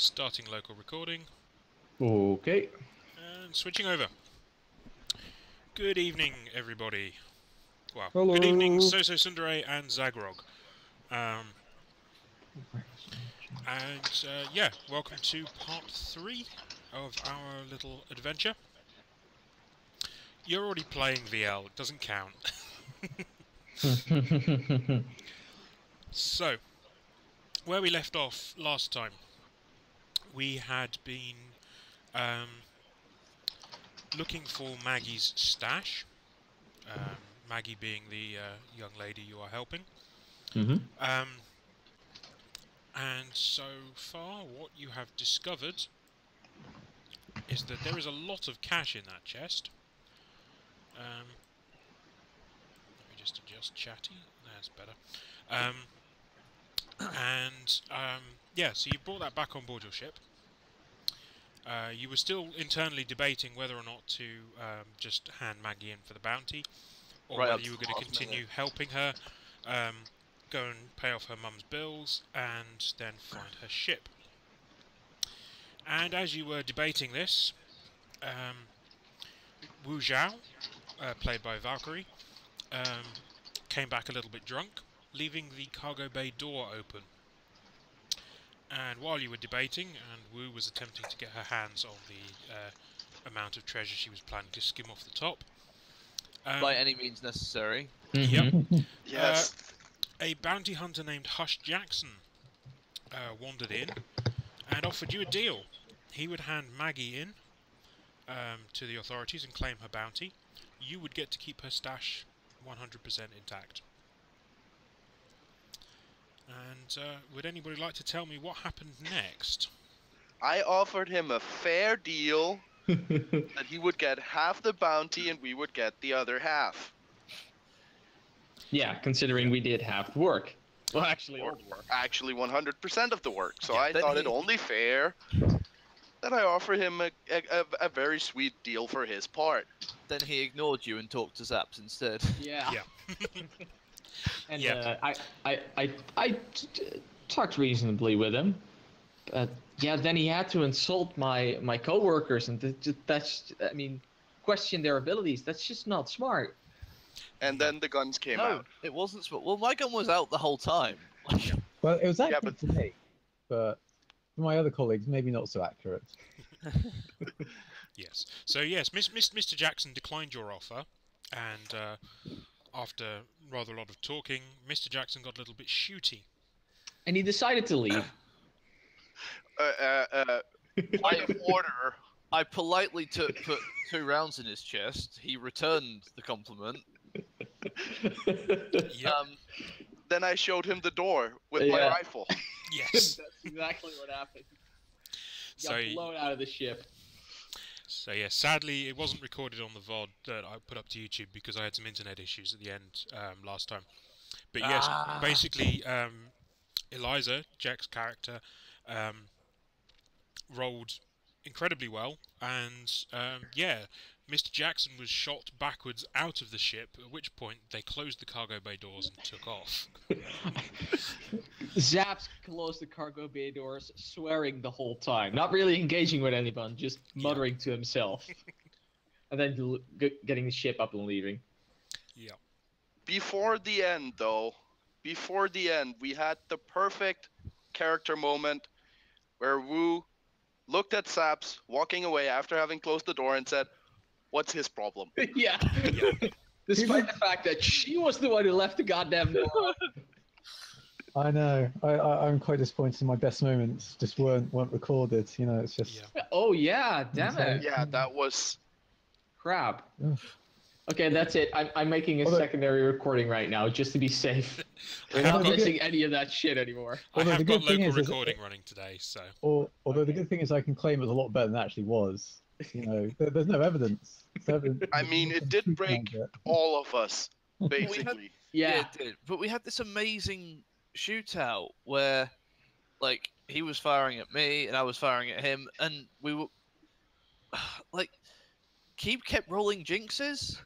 Starting local recording. Okay. And switching over. Good evening, everybody. Well, Hello. Good evening, Soso Sundere and Zagrog. Yeah, welcome to part 3 of our little adventure. You're already playing VL, it doesn't count. So, where we left off last time, we had been looking for Maggie's stash. Maggie being the young lady you are helping. And so far, what you have discovered is that there is a lot of cash in that chest. Let me just adjust chatty. That's better. Yeah, so you brought that back on board your ship. You were still internally debating whether or not to just hand Maggie in for the bounty, or whether you were going to continue helping her, go and pay off her mum's bills, and then find her ship. And as you were debating this, Wu Zhao, played by Valkyrie, came back a little bit drunk, leaving the cargo bay door open. And while you were debating, and Wu was attempting to get her hands on the amount of treasure she was planning to skim off the top, by any means necessary. Yep. Yes. A bounty hunter named Hush Jackson wandered in and offered you a deal. He would hand Maggie in to the authorities and claim her bounty. You would get to keep her stash 100% intact. And would anybody like to tell me what happened next? I offered him a fair deal that he would get half the bounty and we would get the other half. Yeah, considering we did half the work. Well, actually, Or all the work. actually 100% of the work. So Yeah, I thought it only fair that I offer him a very sweet deal for his part. Then he ignored you and talked to Zaps instead. Yeah. And Yeah. I talked reasonably with him. But yeah, then he had to insult my coworkers, and that's, I mean, question their abilities. That's just not smart. And then the guns came No, out. it wasn't. Well, my gun was out the whole time. Well, it was Yeah, accurate but- to me, but for my other colleagues, maybe not so accurate. Yes. So yes, Mr. Jackson declined your offer, and after rather a lot of talking, Mr. Jackson got a little bit shooty. And he decided to leave. Point of order. I politely put 2 rounds in his chest. He returned the compliment. Yep. Then I showed him the door with my Yeah. rifle. Yes. That's exactly what happened. So, out of the ship. so yeah, sadly it wasn't recorded on the VOD that I put up to YouTube because I had some internet issues at the end last time. But yes, basically, Eliza, Jack's character, rolled incredibly well, and yeah, Mr. Jackson was shot backwards out of the ship, at which point they closed the cargo bay doors and took off. Zaps closed the cargo bay doors, swearing the whole time, not really engaging with anyone, just muttering to himself, and then getting the ship up and leaving. Yeah. Before the end, though, we had the perfect character moment where Wu looked at Saps walking away after having closed the door and said, "What's his problem?" Yeah. Despite the fact that she was the one who left the goddamn door. I know. I'm quite disappointed. My best moments just weren't recorded. You know, it's just. Yeah. Oh yeah, damn it. Yeah, that was... Crap. Ugh. Okay, that's it. I'm making a Although- secondary recording right now just to be safe. We're I not have got, missing any of that shit anymore. I Although have the got good thing local is recording running today, so... Although the good thing is I can claim it was a lot better than it actually was. You know, there's no evidence. I mean, it did break all of us, basically. Yeah. it did. But we had this amazing shootout where, like, he was firing at me and I was firing at him, and we were like, kept rolling jinxes.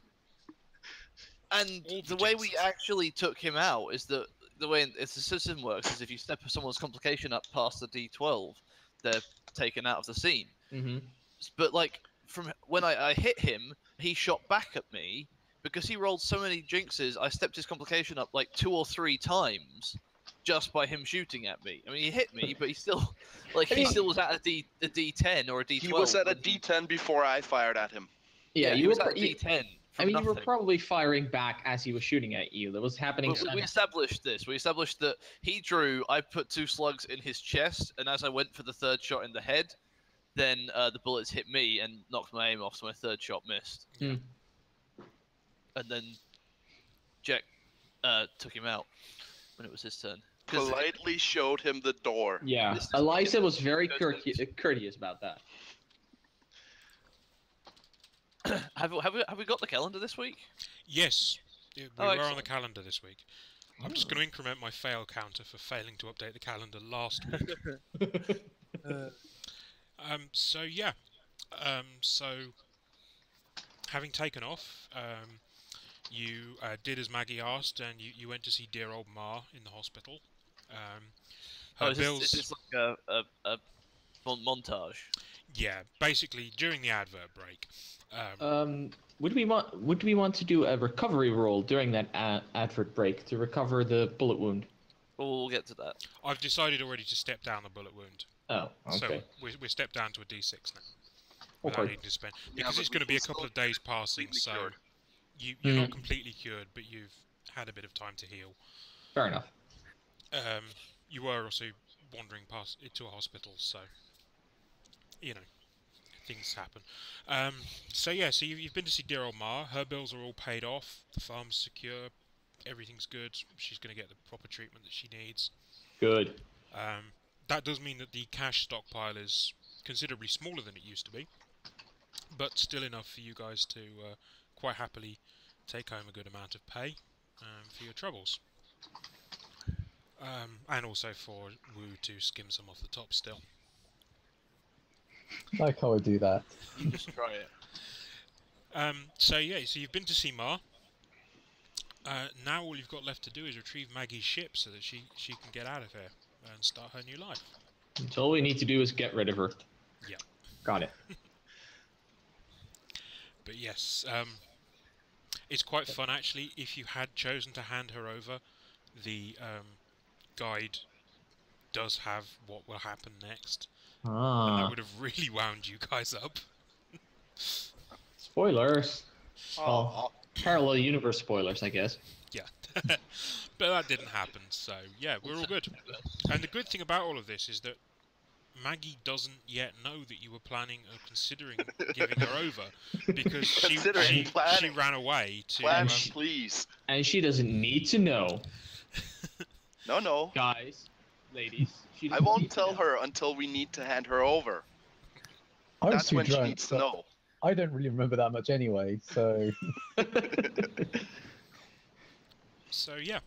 And All the the way we jinxes. actually took him out is that the way the system works is if you step someone's complication up past the D12, they're taken out of the scene. Mm-hmm. But like from when I hit him, he shot back at me because he rolled so many jinxes. I stepped his complication up like 2 or 3 times just by him shooting at me. I mean, he hit me, but he still he still was at a D10 or a D12. He was at a D10 before I fired at him. Yeah, he was at a D10. I mean, nothing. you were probably firing back as he was shooting at you. That was happening. We established this. We established that he drew. I put 2 slugs in his chest, and as I went for the 3rd shot in the head, then the bullets hit me and knocked my aim off, so my 3rd shot missed. Mm. And then Jack took him out when it was his turn. Politely showed him the door. Yeah, Eliza was very courteous about that. Have we got the calendar this week? Yes, we were excellent. on the calendar this week. I'm just going to increment my fail counter for failing to update the calendar last week. So yeah, so having taken off, you did as Maggie asked, and you went to see dear old Ma in the hospital. Is this like a montage? Yeah, basically during the advert break. Would we want to do a recovery roll during that advert break to recover the bullet wound? We'll get to that. I've decided already to step down the bullet wound. Oh, okay. So we step down to a D6 now. Okay. Without needing to spend, because it's going to be a couple of days passing, so you're not completely cured, but you've had a bit of time to heal. Fair enough. You were also wandering past into a hospital, so you know things happen. So yeah, so you've been to see dear old Ma. Her bills are all paid off. The farm's secure. Everything's good. She's going to get the proper treatment that she needs. Good. That does mean that the cash stockpile is considerably smaller than it used to be, but still enough for you guys to quite happily take home a good amount of pay for your troubles. And also for Wu to skim some off the top still. Like I would do that. You just try it. So yeah, so you've been to see Ma. Now all you've got left to do is retrieve Maggie's ship so that she can get out of here and start her new life. So all we need to do is get rid of her. Yeah. Got it. But yes, it's quite fun actually. If you had chosen to hand her over, the guide does have what will happen next. And that would have really wound you guys up. Spoilers. Oh, parallel universe spoilers, I guess. Yeah. But that didn't happen, so yeah, we're all good. And the good thing about all of this is that Maggie doesn't yet know that you were planning or considering giving her over, because she ran away to... Plan, please. And she doesn't need to know. No. Guys, ladies. I won't tell her until we need to hand her over. That's when she needs to know. I don't really remember that much anyway, so... So yeah.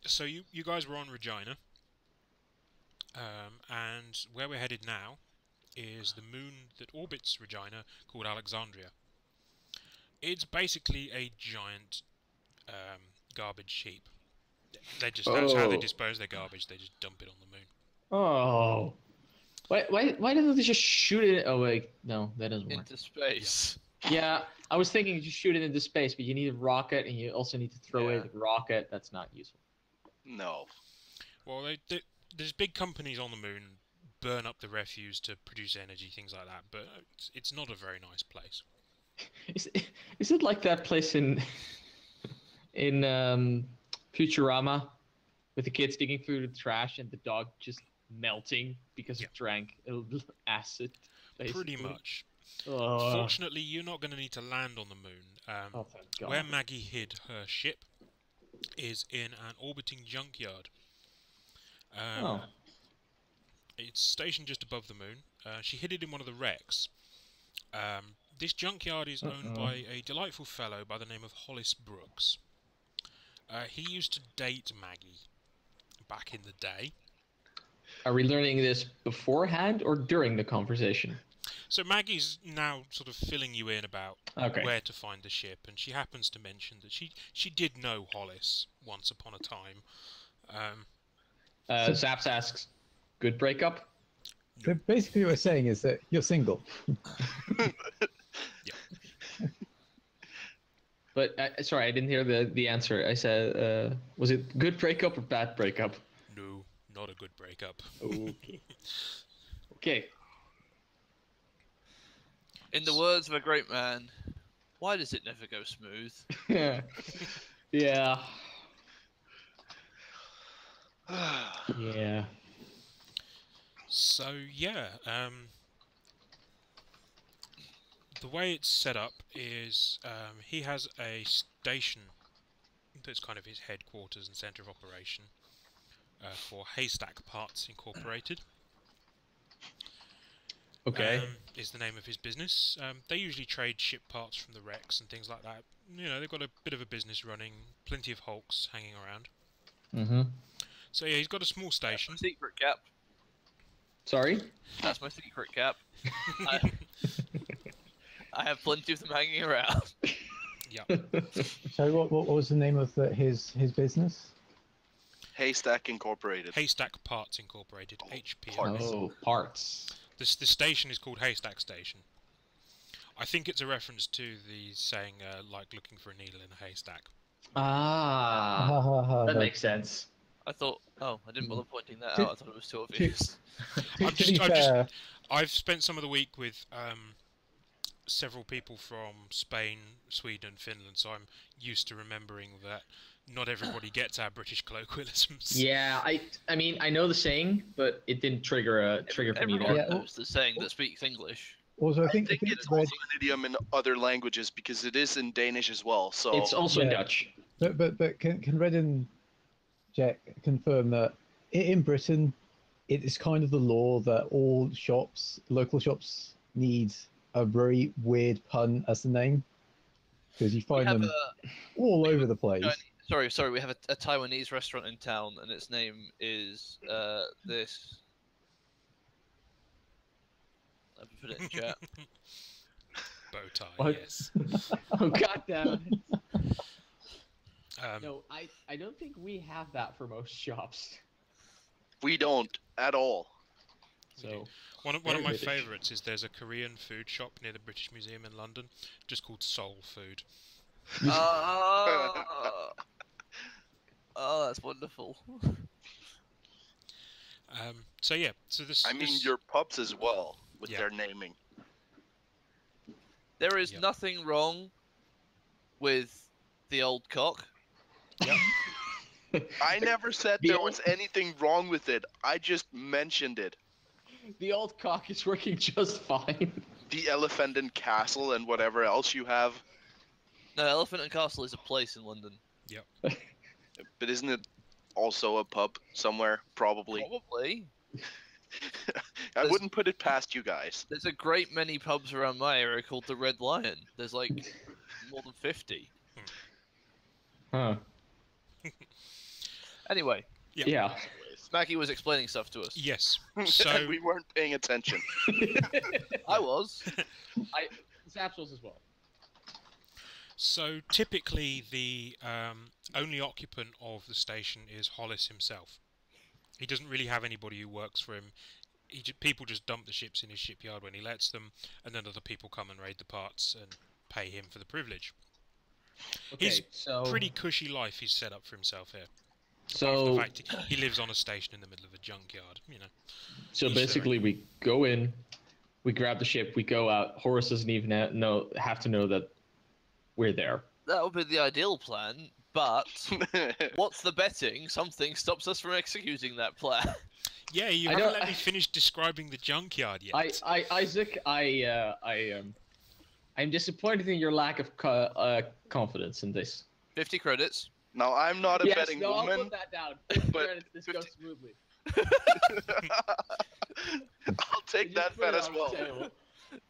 So you guys were on Regina. And where we're headed now is the moon that orbits Regina, called Alexandria. It's basically a giant garbage heap. That's how they dispose their garbage. They just dump it on the moon. Oh. Why doesn't they just shoot it? Oh wait, no, that doesn't work. Into space. Yeah, I was thinking just shoot it into space, but you need a rocket, and you also need to throw a rocket. That's not useful. No. Well, there's big companies on the moon burn up the refuse to produce energy, things like that, but it's not a very nice place. Is it like that place in Futurama with the kids digging through the trash and the dog just melting because it drank acid? Basically. Pretty much. Oh. Fortunately, you're not going to need to land on the moon. Thank God. Where Maggie hid her ship is in an orbiting junkyard. It's stationed just above the moon. She hid it in one of the wrecks. This junkyard is owned by a delightful fellow by the name of Hollis Brooks. He used to date Maggie back in the day. Are we learning this beforehand or during the conversation? So Maggie's now sort of filling you in about where to find the ship, and she happens to mention that she did know Hollis once upon a time. Zaps asks, Good breakup. But basically, what we're saying is that you're single. But sorry, I didn't hear the answer. I said, was it good breakup or bad breakup? No, not a good breakup. Okay. Okay. In the words of a great man, why does it never go smooth? Yeah. Yeah. So yeah, the way it's set up is he has a station that's kind of his headquarters and centre of operation for Haystack Parts Incorporated. Okay. Is the name of his business. They usually trade ship parts from the wrecks and things like that. You know, they've got a bit of a business running, plenty of hulks hanging around. Mm-hmm. So yeah, he's got a small station. Secret cap. Sorry? That's my secret cap. I have plenty of them hanging around. Yeah. So what was the name of his business? Haystack Incorporated. Haystack Parts Incorporated, HP. Oh, parts. The station is called Haystack Station. I think it's a reference to the saying, like looking for a needle in a haystack. Ah, that makes sense. I thought, I didn't bother pointing that out. I thought it was too obvious. I've spent some of the week with several people from Spain, Sweden, Finland, so I'm used to remembering that not everybody gets our British colloquialisms. Yeah, I mean, I know the saying, but it didn't trigger for me Everyone there. knows the saying that speaks English. Also, I think it's also an idiom in other languages because it is in Danish as well. So It's also in Dutch. But can Red and Jack confirm that in Britain, it is kind of the law that all shops, local shops, need a very weird pun as the name, because you find them all over the place. Sorry, we have a Taiwanese restaurant in town, and its name is this. I'll put it in chat. Bow tie, What? yes. Oh, god damn it. Um, No, I don't think we have that for most shops. we don't at all. So One of very my British. favourites is there's a Korean food shop near the British Museum in London, just called Soul Food. Oh, that's wonderful. So yeah, so this. I mean, this, your pubs as well with Yeah. their naming. There is Yep. nothing wrong with the old cock. Yep. I never said The there old- was anything wrong with it. I just mentioned it. the old cock is working just fine. The Elephant and Castle and whatever else you have. No, Elephant and Castle is a place in London. But isn't it also a pub somewhere? Probably. Probably. I wouldn't put it past you guys. There's a great many pubs around my area called the Red Lion. There's like more than 50. Huh. Anyway, Yep. Yeah. Smacky was explaining stuff to us. Yes. And So we weren't paying attention. I was. Zaps was as well. So typically the only occupant of the station is Hollis himself. He doesn't really have anybody who works for him. People just dump the ships in his shipyard when he lets them, and then other people come and raid the parts and pay him for the privilege. Okay, He's so Pretty cushy life he's set up for himself here. Apart from so the fact he lives on a station in the middle of a junkyard, you know. so each basically we go in, we grab the ship, we go out. Horace doesn't even have to know that we're there. That would be the ideal plan, but what's the betting? Something stops us from executing that plan. Yeah, you I haven't don't- let me finish describing the junkyard yet. Isaac, I'm disappointed in your lack of confidence in this. 50 credits. Now, I'm not a Yes, betting no, I'll woman. put that down. but This goes smoothly. I'll take Just that put it bet as on the well. table.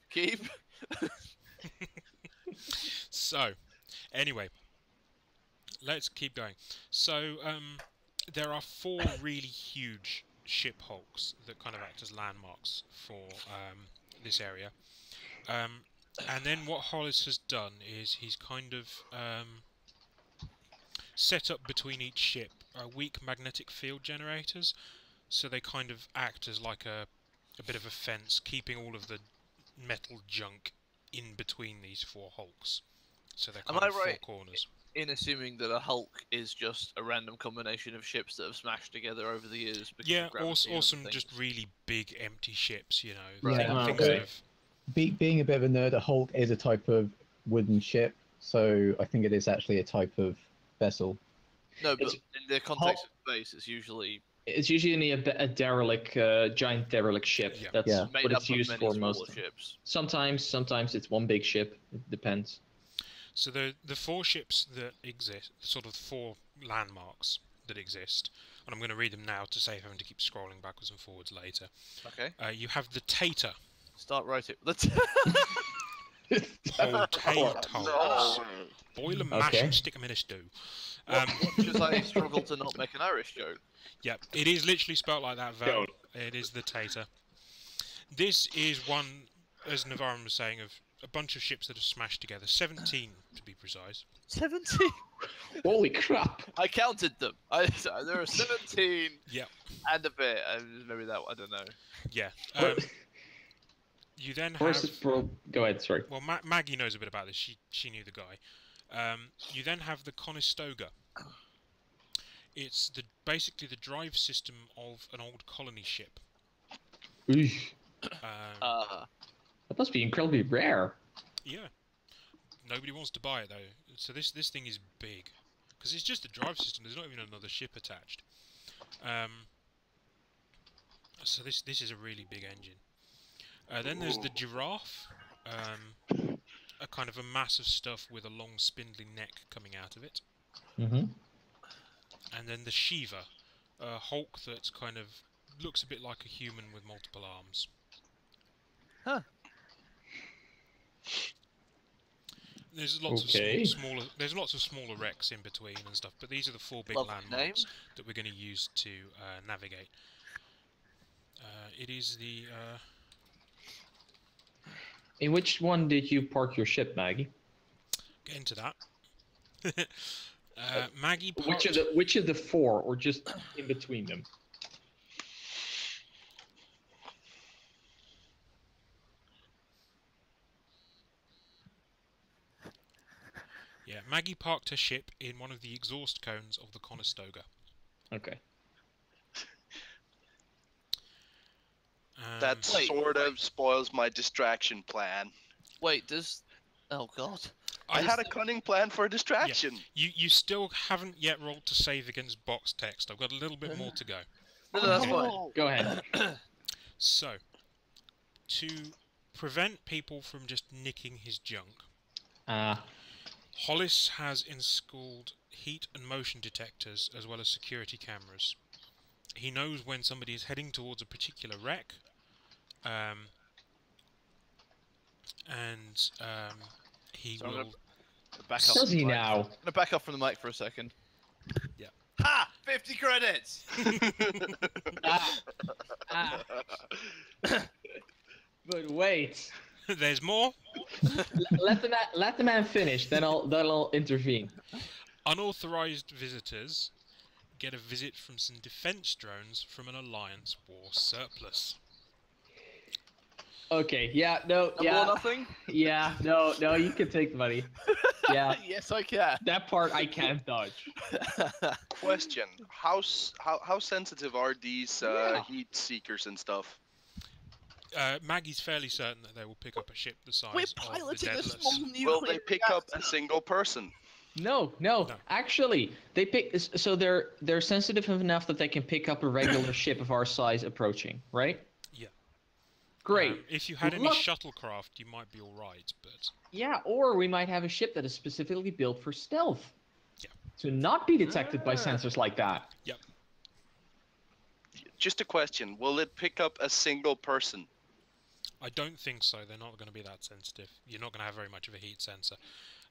Keep. So, anyway, let's keep going. So, there are 4 really huge ship hulks that kind of act as landmarks for this area. And then what Hollis has done is he's kind of set up between each ship weak magnetic field generators. so they kind of act as like a bit of a fence, keeping all of the metal junk in between these 4 hulks. So they're kind of 4 corners. In assuming that a Hulk is just a random combination of ships that have smashed together over the years? Yeah, or some just really big empty ships, you know. Right. Things that have... Being a bit of a nerd, a Hulk is a type of wooden ship, so I think it is actually a type of vessel. No, but in the context of space, it's usually a derelict, giant derelict ship. Yeah. That's made what up it's of used many for smaller most. ships. Sometimes it's one big ship. It depends. So the 4 ships that exist, sort of 4 landmarks that exist, and I'm going to read them now to save having to keep scrolling backwards and forwards later. Okay. You have the Tater. Start writing. Potatoes. Boil them, mash Okay. and stick them in a stew. Because I struggle to not make an Irish joke. Yeah, it is literally spelt like that, Val. It is the Tater. This is one, as Navarran was saying, of a bunch of ships that have smashed together. 17, to be precise. 17? Holy crap! I counted them. There are 17 Yeah. and a bit. Maybe that, I don't know. Yeah. You then Or is have... it Go ahead, sorry. Well, Maggie knows a bit about this. She knew the guy. You then have the Conestoga. It's basically the drive system of an old colony ship. Eesh. Um, That must be incredibly rare. Yeah. Nobody wants to buy it though. So this thing is big, because it's just a drive system. There's not even another ship attached. So this is a really big engine. Then there's the Giraffe, a kind of a mass of stuff with a long spindly neck coming out of it. Mm-hmm. And then the Shiva, a Hulk that kind of looks a bit like a human with multiple arms. Huh. There's lots of smaller. There's lots of smaller wrecks in between and stuff, but these are the 4 big Lovely landmarks name. that we're going to use to navigate. It is the. In which one did you park your ship, Maggie? Get into that. Maggie parked... Which of the 4, or just in between them? Yeah, Maggie parked her ship in one of the exhaust cones of the Conestoga. Okay. That sort of spoils my distraction plan. Wait, oh god. I had a cunning plan for a distraction. Yeah. You still haven't yet rolled to save against box text. I've got a little bit more to go. No, that's fine. Go ahead. So, to prevent people from just nicking his junk, Hollis has installed heat and motion detectors as well as security cameras. He knows when somebody is heading towards a particular wreck, he will... Back up. Does he now? I'm gonna back up from the mic for a second. Yeah. Ha! 50 credits! But wait. There's more. Let the man finish. Then I'll intervene. Unauthorized visitors get a visit from some defense drones from an Alliance war surplus. Okay. Yeah. No. Double Yeah. or nothing? Yeah. No. No. You can take the money. Yeah. Yes, I can. That part I can't dodge. Question: How sensitive are these heat seekers and stuff? Maggie's fairly certain that they will pick up a ship the size We're of the piloting a Daedalus. small nuclear Will they pick up a single person? No. Actually, they pick. So they're sensitive enough that they can pick up a regular ship of our size approaching. Right. Yeah. Great. If you had any shuttlecraft, you might be all right, but Yeah, or we might have a ship that is specifically built for stealth. Yeah. To not be detected by sensors like that. Yep. Just a question: will it pick up a single person? I don't think so. They're not going to be that sensitive. You're not going to have very much of a heat sensor.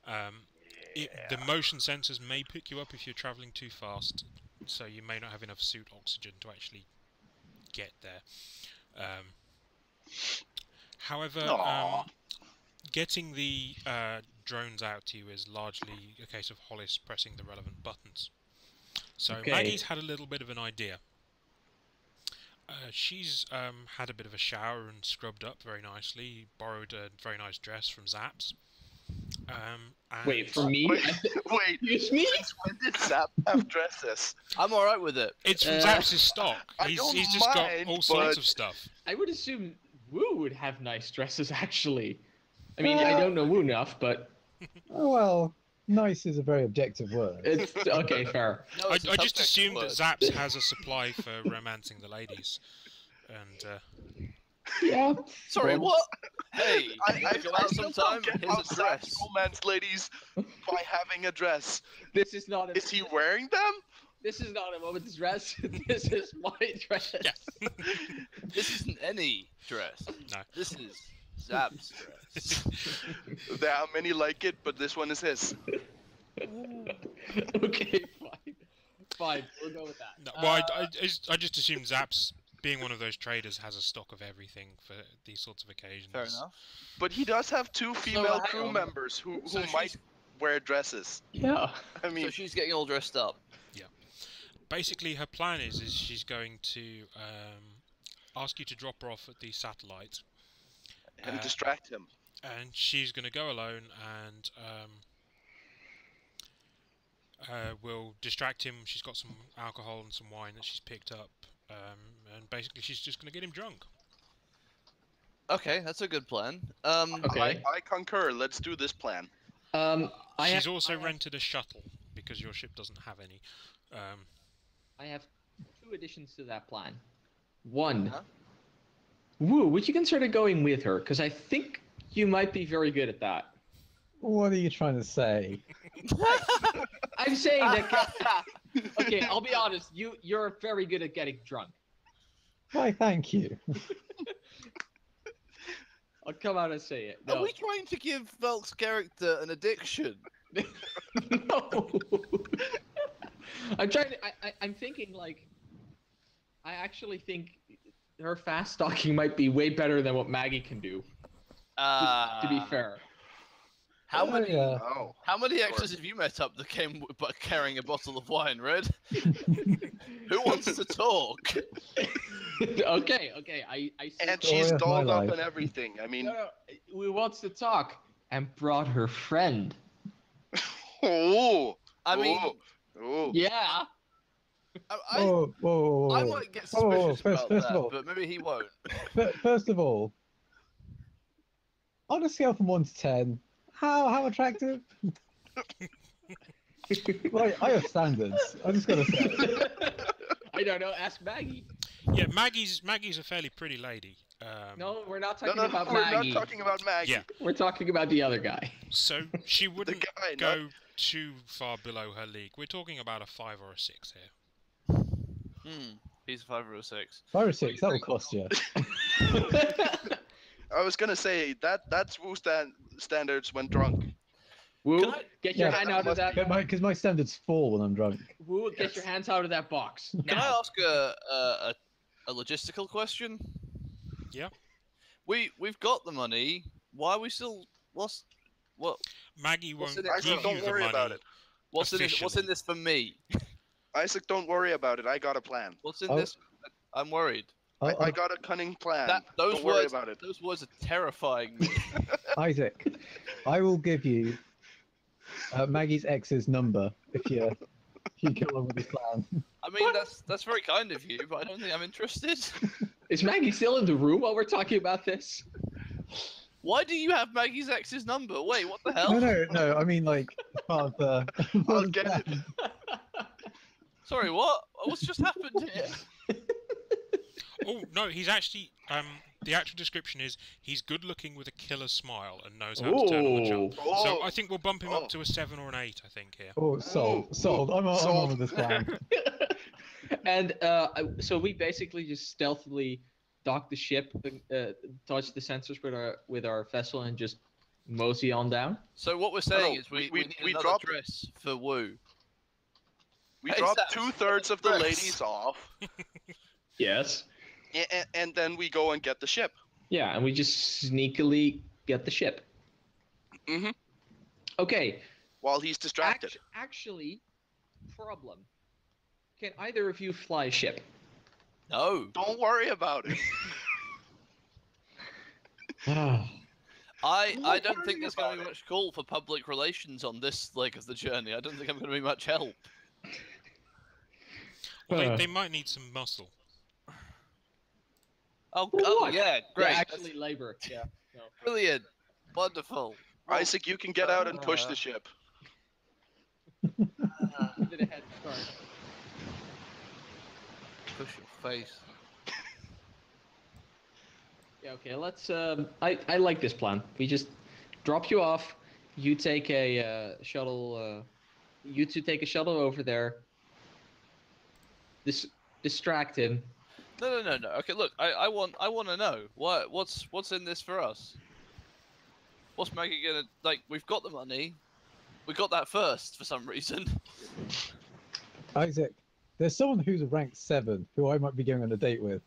The motion sensors may pick you up if you're traveling too fast, so you may not have enough suit oxygen to actually get there. However, getting the drones out to you is largely a case of Hollis pressing the relevant buttons. So Okay. Maggie's had a little bit of an idea. She's had a bit of a shower and scrubbed up very nicely. Borrowed a very nice dress from Zaps. And Wait, for me? Wait. Excuse me? Since when did Zap have dresses? I'm all right with it. It's from Uh, Zaps' stock. I He's don't just got mind, all sorts but- of stuff. I would assume Wu would have nice dresses, actually. I mean, I don't know Wu enough, but Oh, well, nice is a very objective word. it's okay, fair. No, I it's a just subjective assumed word. that Zaps has a supply for romancing the ladies. And Yeah. Sorry, Well, what? Hey, I go out still sometime. don't get Here's how a Zap dress. romance ladies by having a dress. This is not a. Is he wearing them? This is not a moment's dress. This is my dress. yeah. This isn't any dress. No. This is Zap's dress. There are many like it, but this one is his. Okay, fine. Fine, we'll go with that. No, well, I just assumed Zaps, being one of those traders, has a stock of everything for these sorts of occasions. Fair enough. But he does have two female hang crew on. members who So might she's- wear dresses. Yeah. I mean, So she's getting all dressed up. Basically, her plan is she's going to ask you to drop her off at the satellite, and distract him. and she's going to go alone and will distract him. She's got some alcohol and some wine that she's picked up, and basically she's just going to get him drunk. Okay, that's a good plan. Okay. I concur. Let's do this plan. She's also rented a shuttle because your ship doesn't have any. I have two additions to that plan. One, Huh? Wu, would you consider going with her? Because I think you might be very good at that. What are you trying to say? I'm saying that. Okay, I'll be honest. You're very good at getting drunk. Why, thank you. I'll come out and say it. Are No. we trying to give Velk's character an addiction? No. I'm trying to. I'm thinking like. I actually think her fast stalking might be way better than what Maggie can do. To be fair. How Oh, many? yeah. Oh. How many extras have you met up that came carrying a bottle of wine, Red? Who wants to talk? Okay. I see. And Story she's of my dolled up life. and everything. I mean, No, we wants to talk and brought her friend. oh. I mean, Oh. Yeah. Whoa, whoa, whoa, whoa. I might get Whoa, suspicious first about of that, all- but maybe he won't. First of all, on a scale from 1 to 10, how attractive? Right, I have standards. I just gotta say. I don't know. Ask Maggie. Yeah, Maggie's a fairly pretty lady. No, we're not No, talking about we're Maggie. not talking about Maggie. Yeah. We're talking about the other guy. So she wouldn't guy, go too far below her league. We're talking about a 5 or a 6 here. He's a 5 or a 6. 5 or 6, that will cost you. I was gonna say that's Wu standards when drunk. Wu, Can I- get your Yeah. hand out of that. Because my standards fall when I'm drunk. Wu, get your hands out of that box. Can I Now. ask a logistical question? Yeah. We've got the money. Why are we still what Maggie What's won't in it? give Actually, you don't the worry money. about it. what's in this? What's in Officially. this for me? Isaac, don't worry about it. I got a plan. What's in Oh. this? I'm worried. I got a cunning plan. Those don't worry words, about it. those words are terrifying me. Isaac, I will give you Maggie's ex's number if you go along with this plan. I mean, that's very kind of you, but I don't think I'm interested. Is Maggie still in the room while we're talking about this? Why do you have Maggie's ex's number? Wait, what the hell? No. I mean, like, part of the. I'll get it. Sorry, what? What's just happened here? Oh no, he's actually. The actual description is he's good looking with a killer smile and knows how to turn on the jump. Oh. So I think we'll bump him Oh. up to a 7 or an 8. I think here. Oh, sold. Sold. I'm on Sold. with this plan. And so we basically just stealthily dock the ship, touch the sensors with our vessel, and just mosey on down. So what we're saying no, is we we- need we another dropped- dress for Wu. We Hey, drop Sam, 2/3 of the dress. ladies off, Yes. and then we go and get the ship. Yeah, and we just sneakily get the ship. Mhm. Okay. While he's distracted. Actually, problem. Can either of you fly a ship? No. Don't worry about it. I don't think there's going to be much call for public relations on this leg of the journey. I don't think I'm going to be much help. Well, they might need some muscle. Oh yeah, great. Yeah, actually, labor. Yeah. No. Brilliant. Wonderful. Isaac, you can get out and push the ship. Did a head start. Push your face. Yeah, okay, let's, I like this plan. We just drop you off, you take a, shuttle, you two take a shuttle over there, distract him. No. Okay, look, I want to know what's in this for us. What's Maggie gonna like? We've got the money. We got that first for some reason. Isaac, there's someone who's a rank 7 who I might be going on a date with.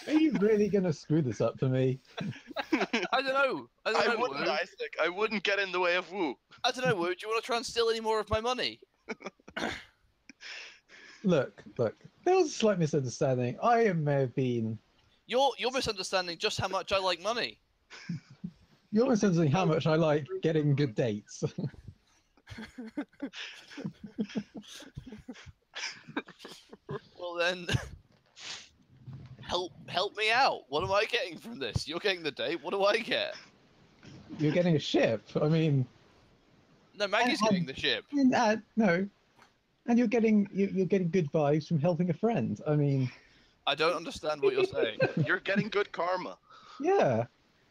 Are you really gonna screw this up for me? I don't know. I wouldn't, Wu. Isaac. I wouldn't get in the way of Wu. I don't know, Wu. Do you want to try and steal any more of my money? Look. There was a slight misunderstanding. I may have been. You're misunderstanding just how much I like money. You're misunderstanding how much I like getting good dates. Well then, help me out. What am I getting from this? You're getting the date. What do I get? You're getting a ship. I mean, No, Maggie's getting the ship. no, and you're getting good vibes from helping a friend. I mean, I don't understand what you're saying. You're getting good karma. yeah.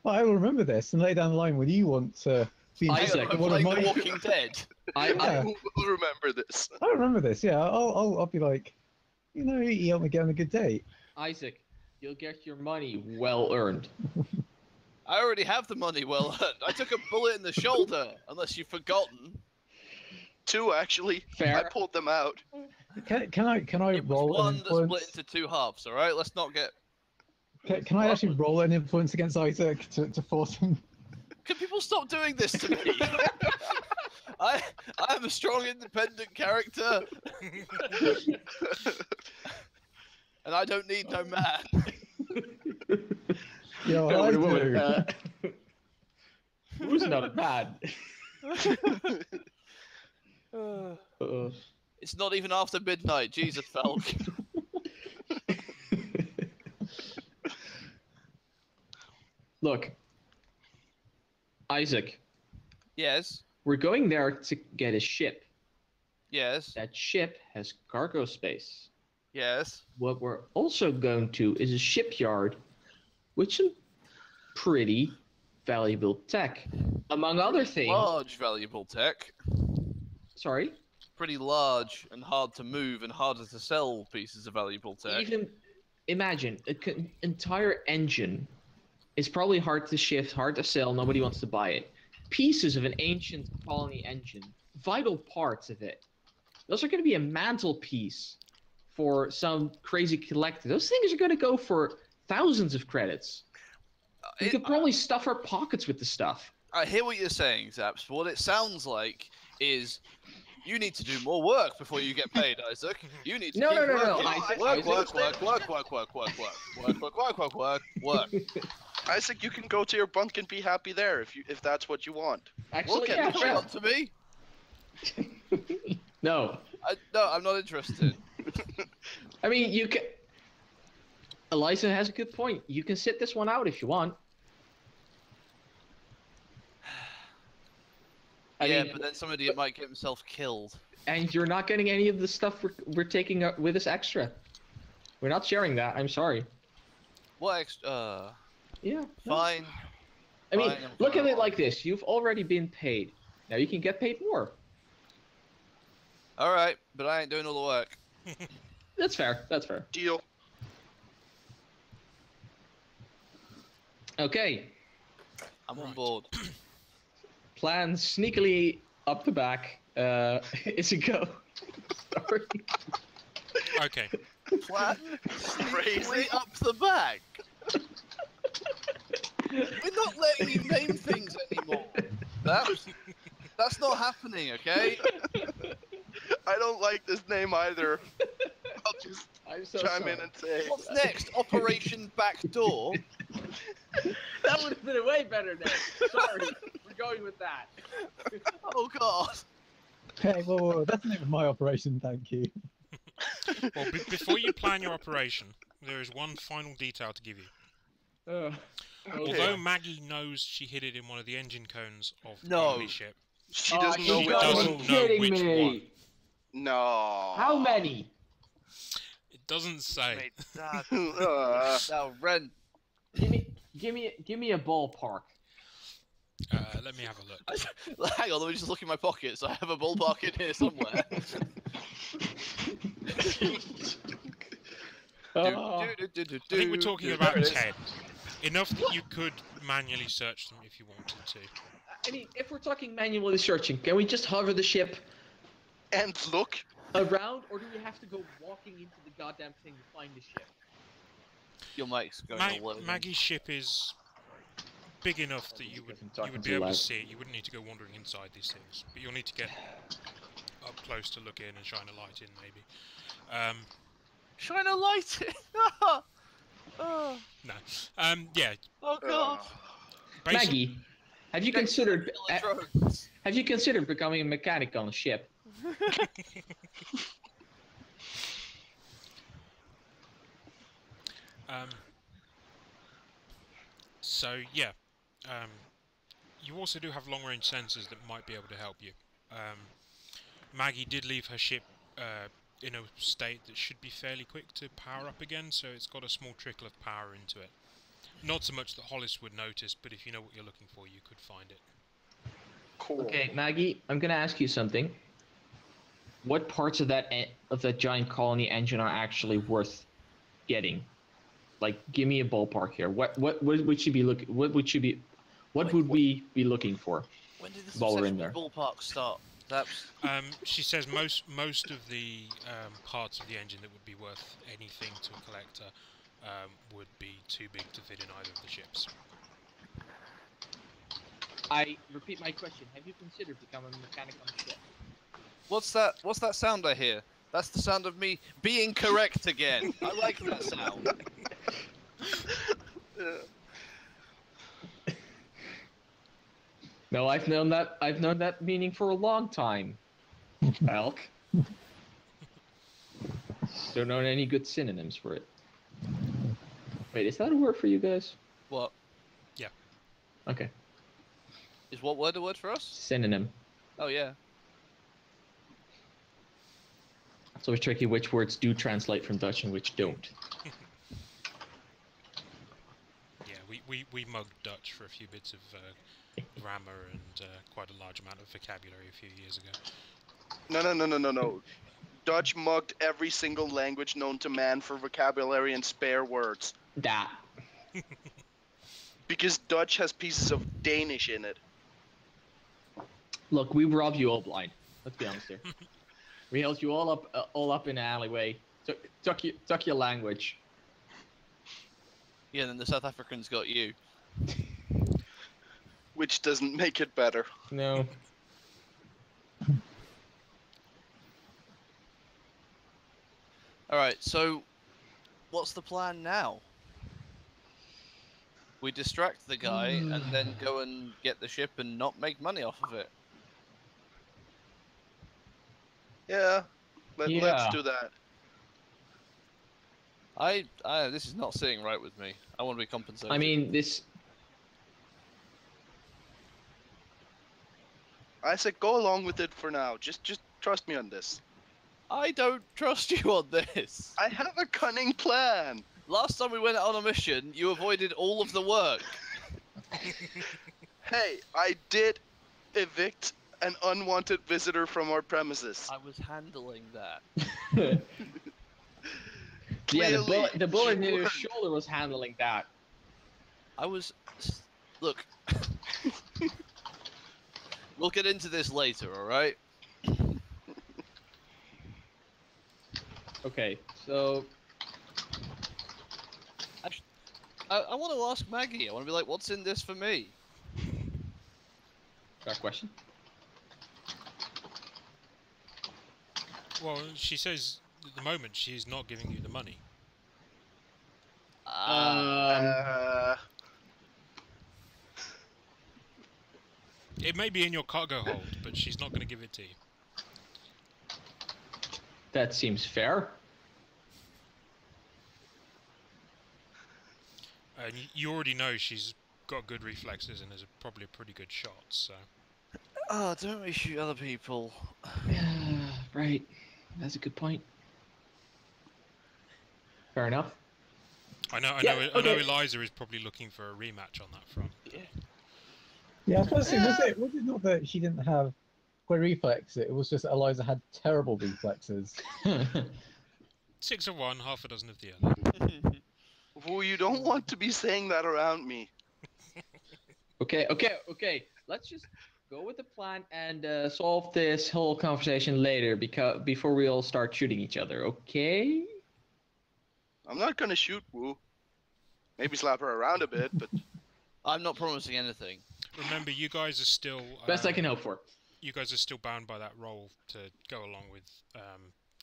Well, I will remember this and lay down the line when you want to be Isaac, I'm one of playing The my. Walking Dead. I Yeah. will remember this. I remember this. Yeah, I'll be like, you know, you helped me get on a good date. Isaac, you'll get your money well earned. I already have the money well earned. I took a bullet in the shoulder, unless you've forgotten. 2, actually. Fair. I pulled them out. Can I It was roll one an that split influence? into 2 halves, alright? Let's not get... Can I actually roll an influence against Isaac to force him? Can people stop doing this to me? I am a strong, independent character. And I don't need no man. Yeah, well, I do. Who's not bad? It's not even after midnight, Jesus, Falk. Look, Isaac, Yes, we're going there to get a ship. yes, That ship has cargo space. yes. What we're also going to is a shipyard with some pretty valuable tech. Among other things. Large, valuable tech. Sorry? Pretty large and hard to move and harder to sell pieces of valuable tech. Even imagine an entire engine is probably hard to shift, hard to sell, nobody wants to buy it. Pieces of an ancient colony engine, vital parts of it. Those are going to be a mantelpiece for some crazy collector. Those things are going to go for thousands of credits. We could probably stuff our pockets with the stuff. I hear what you're saying, Zaps, but what it sounds like is you need to do more work before you get paid, Isaac. You need to No, keep no, no, no, working. Isaac, Work, Isaac. work. Isaac, you can go to your bunk and be happy there if that's what you want. Actually, get yeah, the sure. Not to me. No. No, I'm not interested. I mean, you can... Eliza has a good point. You can sit this one out if you want. I Yeah, mean, but then somebody might get himself killed. and you're not getting any of the stuff we're taking with us extra. We're not sharing that. I'm sorry. What extra? Yeah. no. Fine. I mean, fine, I'm look at fine. it like this. You've already been paid. Now you can get paid more. All right, but I ain't doing all the work. That's fair. That's fair. Deal. Okay. I'm on Right. board. Plan sneakily up the back. Is a go. Sorry. Okay. Plan Crazy. sneakily up the back. We're not letting you name things anymore. That's not happening, okay? I don't like this name either. I'm so chime sorry. in and say. What's next? Operation Backdoor? That would have been a way better name. Sorry, we're going with that. Oh god. Hey, whoa, that's the name of my operation, thank you. Well, before you plan your operation, there is one final detail to give you. Okay. Although Maggie knows she hid it in one of the engine cones of the No. enemy ship, She doesn't know she which doesn't one. know kidding which me. one. No. How many? It doesn't say. Mate, that. Uh, Now, Ren. Give me a ballpark. Let me have a look. Hang on, let me just look in my pockets. I have a ballpark in here somewhere. Oh. I think we're talking about 10. Enough that you could manually search them if you wanted to. I mean, if we're talking manually searching, can we just hover the ship and look. around, or do we have to go walking into the goddamn thing to find the ship? Your mic's going all over. Maggie's ship is big enough that you would be able to see it. You wouldn't need to go wandering inside these things, but you'll need to get up close to look in and shine a light in, maybe. Shine a light in! Oh. No. Yeah. Oh god. Maggie, have you considered Drones. have you considered becoming a mechanic on a ship? So yeah, you also do have long-range sensors that might be able to help you. Maggie did leave her ship in a state that should be fairly quick to power up again, so it's got a small trickle of power into it. Not so much that Hollis would notice, but if you know what you're looking for, you could find it. Cool. Okay, Maggie, I'm gonna ask you something. What parts of that giant colony engine are actually worth getting? Like, give me a ballpark here. What would you be looking? What would we be looking for? When did this While we're in obsession with ballpark start? That's She says most of the parts of the engine that would be worth anything to a collector would be too big to fit in either of the ships. I repeat my question. Have you considered becoming a mechanic on the ship? What's that sound I hear? That's the sound of me being correct again. I like that sound. No, I've known that meaning for a long time. Elk. Don't know any good synonyms for it. Wait, is that a word for you guys? What? Yeah. Okay. Is what word a word for us? Synonym. Oh yeah. It's always tricky which words do translate from Dutch and which don't. Yeah, we mugged Dutch for a few bits of grammar and quite a large amount of vocabulary a few years ago. No. Dutch mugged every single language known to man for vocabulary and spare words. That. Because Dutch has pieces of Danish in it. Look, we robbed you all blind. Let's be honest here. We held you all up in an alleyway. Took your language. Yeah, then the South Africans got you. Which doesn't make it better. No. Alright, so what's the plan now? We distract the guy and then go and get the ship and not make money off of it. Yeah, let's do that. This is not sitting right with me. I want to be compensated. I mean, this. I said go along with it for now. Just trust me on this. I don't trust you on this. I have a cunning plan. Last time we went on a mission, you avoided all of the work. Hey, I did evict an unwanted visitor from our premises. I was handling that. Yeah, Clearly, the bullet you in your weren't. shoulder was handling that. I was... Look. We'll get into this later, alright? Okay, so I want to ask Maggie. I want to be like, what's in this for me? got a question. Well, she says at the moment she's not giving you the money. It may be in your cargo hold, but she's not going to give it to you. That seems fair. And you already know she's got good reflexes and is probably a pretty good shot, so... Oh, don't we shoot other people? Right. That's a good point. Fair enough. I know Eliza is probably looking for a rematch on that front. Yeah, I was supposed to say, was it not that she didn't have great reflexes? It was just that Eliza had terrible reflexes. 6 of one, half a dozen of the other. Woo, you don't want to be saying that around me. Okay. Let's just go with the plan and solve this whole conversation later, before we all start shooting each other. Okay? I'm not gonna shoot Woo. Maybe slap her around a bit, but I'm not promising anything. Remember, you guys are still... Best I can hope for. You guys are still bound by that role to go along with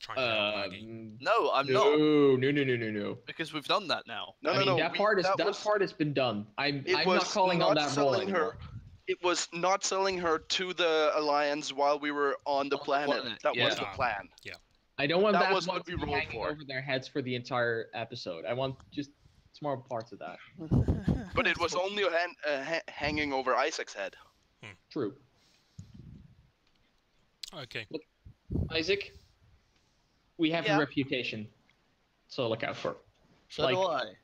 trying to help Maggie. No, I'm not. No. Because we've done that now. No. That part has been done. I'm not calling on that role anymore. It was not selling her to the Alliance while we were on the planet. That was the plan. Yeah. I don't want that was one what we to be rolled hanging for. over their heads for the entire episode. I want just small parts of that. But it was only hanging over Isaac's head. True. Okay. Look, Isaac, we have a reputation, so look out for it. So do I.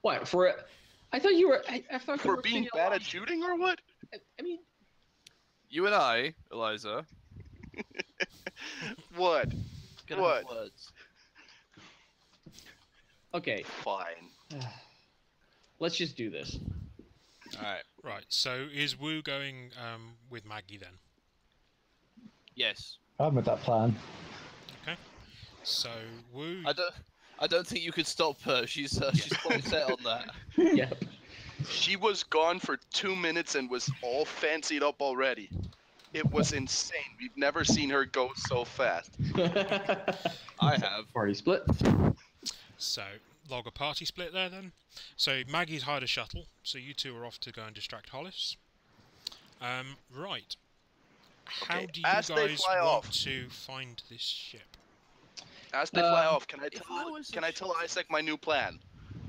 What for? I thought you were. I thought you For were being bad at shooting, or what? I mean, You and I, Eliza. What? What? Words. okay. Fine. Let's just do this. Alright. Right, so is Wu going with Maggie then? Yes. I'm with that plan. Okay. So Wu... I don't think you could stop her. She's quite set on that. Yep. She was gone for 2 minutes and was all fancied up already. It was insane. We've never seen her go so fast. I have. Party split. So, log a party split there then. So Maggie's hired a shuttle, so you two are off to go and distract Hollis. Right. How Okay, do you as they guys fly want off- to find this ship? As they fly off, if I can I tell Isaac my new plan?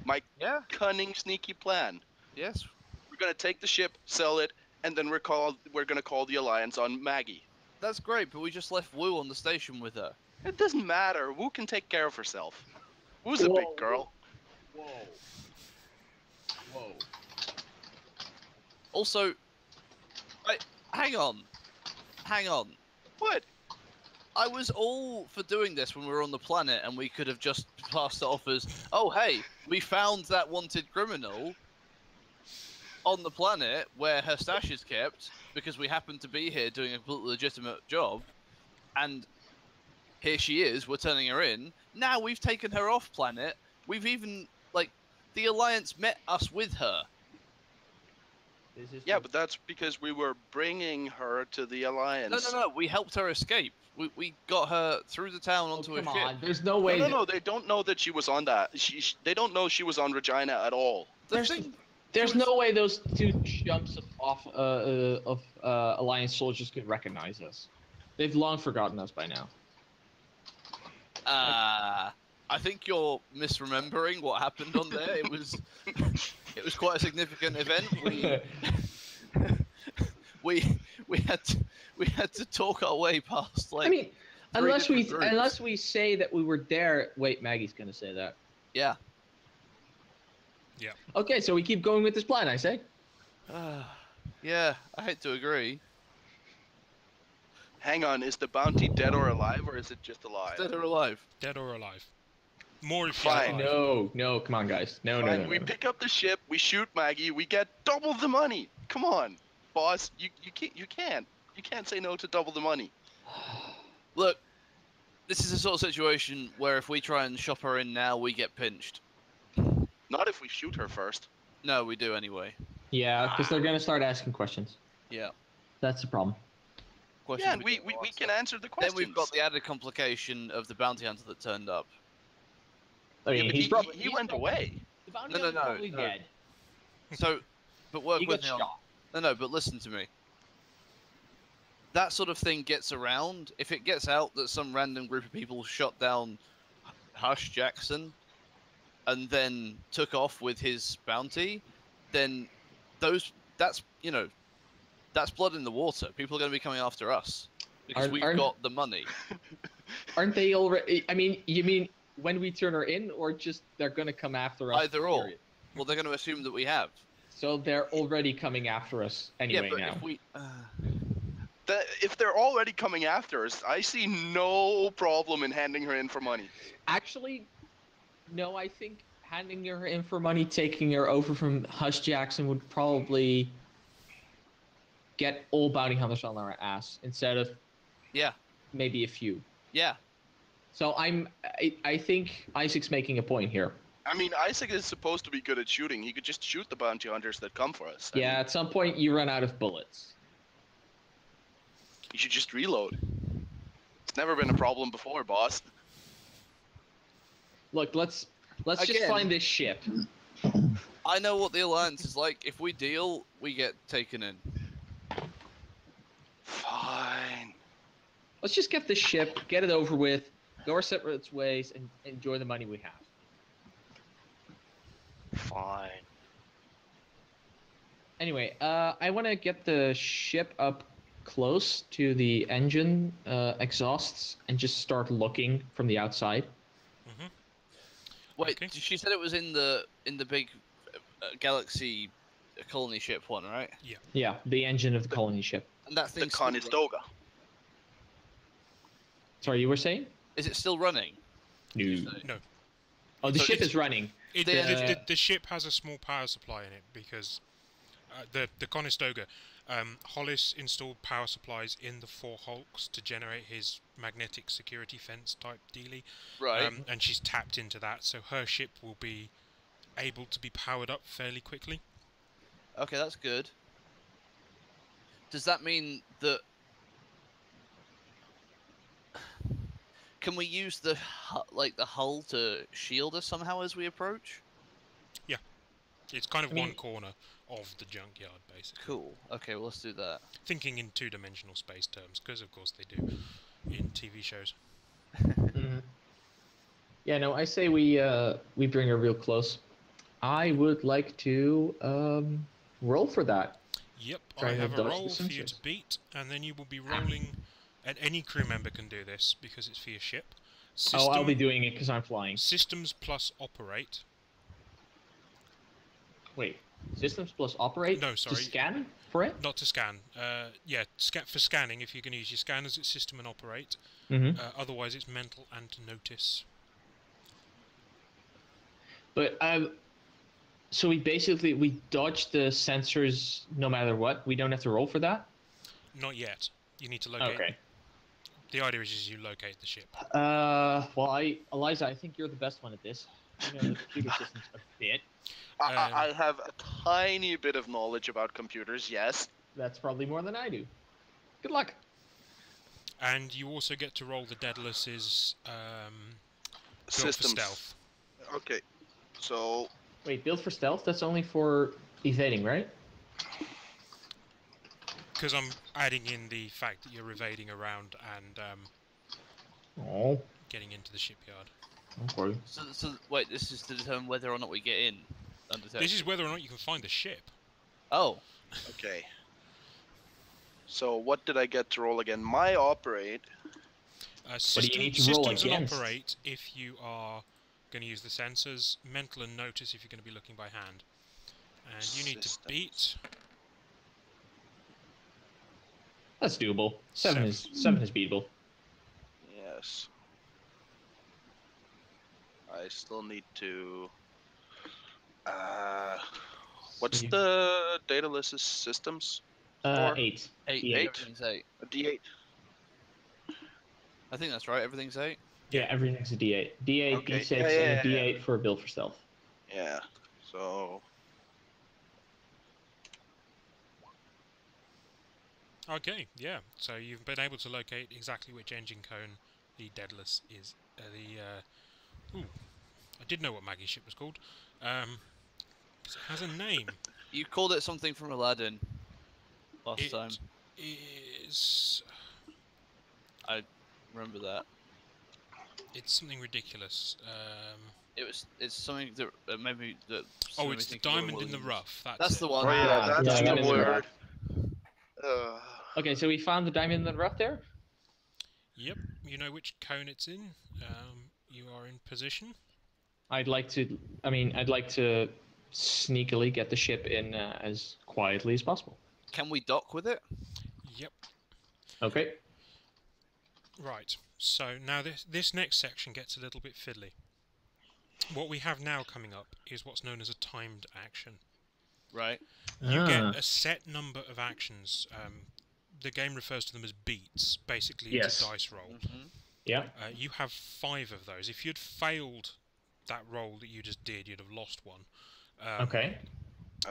My Yeah. cunning, sneaky plan. Yes. We're gonna take the ship, sell it, and then we're gonna call the Alliance on Maggie. That's great, but we just left Wu on the station with her. It doesn't matter. Wu can take care of herself. Wu's a big girl. Whoa. Also, hang on. What? I was all for doing this when we were on the planet, and we could have just passed it off as, oh hey, we found that wanted criminal on the planet where her stash is kept, because we happen to be here doing a completely legitimate job, and here she is, we're turning her in. Now we've taken her off planet, we've even, the Alliance met us with her. Yeah, but that's because we were bringing her to the Alliance. No, we helped her escape. We got her through the town onto a Come ship. on. There's no way. No, they don't know that she was on that. They don't know she was on Regina at all. There's no way those two jumps of Alliance soldiers could recognize us. They've long forgotten us by now. I think you're misremembering what happened on there. It was quite a significant event. We had to talk our way past I mean, unless we say that we were there. Wait, Maggie's gonna say that. Yeah. Yeah. Okay, so we keep going with this plan, I say. Yeah, I hate to agree. Hang on, is the bounty dead or alive, or is it just alive? Dead or alive? Dead or alive? More if she's Fine. alive. No, come on, guys. No. We pick up the ship, we shoot Maggie, we get double the money. Come on, boss, you can't say no to double the money. Look, this is the sort of situation where if we try and shop her in now, we get pinched. Not if we shoot her first. No, we do anyway. Yeah, because they're gonna start asking questions. Yeah. That's the problem. questions. Yeah, and we didn't answer. can answer the Then questions. we've got the added complication of the bounty hunter that turned up. I mean, but he's probably he went away. The bounty No, hunter's no, probably no. dead. So, but work He with got me on. shot. No, but listen to me. That sort of thing gets around. If it gets out that some random group of people shot down Hush Jackson and then took off with his bounty, then that's blood in the water. People are going to be coming after us because we've got the money. Aren't they already? I mean, you mean when we turn her in, or just they're going to come after us? Either or. Well, they're going to assume that we have. So they're already coming after us anyway yeah, but now. If they're already coming after us, I see no problem in handing her in for money. Actually, no, I think handing her in for money, taking her over from Hush Jackson would probably get all bounty hunters on our ass instead of maybe a few. Yeah. So I think Isaac's making a point here. I mean, Isaac is supposed to be good at shooting. He could just shoot the bounty hunters that come for us. Yeah, at some point you run out of bullets. You should just reload. It's never been a problem before, boss. Look, let's just find this ship. I know what the alliance is like. If we deal, we get taken in. Fine. Let's just get this ship, get it over with, go our separate ways, and enjoy the money we have. Fine. Anyway, I want to get the ship up close to the engine exhausts and just start looking from the outside. Mm-hmm. Wait, she said it was in the big Galaxy colony ship one, right? Yeah. Yeah, the engine of the colony ship. And that thing's the Conestoga. Sorry, you were saying? Is it still running? No. Oh, the ship is running. The ship has a small power supply in it because the Conestoga, Hollis installed power supplies in the 4 hulks to generate his magnetic security fence type dealie. Right. And she's tapped into that, so her ship will be able to be powered up fairly quickly. Okay, that's good. Does that mean that... Can we use the hull to shield us somehow as we approach? Yeah. It's kind of one corner of the junkyard, basically. Cool. Okay, well, let's do that. Thinking in 2-dimensional space terms, because of course they do in TV shows. Mm-hmm. Yeah, no, I say we bring her real close. I would like to roll for that. Yep, I have a roll for you to beat, and then you will be rolling... And any crew member can do this, because it's for your ship. I'll be doing it because I'm flying. Systems plus operate. Wait, systems plus operate? No, sorry. To scan for it? Not to scan. Yeah, for scanning, if you're going to use your scanners, it's system and operate. Mm-hmm. Otherwise, it's mental and to notice. But, so we dodge the sensors no matter what? We don't have to roll for that? Not yet. You need to locate. Okay. The idea is you locate the ship. Well, Eliza, I think you're the best one at this. You know the computer systems a bit. I have a tiny bit of knowledge about computers, yes. That's probably more than I do. Good luck. And you also get to roll the Daedalus's Systems. for stealth. Okay, so... Wait, build for stealth? That's only for evading, right? Because I'm adding in the fact that you're evading around and getting into the shipyard. Okay. So wait, this is to determine whether or not we get in undetected. This is whether or not you can find the ship. Oh. Okay. So what did I get to roll again? My operate. What do you need to roll Systems against? and operate if you are going to use the sensors. Mental and notice if you're going to be looking by hand. And you need to beat... That's doable. 7 is beatable. Yes. I still need to... what's the Daedalus' systems? 8. 8. D8. Everything's 8. A D8. I think that's right. Everything's 8. Yeah, everything's a D8. D8, Okay. D6, Yeah, and a D8 for a build for stealth. Yeah. So... Okay, yeah. So you've been able to locate exactly which engine cone the Daedalus is. Ooh, I did know what Maggie's ship was called. 'Cause it has a name. You called it something from Aladdin last time. It is. I remember that. It's something ridiculous. It's something that maybe that. Oh, it's the Diamond in the Rough. That's the one. Oh yeah, Ah, that's yeah, the word. Okay, so we found the diamond in the rough there. Yep, you know which cone it's in. You are in position. I'd like to. I mean, I'd like to sneakily get the ship in as quietly as possible. Can we dock with it? Yep. Okay. Right. So now this next section gets a little bit fiddly. What we have now coming up is what's known as a timed action. Right. You get a set number of actions. The game refers to them as beats. Basically, it's a dice roll. Yeah. You have 5 of those. If you'd failed that roll that you just did, you'd have lost one. Okay.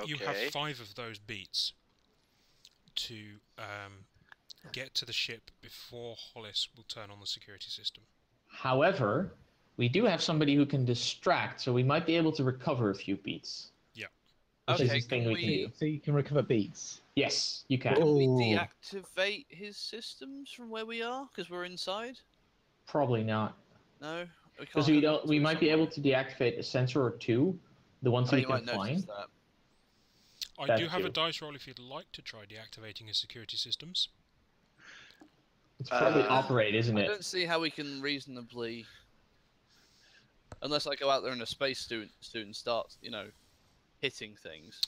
You have 5 of those beats to get to the ship before Hollis will turn on the security system. However, we do have somebody who can distract, so we might be able to recover a few beats. Yeah. Which is Okay, the thing can we can do. So you can recover beats. Yes, you can. Can we Ooh. deactivate his systems from where we are because we're inside? Probably not, No, because we don't. We might be able to deactivate a sensor or two, the ones Oh, we you might can notice find. that. I That do have a too. dice roll if you'd like to try deactivating his security systems. It's probably operate, isn't I it? don't see how we can reasonably, unless I go out there and a space student starts, hitting things.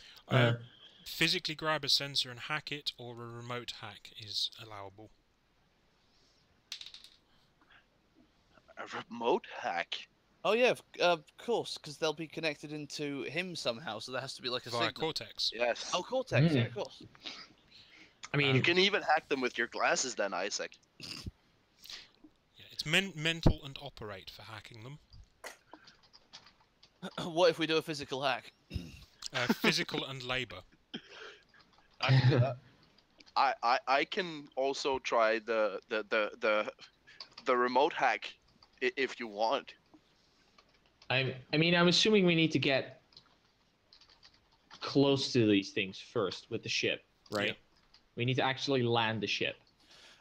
Physically grab a sensor and hack it, or a remote hack is allowable. A remote hack. Oh yeah, of course, because they'll be connected into him somehow, so there has to be like a Via signal. Cortex. Yes. Oh, Cortex, yeah, Mm. of course. I mean, You can even hack them with your glasses, then, Isaac. Yeah, it's mental and operate for hacking them. What if we do a physical hack? Physical and labour. I can do that. I can also try the remote hack if you want. I mean, I'm assuming we need to get close to these things first with the ship, right? Yeah. We need to actually land the ship.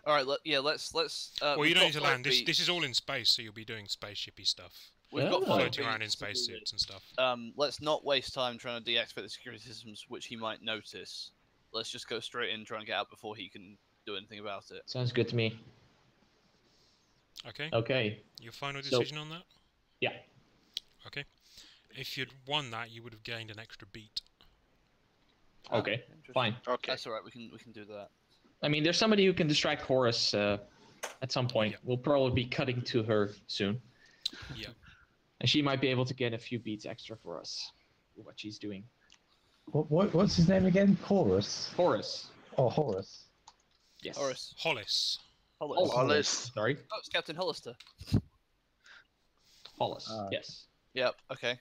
All right, let's. Well, we've you don't got need to land. 5 This beats. is all in space, so you'll be doing spaceshipy stuff. We've got Oh. 5 Floating around in beats to do spacesuits and stuff. it. Let's not waste time trying to deactivate the security systems, which he might notice. Let's just go straight in, try and get out before he can do anything about it. Sounds good to me. Okay? Okay. Your final So- decision on that? Yeah. Okay. If you'd won that, you would have gained an extra beat. Okay. Interesting. Fine. Okay. That's all right. We can do that. I mean, there's somebody who can distract Horus at some point. Yeah. We'll probably be cutting to her soon, Yeah. and she might be able to get a few beats extra for us. What she's doing. What's his name again? Horus. Horus. Oh, Horus. Yes. Horace. Hollis. Hollis. Hollis. Sorry. Oh, it's Captain Hollister. Hollis. Ah. Yes. Yep. Okay.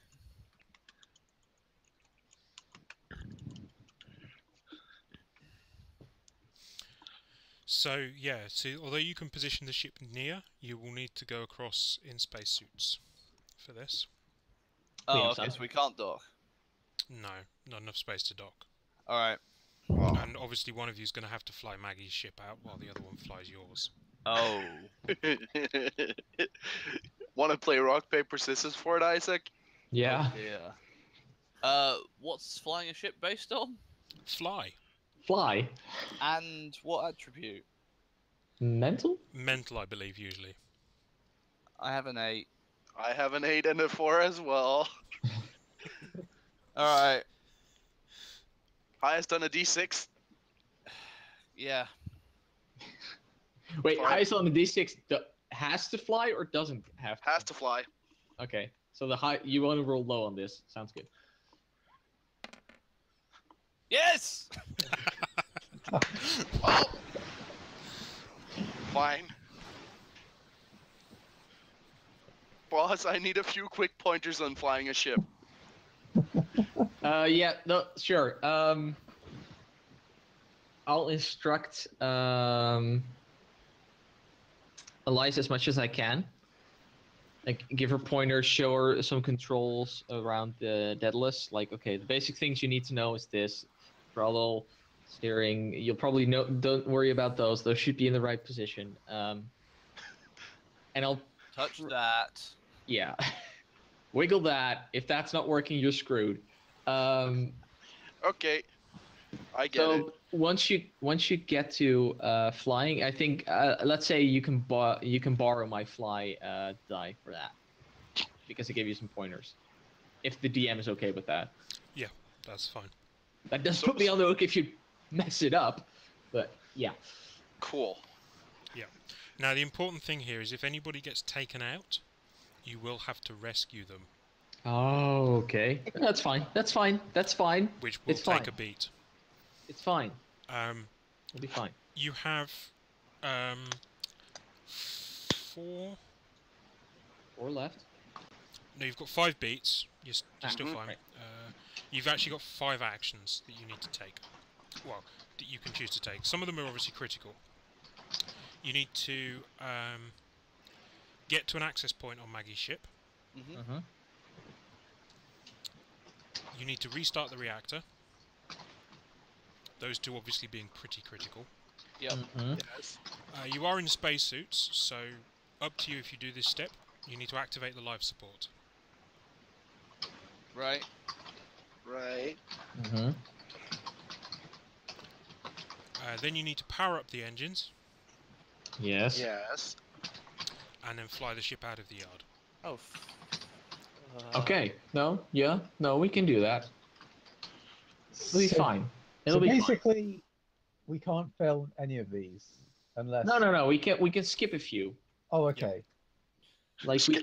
So, yeah, although you can position the ship near, you will need to go across in spacesuits for this. Oh, Yeah, okay. so- So we can't dock. No, not enough space to dock. All right. Oh. And obviously one of you is going to have to fly Maggie's ship out while the other one flies yours. Oh. Want to play rock paper scissors for it, Isaac? Yeah. Yeah. What's flying a ship based on? Fly. Fly. And what attribute? Mental. Mental, I believe, usually. I have an 8. I have an 8 and a 4 as well. All right. Highest on a D6. Yeah. Wait, Fine. highest on the D6 has to fly or doesn't have to? Has to fly. Okay. So the high you want to roll low on this. Sounds good. Yes. Oh. Fine. Boss, I need a few quick pointers on flying a ship. Yeah, no, sure. I'll instruct Eliza as much as I can. Like, give her pointers, show her some controls around the Daedalus. Like, okay, the basic things you need to know is this. Throttle, steering. You'll probably know. Don't worry about those. Those should be in the right position. And I'll Touch that. yeah, wiggle that. If that's not working, you're screwed. Okay, I get it. So once you get to flying, I think let's say you can borrow my fly die for that, because it gave you some pointers. If the DM is okay with that. Yeah, that's fine. That does put me on the hook if you mess it up, but yeah. Cool. Yeah. Now the important thing here is if anybody gets taken out, you will have to rescue them. Oh, okay. That's fine. That's fine. That's fine. Which will It's take fine. a beat. It's fine. It'll be fine. You have 4. 4 left. No, you've got 5 beats. You're still fine. Right. You've actually got 5 actions that you need to take. Well, that you can choose to take. Some of them are obviously critical. You need to get to an access point on Maggie's ship. Mm-hmm. You need to restart the reactor. Those two obviously being pretty critical. Yep. Yes. You are in spacesuits, so up to you if you do this step. You need to activate the life support. Right. Right. Then you need to power up the engines, Yes. Yes. and then fly the ship out of the yard. Oh. Okay. No. Yeah. No. We can do that. It'll be So- fine. So It'll be fine. basically, we can't film any of these unless. No. We can skip a few. Oh, okay. Like we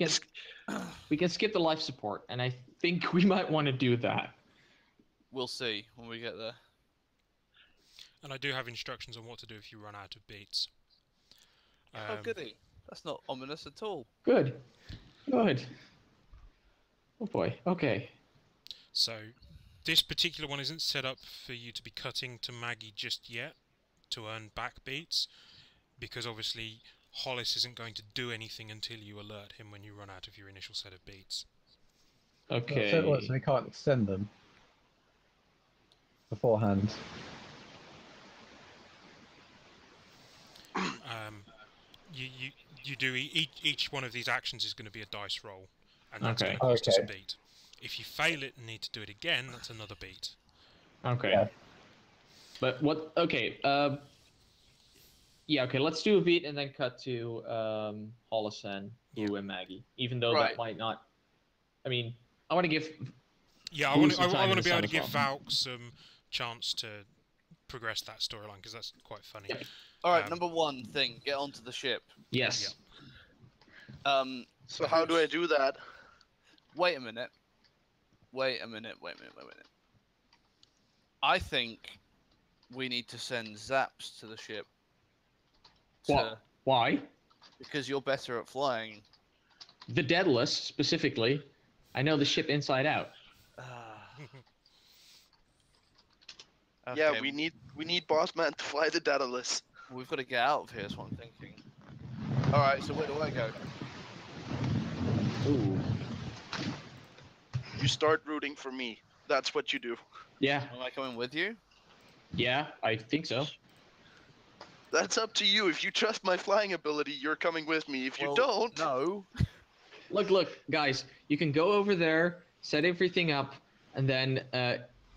can skip the life support, and I think we might want to do that. We'll see when we get there. And I do have instructions on what to do if you run out of beats. Oh, goody. That's not ominous at all. Good. Good. Oh boy. Okay. So, this particular one isn't set up for you to be cutting to Maggie just yet to earn back beats, because obviously Hollis isn't going to do anything until you alert him when you run out of your initial set of beats. Okay. So we can't extend them beforehand. You do each one of these actions is going to be a dice roll, and that's Okay. going to cost us a Okay. beat. If you fail it and need to do it again, that's another beat. Okay. Yeah. But what? Okay. Yeah. Okay. Let's do a beat and then cut to Hollis and Blue and Maggie. Even though Right. that might not. I mean, I want to give. Yeah, I Lose want some time in to the be able sun to as give well. Valk some chance to progress that storyline, because that's quite funny. Yep. All right, Um, number one thing, get onto the ship. Yes. So how do I do that? Wait a minute. I think we need to send Zaps to the ship. What? Why? Because you're better at flying. The Daedalus specifically. I know the ship inside out. Yeah, Okay, we need Boss Man to fly the Daedalus. we've got to get out of here, is what I'm thinking. All right, so where do I go? Ooh. You start rooting for me. That's what you do. Yeah. Am I coming with you? Yeah. I think so. That's up to you. If you trust my flying ability, you're coming with me. If you Well, don't, No. Look, guys. You can go over there, set everything up, and then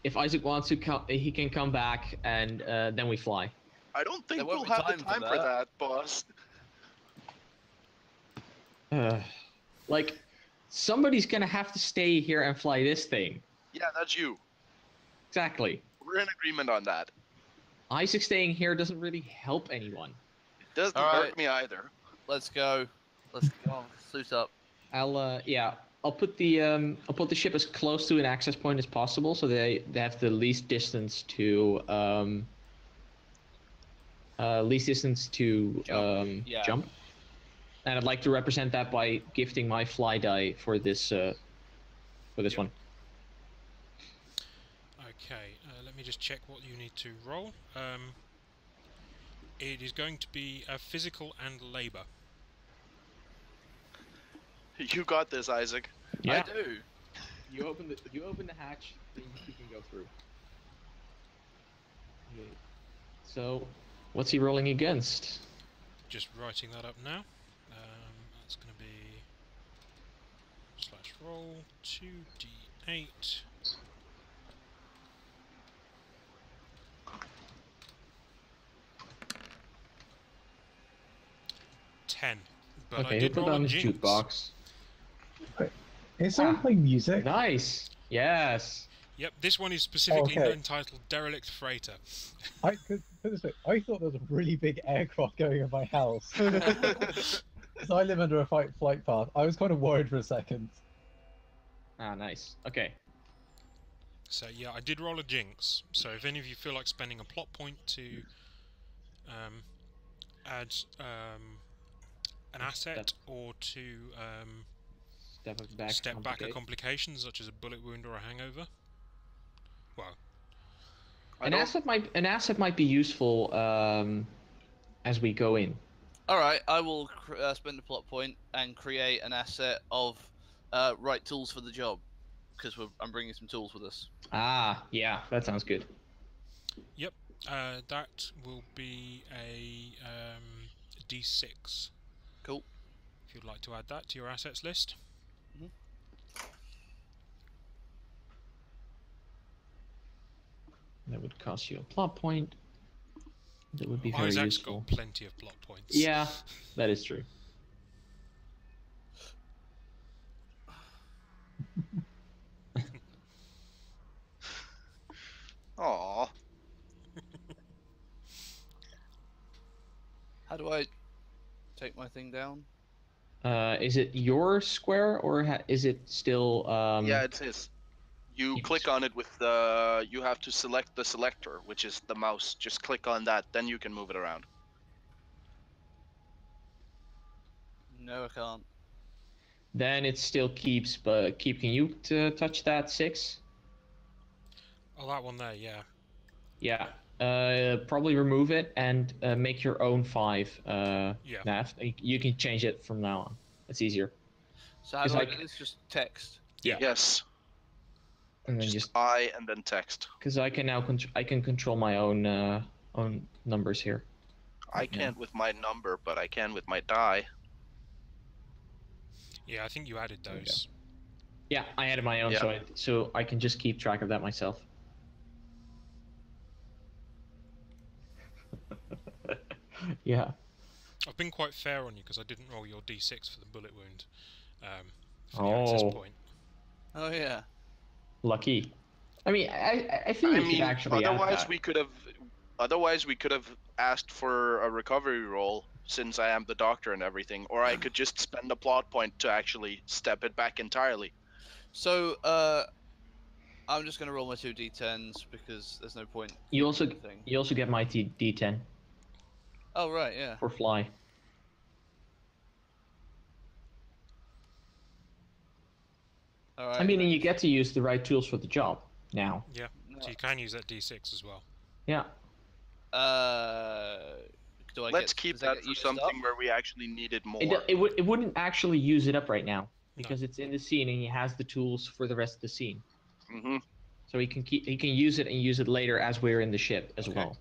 if Isaac wants to come, he can come back, and then we fly. I don't think There won't we'll be have the time for time for that. that, boss. Like, somebody's gonna have to stay here and fly this thing. Yeah, that's you. Exactly. We're in agreement on that. Isaac staying here doesn't really help anyone. It doesn't All hurt right. me either. Let's go. Let's go. Suit up. I'll put the ship as close to an access point as possible, so they have the least distance to Jump. Yeah. jump. And I'd like to represent that by gifting my fly die for this one. Okay, let me just check what you need to roll. It is going to be a physical and labour. You got this, Isaac. Yeah. I do. You open the hatch, then you can go through. Okay. So, what's he rolling against? Just writing that up now. That's going to be /roll 2d8. But Okay, I he'll did put roll down a his jinx. jukebox. Is someone playing music? Nice. Yes. Yep, this one is specifically Okay. entitled Derelict Freighter. Put it this way, I thought there was a really big aircraft going in my house. So I live under a flight path. I was kind of worried for a second. Ah, nice. Okay. So yeah, I did roll a jinx. So if any of you feel like spending a plot point to add an asset or to step back a complication, such as a bullet wound or a hangover. Well, An asset might be useful as we go in. All right, I will spend a plot point and create an asset of right tools for the job, because I'm bringing some tools with us. Ah, yeah, that sounds good. Yep, that will be a D6. Cool. If you'd like to add that to your assets list. Mm-hmm. That would cost you a plot point. That would be very Isaac's useful. got plenty of plot points. Yeah, that is true. Aww. How do I take my thing down? Is it your square or is it still? Yeah, it is. You click on it with the. You have to select the selector, which is the mouse. Just click on that, then you can move it around. No, I can't. Then it still keeps. But can you touch that 6? Oh, that one there, yeah. Yeah. Probably remove it and make your own 5. Yeah. Nav. You can change it from now on. It's easier. So how do I do this? Just text. Yeah. Yes. And then Just I and then text. because I can now I can control my own numbers here. I can't with my number, but I can with my die. Yeah, I think you added There we those. Yeah, I added my own, Yeah. so I can just keep track of that myself. Yeah. I've been quite fair on you because I didn't roll your D6 for the bullet wound for the access point. Oh yeah. Lucky. I mean, I think we could actually add otherwise that. we could have asked for a recovery roll since I am the doctor and everything, or I could just spend a plot point to actually step it back entirely. So I'm just gonna roll my 2 d10s because there's no point. You also Thing. get my D10 Oh right, yeah. for fly. All right. I mean, and you get to use the right tools for the job now. Yeah, so you can use that D6 as well. Yeah. Do I Let's get, keep does that get for used something up? where we actually need it more. It wouldn't actually use it up right now because it's in the scene and he has the tools for the rest of the scene. Mm-hmm. So he can use it and use it later as we're in the ship as Okay. well.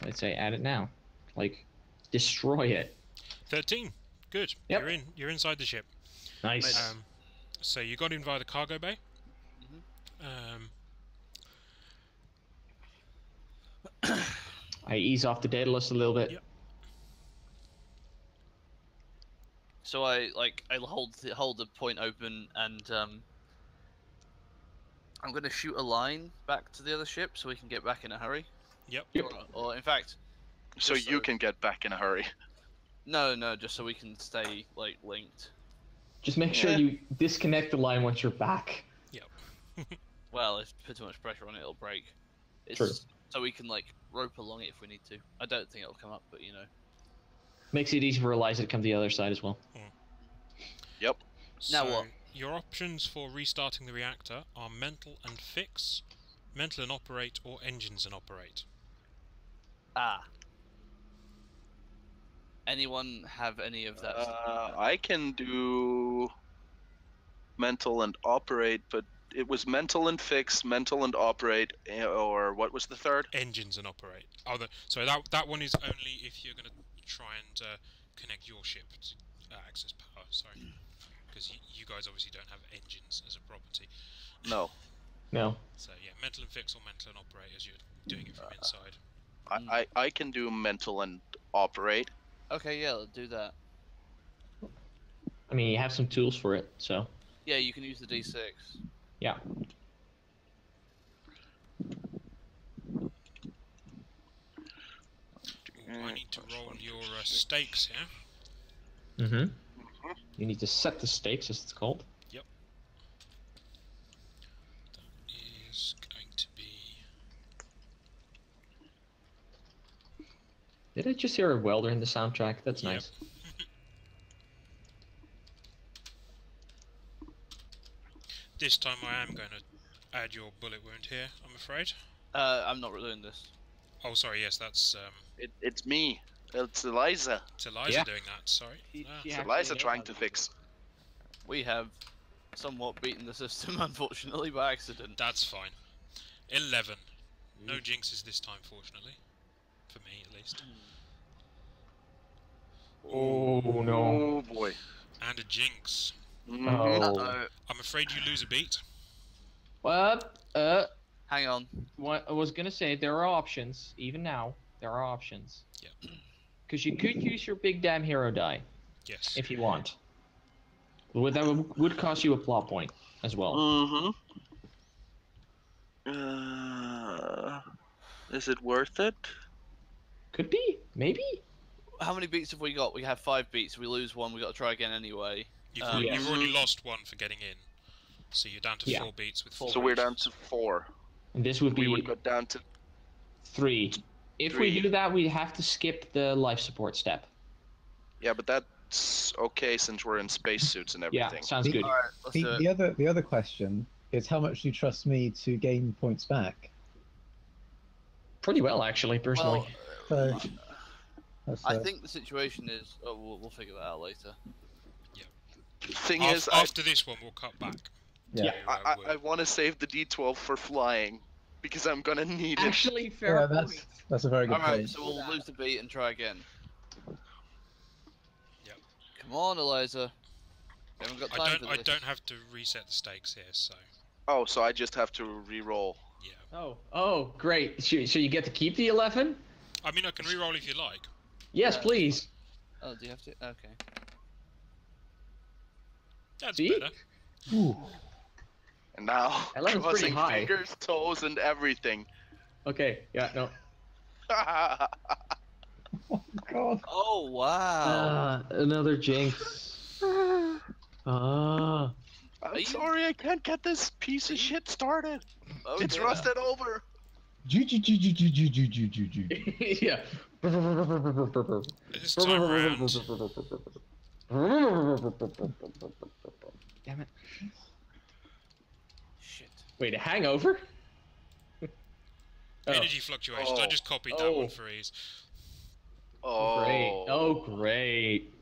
So I'd say add it now, like destroy it. 13. Good. Yep. You're in. You're inside the ship. Nice. So you got in via the cargo bay. I ease off the Daedalus a little bit. Yep. So I hold the point open and I'm gonna shoot a line back to the other ship so we can get back in a hurry. Yep. Or in fact, So just you can get back in a hurry. no, just so we can stay like linked. Just make sure Yeah. you disconnect the line once you're back. Well, if you put too much pressure on it, it'll break. It's True. So we can like rope along it if we need to. I don't think it'll come up, but you know. Makes it easy for Eliza to come to the other side as well. Yep. Now So what? Your options for restarting the reactor are mental and fix, mental and operate, or engines and operate. Ah. Anyone have any of that? I can do mental and operate, but it was mental and fix, mental and operate, or what was the third? Engines and operate. Oh, so that one is only if you're going to try and connect your ship to access power. Sorry, because you guys obviously don't have engines as a property. No. No. So yeah, mental and fix or mental and operate as you're doing it from inside. I can do mental and operate. Okay, yeah, let's do that. I mean, you have some tools for it, so. Yeah, you can use the D6. Yeah. Ooh, I need to roll your stakes here. Mm-hmm. You need to set the stakes, as it's called. Yep. That is going to be... Did I just hear a welder in the soundtrack? That's Yep. nice. This time I am going to add your bullet wound here, I'm afraid. I'm not doing this. Oh, sorry, yes, that's It's me. It's Eliza. it's Eliza Yeah. doing that, sorry. It's Eliza trying to fix. We have somewhat beaten the system, unfortunately, by accident. That's fine. 11. No jinxes this time, fortunately. For me, at least. Oh, no. Oh boy. And a jinx. Mhm. Oh. I'm afraid you lose a beat. What? Hang on. What I was gonna say, there are options. Even now, there are options. Yep. Because you could use your big damn hero die Yes. if you want. That would cost you a plot point as well. Mm-hmm. Is it worth it? Could be, maybe. How many beats have we got? We have 5 beats. If we lose one, we got to try again anyway. You've Yes. already lost one for getting in. So you're down to Yeah. 4 beats with 4 So we're down to 4. And this would We be would go down to 3. If 3. we do that, we'd have to skip the life support step. yeah, but that's okay since we're in spacesuits and Yeah, everything. sounds good. Alright, let's do it. The other question is how much do you trust me to gain points back? Pretty well, actually, personally. Well, So that's, I think the situation is... Oh, we'll figure that out later. Thing is, After this one, we'll cut back. yeah. I want to save the D12 for flying because I'm gonna need it. Actually, fair Yeah, point. that's a very good Alright, point. so we'll lose the beat and try again. Yep. Come on, Eliza. We haven't got time for I this. don't have to reset the stakes here, so Oh, so I just have to re-roll. yeah. Oh, great. So you get to keep the 11? I mean, I can re-roll if you like. Yes, Yeah. please. Oh, do you have to? Okay. That's See? better. Ooh. And now, 11's pretty crossing high. fingers, toes, and everything. Okay, yeah, no. Oh God. Oh, wow. Another jinx. Ah. I'm you- sorry, I can't get this piece of shit started. Oh, It's dear. rusted over. Yeah. This time round, Damn it. Shit. Wait, a hangover? Oh, energy fluctuations. I just copied that Oh. one for ease. Oh. great. Oh, great.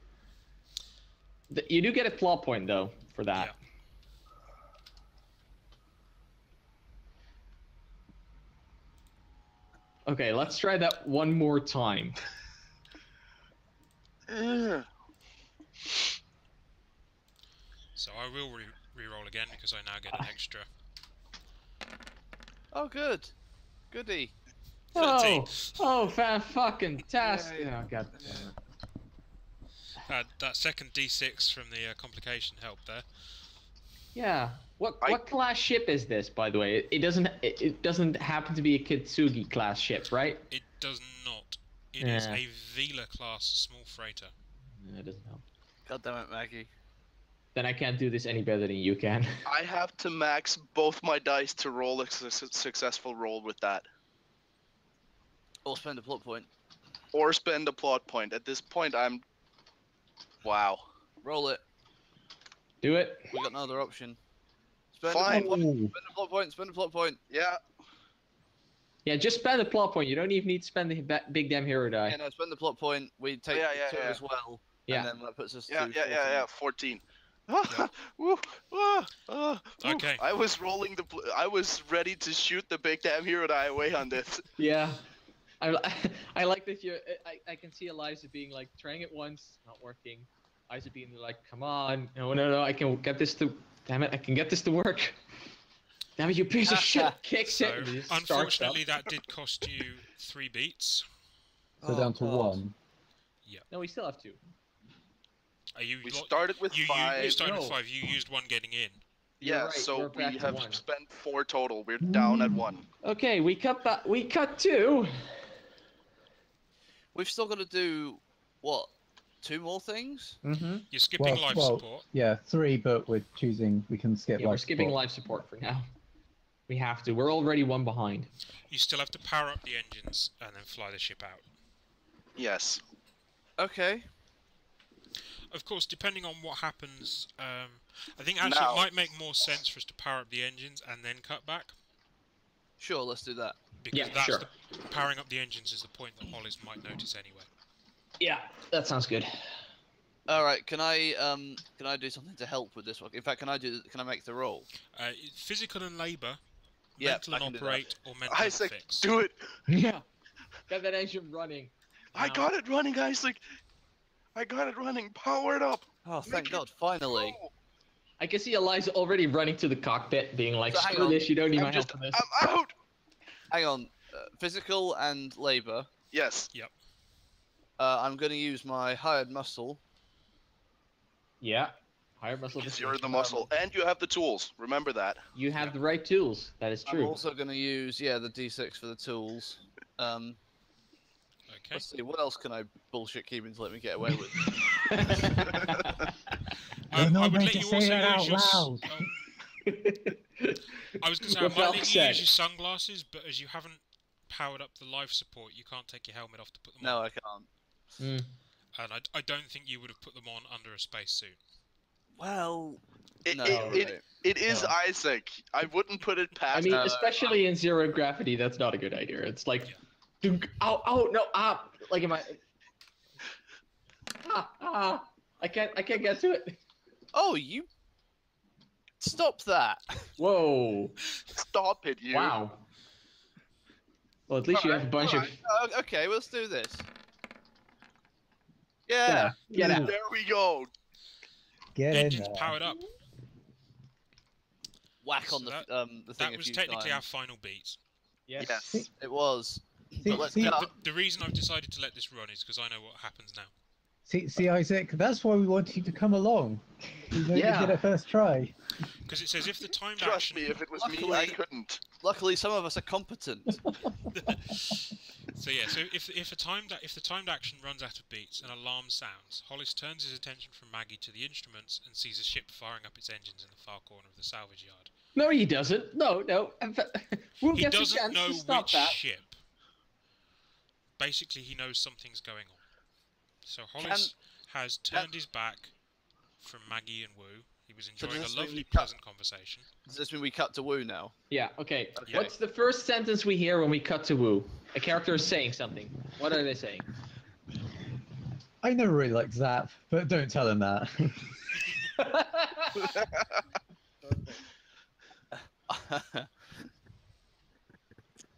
You do get a plot point, though, for that. Okay, let's try that one more time. Ugh. So I will re-roll again because I now get an extra. Oh, good. Goody. 13. Fucking tastic. Yay. Oh, god damn it. That second D6 from the complication helped there. Yeah. What class ship is this, by the way? It doesn't happen to be a Kitsugi class ship, right? It does not. It is Yeah. a Vela class small freighter. It doesn't help. God damn it, Maggie. Then I can't do this any better than you can. I have to max both my dice to roll a successful roll with that. Or spend a plot point. Or spend a plot point. At this point, I'm... Wow. Roll it. Do it. We got no other option. Spend Fine. a plot point. Ooh. Spend a plot point. Spend a plot point. Yeah. Yeah, just spend the plot point. You don't even need to spend the big damn hero die. Yeah, no, spend the plot point. We take two as well, Yeah. and then that puts us to 14. Yeah. Woo, woo. Okay. I was I was ready to shoot the big damn hero die away on this. Yeah. I like that I can see Eliza being like trying it once, not working. Eliza being like, come on, no, I can get this to, damn it, I can get this to work. Damn it, you piece of shit! Kicks So, it. And he just starts unfortunately, up. that did cost you 3 beats. So down to God. 1. No, we still have 2. We started with 5. You started No. with 5. You used 1 getting in. You're Yeah, right, so we're we back to have 1. spent 4 total. We're down at 1. Okay, we cut 2. We've still got to do what? 2 more things? Mm-hmm. You're skipping life support. Yeah, 3, but we can skip. Yeah, life we're skipping support. life support for now. We have to. We're already 1 behind. You still have to power up the engines and then fly the ship out. Yes. Okay. Of course, depending on what happens, I think actually it might make more sense for us to power up the engines and then cut back. Sure, let's do that. Because Yeah, that's sure. powering up the engines is the point that Hollis might notice anyway. Yeah, that sounds good. All right. Can I do something to help with this one? In fact, can I make the roll? Physical and labour, Yeah, mental I and can do that. operate, or mental Isaac, and fix. do it. Yeah. Got that engine running. I got it running, Isaac. I got it running. Powered up. Oh, thank God! Finally. Go. I can see Eliza already running to the cockpit, being like, So hang screw on. this, you don't need my I'm help for this. I'm out. Hang on. Physical and labor. Yes. I'm going to use my hired muscle. Yeah. Higher muscle. Because you're the muscle, and you have the tools. Remember that. You have the right tools. That is I'm true. also going to use the D6 for the tools. Okay. Let's see. What else can I bullshit Keegan to let me get away with? You're not I would meant let to you say also that use out your. loud. I was going to say I What might Valk let you said. use your sunglasses, but as you haven't powered up the life support, you can't take your helmet off to put them No, on. I can't. Mm. And I don't think you would have put them on under a spacesuit. Well, It, no. it is Isaac. I wouldn't put it past. I mean, No, especially in zero gravity, that's not a good idea. It's like, dunk, oh no, like am I? I can't get to it. Oh, you. Stop that. Whoa! Stop it, you. Wow. Well, at least you have a bunch of. Okay, let's do this. Yeah. Get out. There we go. Get in Engines there. powered up. Whack on So the thing. That a was few technically our times. final beat. Yes. It was. See, But let's see, get up. The reason I've decided to let this run is because I know what happens now. see, Isaac, that's why we wanted you to come along. You know, Yeah. you did it first try. Because it says if the timed Trust action... me, if it was me, I Luckily- couldn't. Luckily, some of us are competent. So yeah, so if the timed action runs out of beats, an alarm sounds. Hollis turns his attention from Maggie to the instruments and sees a ship firing up its engines in the far corner of the salvage yard. No, he doesn't. No. We'll He get a doesn't chance know to stop which that. ship. Basically, he knows something's going on. So Hollis has turned his back from Maggie and Wu. He was So enjoying does a this mean lovely, we cut- pleasant conversation. Does this mean we cut to Wu now? Yeah. Okay. Okay. What's the first sentence we hear when we cut to Wu? A character is saying something. What are they saying? I never really liked Zap, but don't tell him that.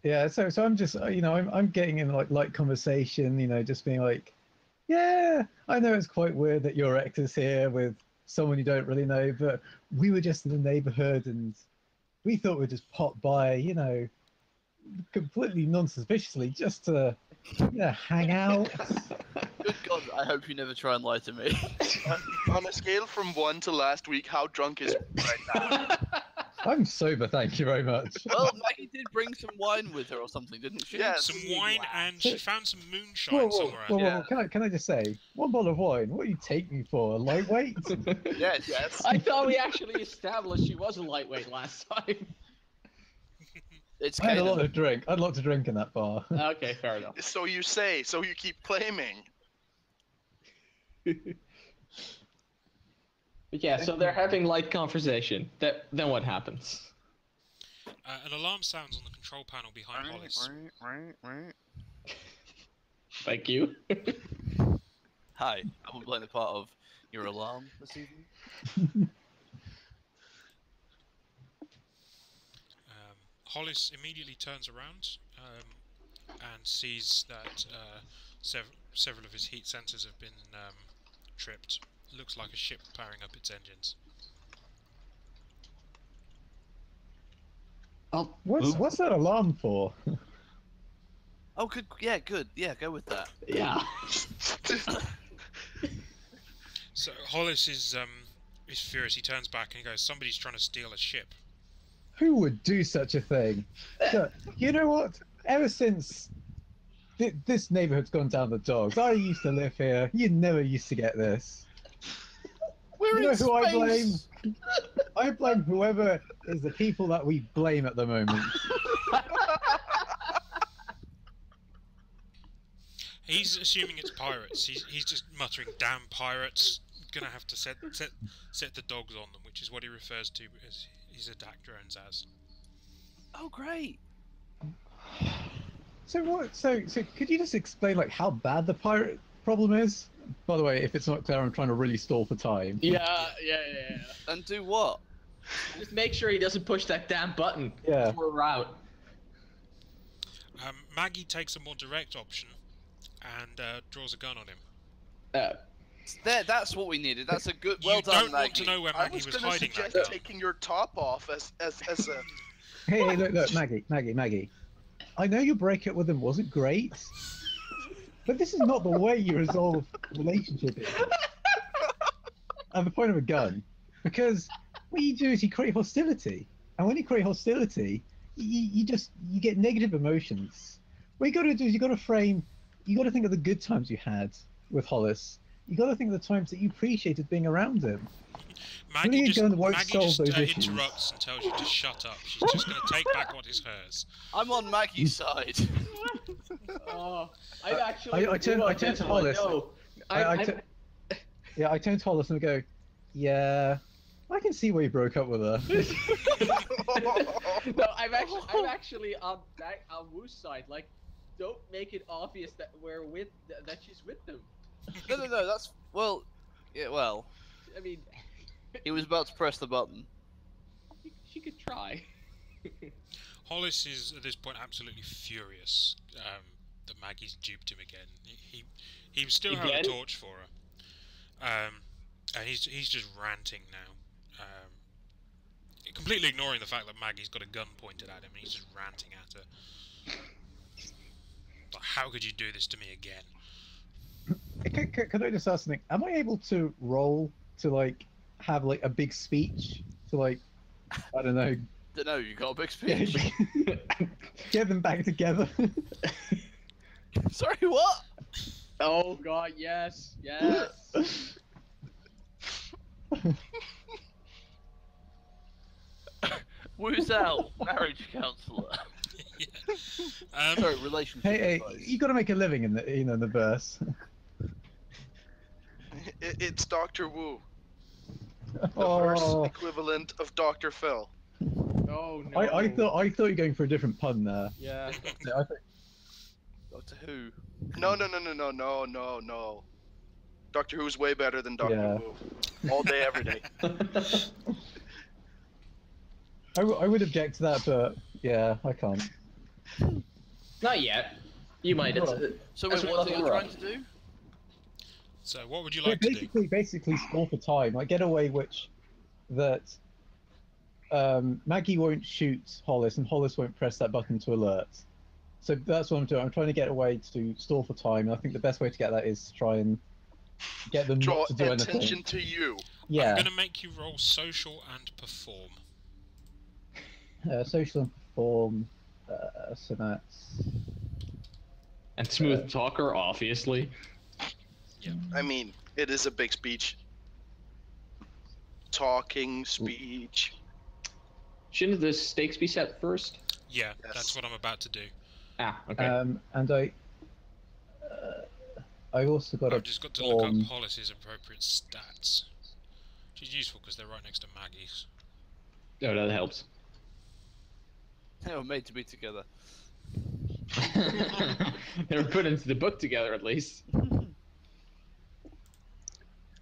Yeah, so I'm just I'm getting in like light conversation, just being like, yeah, I know it's quite weird that your ex is here with someone you don't really know, but we were just in the neighborhood and we thought we'd just pop by, completely non-suspiciously just to hang out. Good God, I hope you never try and lie to me. On a scale from 1 to last week, how drunk is right now? I'm sober, thank you very much. Well, Maggie did bring some wine with her or something, didn't she? Yes. Some wine, and she found some moonshine Whoa, whoa, somewhere. whoa, out whoa, Yeah. Can I just say, 1 bottle of wine? What do you take me for? A lightweight? Yes. Yes. I thought we actually established she was a lightweight last time. It's I had a lot Kanan. of drink. I had a lot to drink in that bar. Okay, fair enough. So you say, so you keep claiming. But yeah, so they're having light conversation. Then what happens? An alarm sounds on the control panel behind Hollis. Thank you. Hi, I will play the part of your alarm this evening. Hollis immediately turns around and sees that several of his heat sensors have been tripped. Looks like a ship powering up its engines. Oh, What's that alarm for? Oh, good. Yeah, good. Yeah, go with that. yeah. So Hollis is furious. He turns back and he goes, "Somebody's trying to steal a ship." Who would do such a thing? So, you know what? Ever since this neighborhood's gone down the dogs, I used to live here. You never used to get this. We're You know in who I blame? space! I blame whoever is the people that we blame at the moment. He's assuming it's pirates. He's just muttering, "Damn pirates! Gonna have to set the dogs on them," which is what he refers to as his attack drones as. Oh, great. So what? So could you just explain like how bad the pirate problem is? By the way, if it's not clear, I'm trying to really stall for time. Yeah. And do what? Just make sure he doesn't push that damn button. Yeah. Before we're out. Maggie takes a more direct option and draws a gun on him. That's what we needed. That's a good. You Well done, don't want to Maggie. know where I Maggie was was going to hiding that suggest gun. taking your top off as a. Hey, look, Maggie. I know your breakup with him wasn't great, but this is not the way you resolve relationship at the point of a gun. Because what you do is you create hostility, and when you create hostility, you get negative emotions. What you got to do is you got to think of the good times you had with Hollis. You got to think of the times that you appreciated being around him. Maggie just issues. interrupts and tells you to shut up. She's just going to take back what is hers. I'm on Maggie's side. I actually. I turn to Hollis. No, I turn to Hollis and go, yeah, I can see why you broke up with her. No, I'm actually on Wu's side. Like, don't make it obvious that that she's with them. No. That's well. I mean, He was about to press the button. she could try. Hollis is at this point absolutely furious that Maggie's duped him again. He still had a torch for her, and he's just ranting now, completely ignoring the fact that Maggie's got a gun pointed at him, and he's just ranting at her. Like, how could you do this to me again? Can I just ask something? Am I able to roll to like have like a big speech to like, I don't know, You got a big speech. get them back together? Sorry, what? Oh God, yes. Wu's out, marriage counsellor. Yeah. Sorry, relationship Hey, advice. you got to make a living in the verse. It's Dr. Wu, the Oh, verse equivalent of Dr. Phil. Oh no. I thought you were going for a different pun there. Yeah. Yeah, I think Doctor Who. No. Doctor Who's way better than Dr. Yeah. Wu. All day, every day. I would object to that, but yeah, I can't. Not yet. You might. So That's wait, what what are you we're trying on. to do? So, what would you like to do? Basically, score for time. Like get away that Maggie won't shoot Hollis, and Hollis won't press that button to alert. So that's what I'm doing. I'm trying to get away to stall for time, and I think the best way to get that is to try and get them Draw not to do attention anything. to you. Yeah, I'm going to make you roll social and perform. social and perform. So that's And smooth talker, obviously. I mean, it is a big speech. Talking speech. Shouldn't the stakes be set first? Yeah, Yes. that's what I'm about to do. Ah, okay. and I also got I've a just got to look up perform. Hollis's appropriate stats. Which is useful because they're right next to Maggie's. Oh, that helps. They were made to be together. They were put into the book together, at least.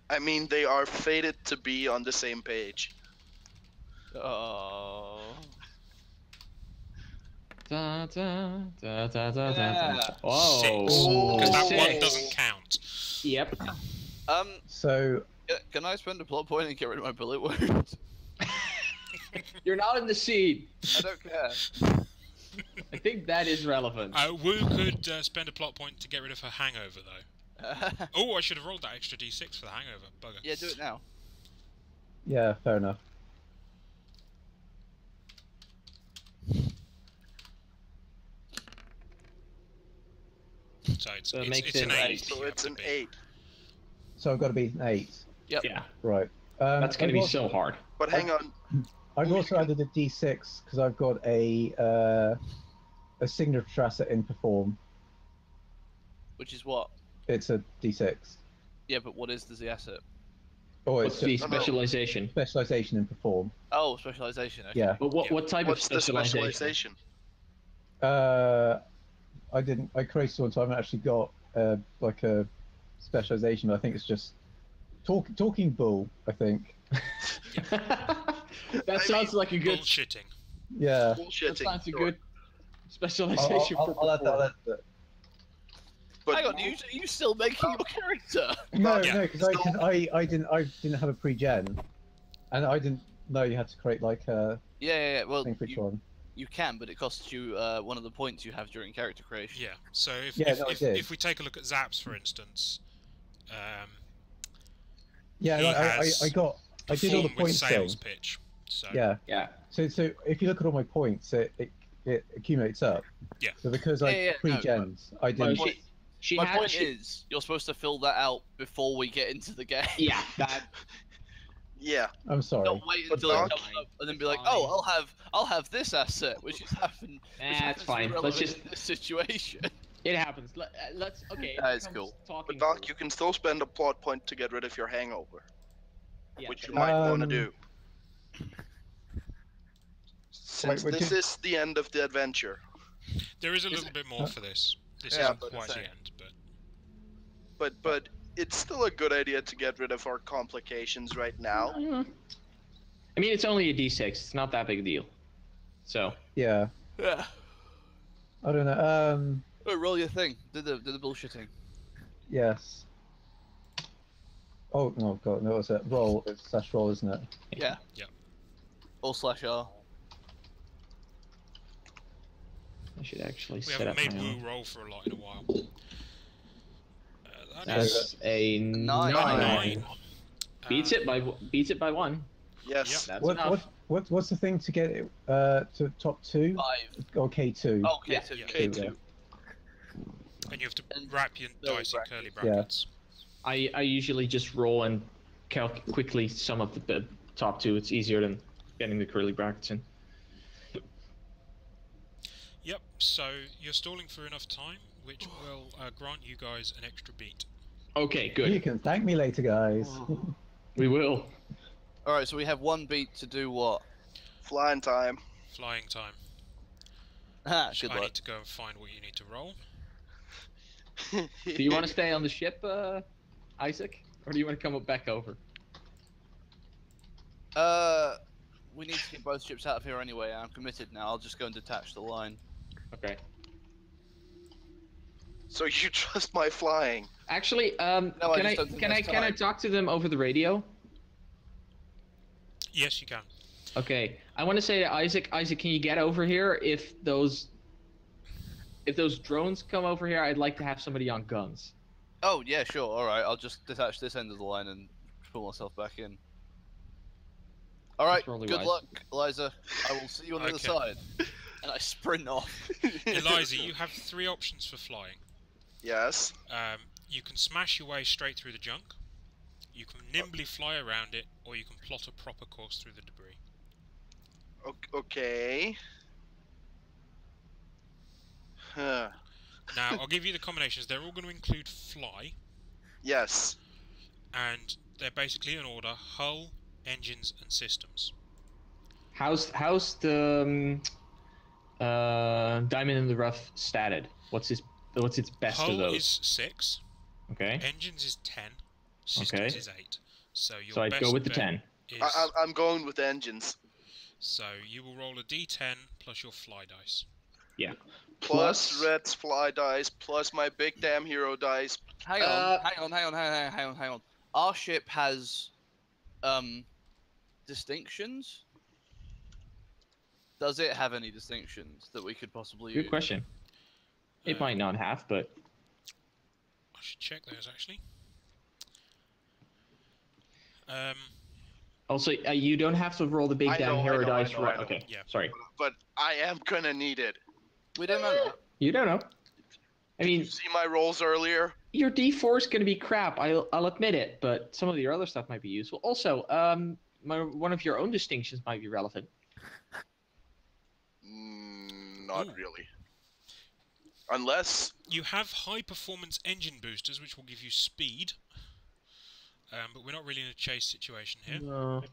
I mean, they are fated to be on the same page. Oh. Da, da, da, da, da, Yeah. da. Whoa. Because that one Six. doesn't count. Yep. So Can I spend a plot point and get rid of my bullet wound? You're not in the scene. I don't care. I think that is relevant. Wu could spend a plot point to get rid of her hangover, though. Oh, I should have rolled that extra d6 for the hangover. Bugger. Yeah, do it now. yeah, fair enough. So So it it's makes an it 8. eight. So you have it's to an be. 8. So I've got to be an 8. Yep. Yeah. Right. That's gonna I've be also- so hard. But hang on. I've also added a D6 because I've got a signature asset in perform. Which is what? It's a D6. Yeah, but what is the asset? Oh, What's it's the just specialization? specialization in perform. Oh, specialization. Okay. Yeah. But what type What's of the specialization? specialization? I created one, so I haven't actually got like a specialization. I think it's just talking bull. I think. That sounds like a good. Bullshitting. Yeah. That Bullshitting. sounds a sure. good specialization for I'll add that. perform. But Hang on, are you still making your character? No, Yeah. no, because I didn't have a pre-gen, and I didn't know you had to create like a Yeah. Well, thing for each one. you can, but it costs you one of the points you have during character creation. Yeah. So Yeah, no, I did. if we take a look at Zaps, for instance, Yeah, He like, has I did all the perform with points sales thing. pitch. So Yeah. Yeah. So if you look at all my points, it accumulates up. Yeah. So because Yeah, I yeah, no, pre-gens, I Well, didn't. she My had- point she- is, you're supposed to fill that out before we get into the game. Yeah, that. yeah, I'm sorry. Don't wait But until it Doc- comes up and then be like, Fine. oh, I'll have this asset, which is happen. That's fine. Let's just. this situation. It happens. Let's. Okay. That it is comes cool. Talking but Doc, you can still spend a plot point to get rid of your hangover, yeah, which you but- might want to Um, do. Since wait, this do- is the end of the adventure, there is a little bit more for this. This Yeah, isn't but quite the same. end, but but it's still a good idea to get rid of our complications right now. I mean, it's only a D6. It's not that big a deal. So. Yeah. Yeah. I don't know. Oh, roll your thing. Do the bullshitting. Yes. Oh no, God, no, it's a roll. It's slash roll, isn't it? Yeah. Yep. Or /R. I should actually we set haven't up made my Wu own. roll for a lot in a while. That That's is a Nine. 9. Beats it by one. Yes. That's What enough. what's the thing to get it to top 2 5. or K2? Oh, okay. Yeah. So Yeah. K2. And you have to And wrap your curly dice in curly brackets. brackets. I usually just roll and quickly sum up the top 2. It's easier than getting the curly brackets in. Yep, so you're stalling for enough time, which will grant you guys an extra beat. Okay, You good. can thank me later, guys. We will. All right. So we have one beat to do what? Flying time. Flying time. Ah, So good I luck. need to go and find what you need to roll. Do you want to stay on the ship, Isaac, or do you want to come back over? We need to get both ships out of here anyway. I'm committed now. I'll just go and detach the line. Okay. So you trust my flying? Actually, No, I can just don't think can I there's can I time. talk to them over the radio? Yes, you can. Okay, I want to say to Isaac, can you get over here? If those drones come over here, I'd like to have somebody on guns. Oh yeah, sure. All right. I'll just detach this end of the line and pull myself back in. All right. That's probably Good wise. luck, Eliza. I will see you on the other Okay. side. And I sprint off. Eliza, you have 3 options for flying. Yes. You can smash your way straight through the junk, you can nimbly fly around it, or you can plot a proper course through the debris. Okay. Huh. Now, I'll give you the combinations. They're all going to include fly, Yes. and they're basically in order: hull, engines, and systems. How's the Diamond in the Rough statted. What's its best of Hull those? is 6. Okay. Engines is 10. Systems is 8. So your So I'd best go with the bet 10. is... I'm going with engines. So you will roll a d10 plus your fly dice. Yeah. Plus Red's fly dice, plus my big damn hero dice. Hang on. Our ship has distinctions. Does it have any distinctions that we could possibly use? Good question. It might not have, but I should check those actually. also you don't have to roll the big damn hero dice, right? Okay. Yeah. Sorry. But I am gonna need it. We don't know that. You don't know. I mean, You see my rolls earlier? your D4 is going to be crap. I'll admit it, but some of your other stuff might be useful. Also, one of your own distinctions might be relevant. Not really. Unless You have high performance engine boosters, which will give you speed. But we're not really in a chase situation here. No.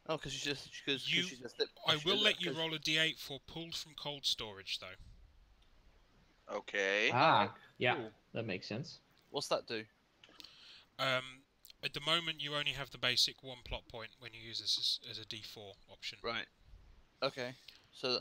Oh, because she's just. I will let you roll a d8 for pulled from cold storage, though. okay. Yeah, Cool. that makes sense. What's that do? At the moment, you only have the basic 1 plot point when you use this as a d4 option. Right. Okay. So.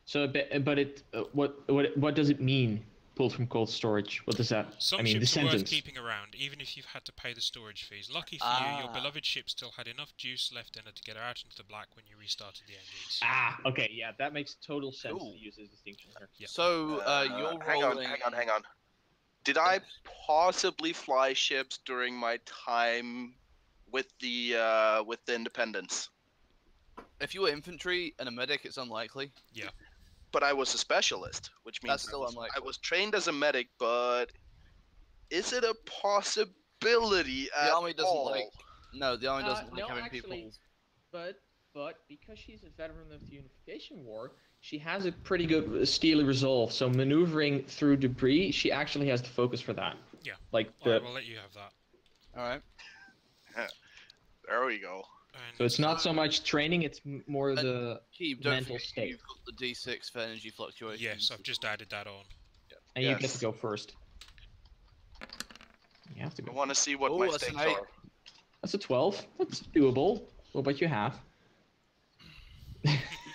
So, but it what does it mean? Pulled from cold storage. What does that? Some I mean, the ships are worth sentence. keeping around, even if you've had to pay the storage fees. Lucky for you, your beloved ship still had enough juice left in it to get her out into the black when you restarted the engines. Okay, yeah, that makes total sense Cool. to use as distinction here. Yeah. So you're rolling. Hang on. Did I possibly fly ships during my time with the Independence? If you were infantry and a medic, it's unlikely. Yeah. But I was a specialist, which means That's still unlikely. I was trained as a medic, but is it a possibility at The army doesn't all? like. No, the army doesn't like no, having actually, people. But because she's a veteran of the Unification War, she has a pretty good steely resolve. So maneuvering through debris, she actually has the focus for that. Yeah. Like Alright, we'll let you have that. All right. There we go. And So it's not so much training; it's more And the Keep, don't mental forget state. You've got the D6 for energy fluctuations. Yes, I've just added that on. And you get Yes. to go first. You have to I go. want to see what Ooh, my that's stakes an 8. are. That's a 12. That's doable. What about you have?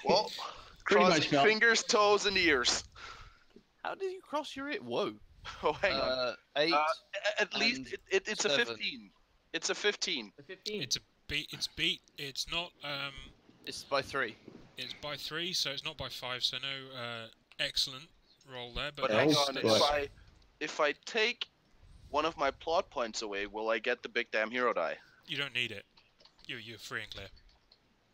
Well, Pretty much, crossing Phil. fingers, toes, and ears. How did you cross your ear? Whoa. Oh, hang on. 8. At least and it's a 7. 15. It's a 15. A 15. It's a beat. It's beat. It's not. It's by 3. It's by 3, so it's not by 5. So no excellent roll there. But But hang that's- on, that's- if I take one of my plot points away, will I get the big damn hero die? you don't need it. You're free and clear.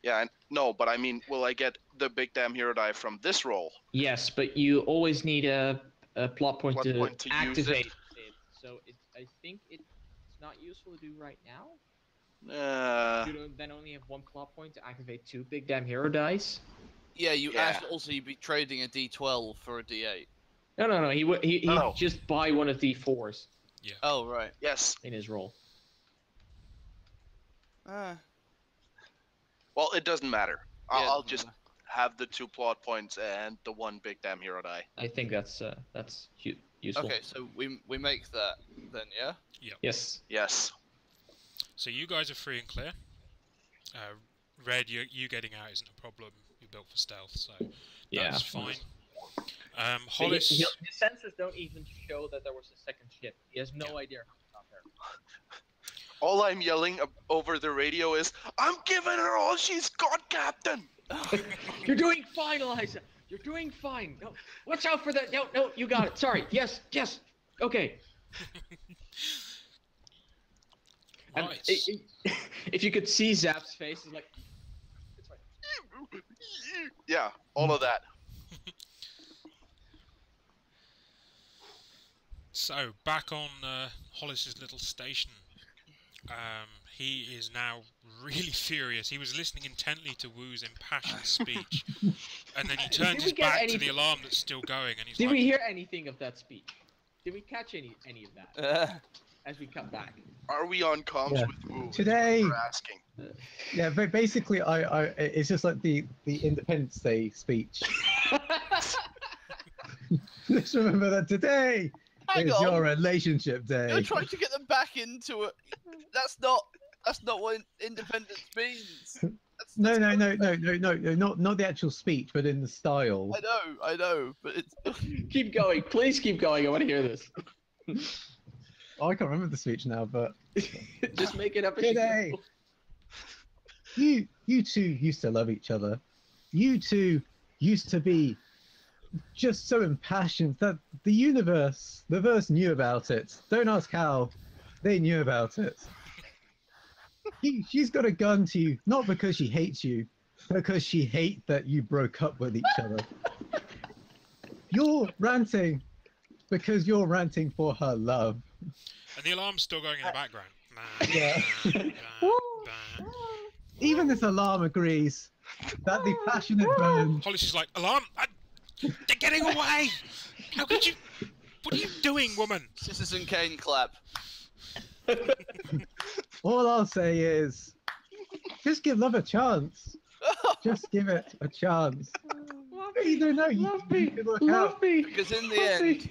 Yeah, no, but I mean, will I get the big damn hero die from this roll? Yes, but you always need a plot point Plot to point to use activate it. So I think it's not useful to do right now. Uh, You don't then only have 1 plot point to activate 2 big damn hero dice. Yeah, you Yeah. also you'd be trading a D12 for a D8. No. He No. just buy one of the 4s Oh right. yes. in his roll. Well, it doesn't matter. Yeah, I'll doesn't just matter. have the 2 plot points and the 1 big damn hero die. I think that's useful. Okay, so we make that then, yeah. Yes. Yes. So you guys are free and clear. Red, you getting out isn't a problem. You're built for stealth, so Yeah. that's fine. But Hollis, his sensors don't even show that there was a second ship. He has no idea how it got there. All I'm yelling over the radio is, "I'm giving her all she's got, Captain!" You're doing fine, Eliza. You're doing fine. No, watch out for that. No, you got it. Sorry. Yes. Okay. And right. if you could see Zap's face, he's like, it's fine. Yeah, all of that. So back on Hollis's little station, he is now really furious. He was listening intently to Wu's impassioned speech, and then he turns Did we his get back to any- the alarm that's still going, and he's Did like, we hear anything of that speech? Did we catch any of that as we come back? Are we on comms Yeah. with Wu? Today- We're asking. Yeah, but basically, it's just like the Independence Day speech. Just remember that today Hang is on. your relationship day. You're trying to get them back into it. That's not what independence means. No, not the actual speech, but in the style. I know, but it's. Keep going, please keep going. I want to hear this. Oh, I can't remember the speech now, but Just make it up. As you today, go. you two used to love each other. You two used to be just so impassioned that the verse knew about it. Don't ask how, they knew about it. She's got a gun to you, not because she hates you, because she hates that you broke up with each other. You're ranting because you're ranting for her love. And the alarm's still going in the background. Yeah. Even this alarm agrees that the passionate burn. Hollis is like, alarm! They're getting away! How could you? What are you doing, woman? Citizen Kane clap. All I'll say is, just give love a chance. Just give it a chance. You don't know. You can look out. Because in the end,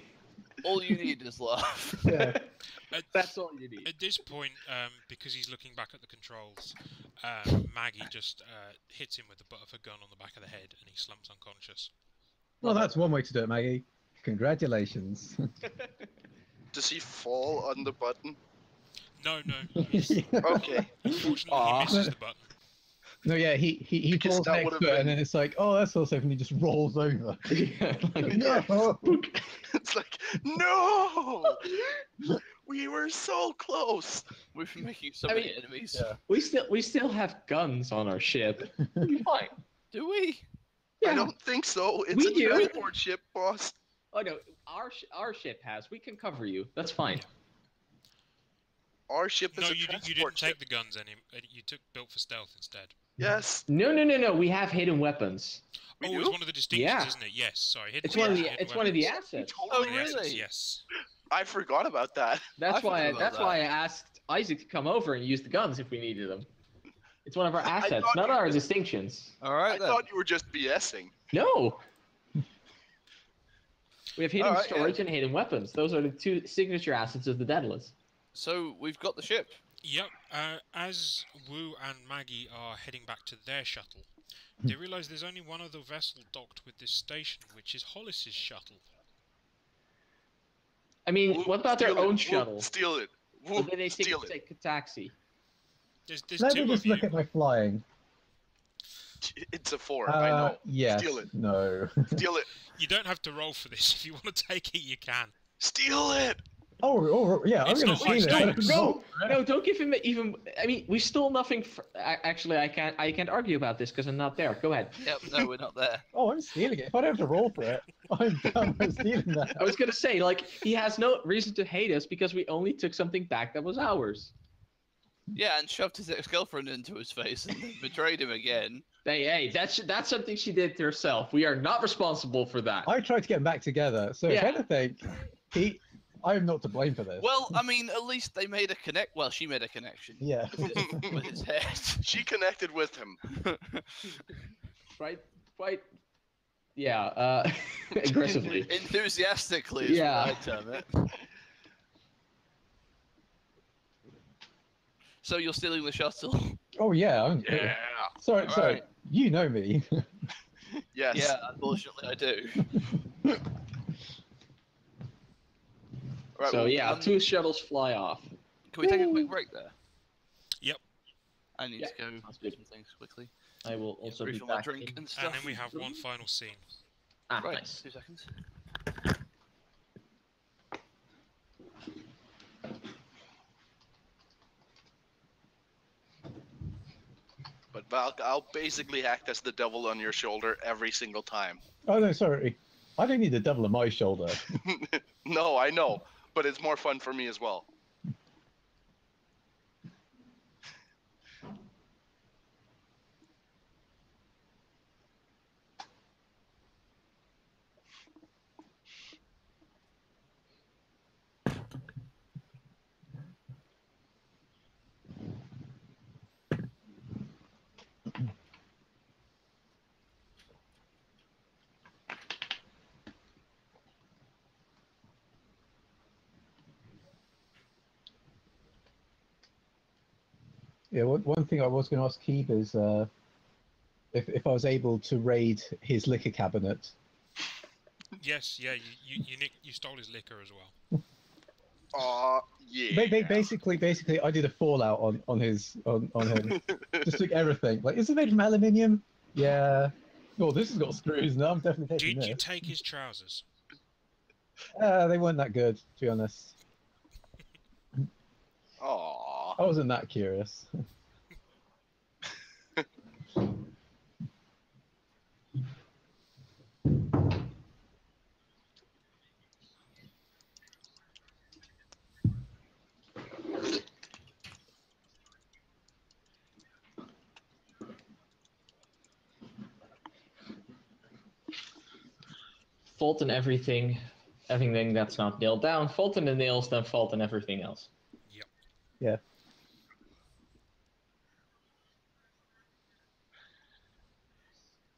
all you need is love. Yeah. That's all you need. At this point, because he's looking back at the controls, Maggie just hits him with the butt of a gun on the back of the head, and he slumps unconscious. Well, that's one way to do it, Maggie. Congratulations. Does he fall on the button? No. Okay. Unfortunately, Aw. he misses the button. No, yeah, he Because falls that next would've to it, and been- then it's like, oh, that's so safe, and he just rolls over. Yeah, like- No. It's like, no! We were so close! We've been making so I many mean- enemies. Yeah. we still have guns on our ship. We'll be fine. Do we? I don't think so. It's We a do. transport ship, boss. Oh no, our ship has. We can cover you. That's fine. Our ship is No, a you transport didn't ship. take the guns you took built for stealth instead. Yes. No. We have hidden weapons. We Oh, do? it's one of the distinctions, Yeah. isn't it? Yes, sorry. Hidden It's one of the weapons, assets. Oh, One of the really? assets, yes. I forgot about that. That's I forgot why. about That's that. why I asked Isaac to come over and use the guns if we needed them. It's one of our assets, thought not you our were- distinctions. All I right then. thought you were just BSing. No. We have hidden Alright, yeah. storage and hidden weapons. Those are the two signature assets of the Daedalus. So we've got the ship. Yep. As Wu and Maggie are heading back to their shuttle, they realise there's only one other vessel docked with this station, which is Hollis's shuttle. I mean, We'll what about their steal it. own We'll shuttle? Steal it. Or We'll did they steal it. take a taxi? There's Let two me just of look you. at my flying. It's a 4. I know. Yes. Steal it. No. Steal it. You don't have to roll for this. If you want to take it, you can. Steal it. Yeah, It's I'm gonna not high steal it. stakes. No, don't give him even. I mean, we stole nothing. Actually, I can't argue about this because I'm not there. Go ahead. Yep. No, we're not there. Oh, I'm stealing it. If I don't have to roll for it, I'm done. I'm stealing that. I was gonna say, like, he has no reason to hate us because we only took something back that was ours. Yeah, and shoved his ex-girlfriend into his face and then betrayed him again. Hey, that's something she did to herself. We are not responsible for that. I tried to get them back together, so Yeah. if anything, I'm not to blame for this. Well, I mean, at least they made a connect. Well, she made a connection Yeah. with his head. She connected with him. Right? Quite. Yeah. Aggressively. Enthusiastically, is Yeah. what I term it. So you're stealing the shuttle? Oh yeah. Yeah. Sorry. Alright. You know me. Yes. Yeah, unfortunately I do. Right, So well, yeah, 2 shuttles fly off. Can we take a quick break there? Yep. I need Yeah, to go sounds do good. some things quickly. I will also be Refill my back. drink in- and stuff. And then we have one final scene. Ah, Right, nice. 2 seconds. But Val, I'll basically act as the devil on your shoulder every single time. Oh no, sorry. I don't need a double on my shoulder. No, I know, but it's more fun for me as well. Yeah, one thing I was going to ask Keeb is if I was able to raid his liquor cabinet. Yes, yeah, you stole his liquor as well. Yeah. Basically, I did a fallout on him. Just took everything. Like, is it made from aluminium? Yeah. Oh, this has got screws. No, I'm definitely taking Did you this. take his trousers? They weren't that good, to be honest. Aww. I wasn't that curious. Fault in everything that's not nailed down. Fault in the nails, then fault in everything else. Yep. Yeah.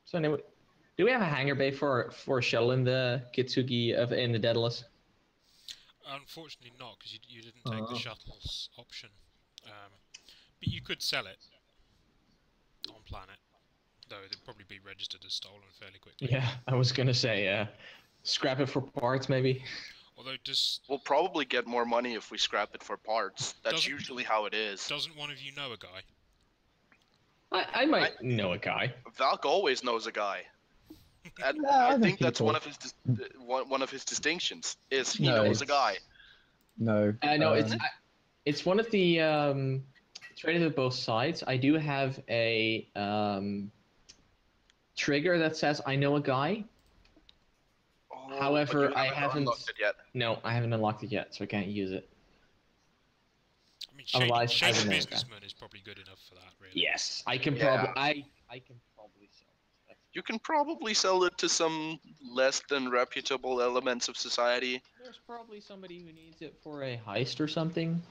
So anyway, do we have a hangar bay for a shuttle in the Kitsugi in the Daedalus? Unfortunately not, because you didn't take the shuttles option. But you could sell it on planet, though it'd probably be registered as stolen fairly quickly. Yeah, I was gonna say, scrap it for parts maybe. Although we'll probably get more money if we scrap it for parts. That's usually how it is. Doesn't one of you know a guy? I might know a guy. Valk always knows a guy. And Yeah, I think that's people. one of his distinctions is he No, knows a guy. No. No, it's one of the it's rated at both sides. I do have a trigger that says I know a guy. Oh, However, but you haven't unlocked it yet. No, I haven't unlocked it yet, so I can't use it. I mean, Otherwise, I Shady don't know a guy. Businessman is probably good enough for that, really. Yes, I can Yeah. probably I can probably sell it. You can probably sell it to some less than reputable elements of society. There's probably somebody who needs it for a heist or something.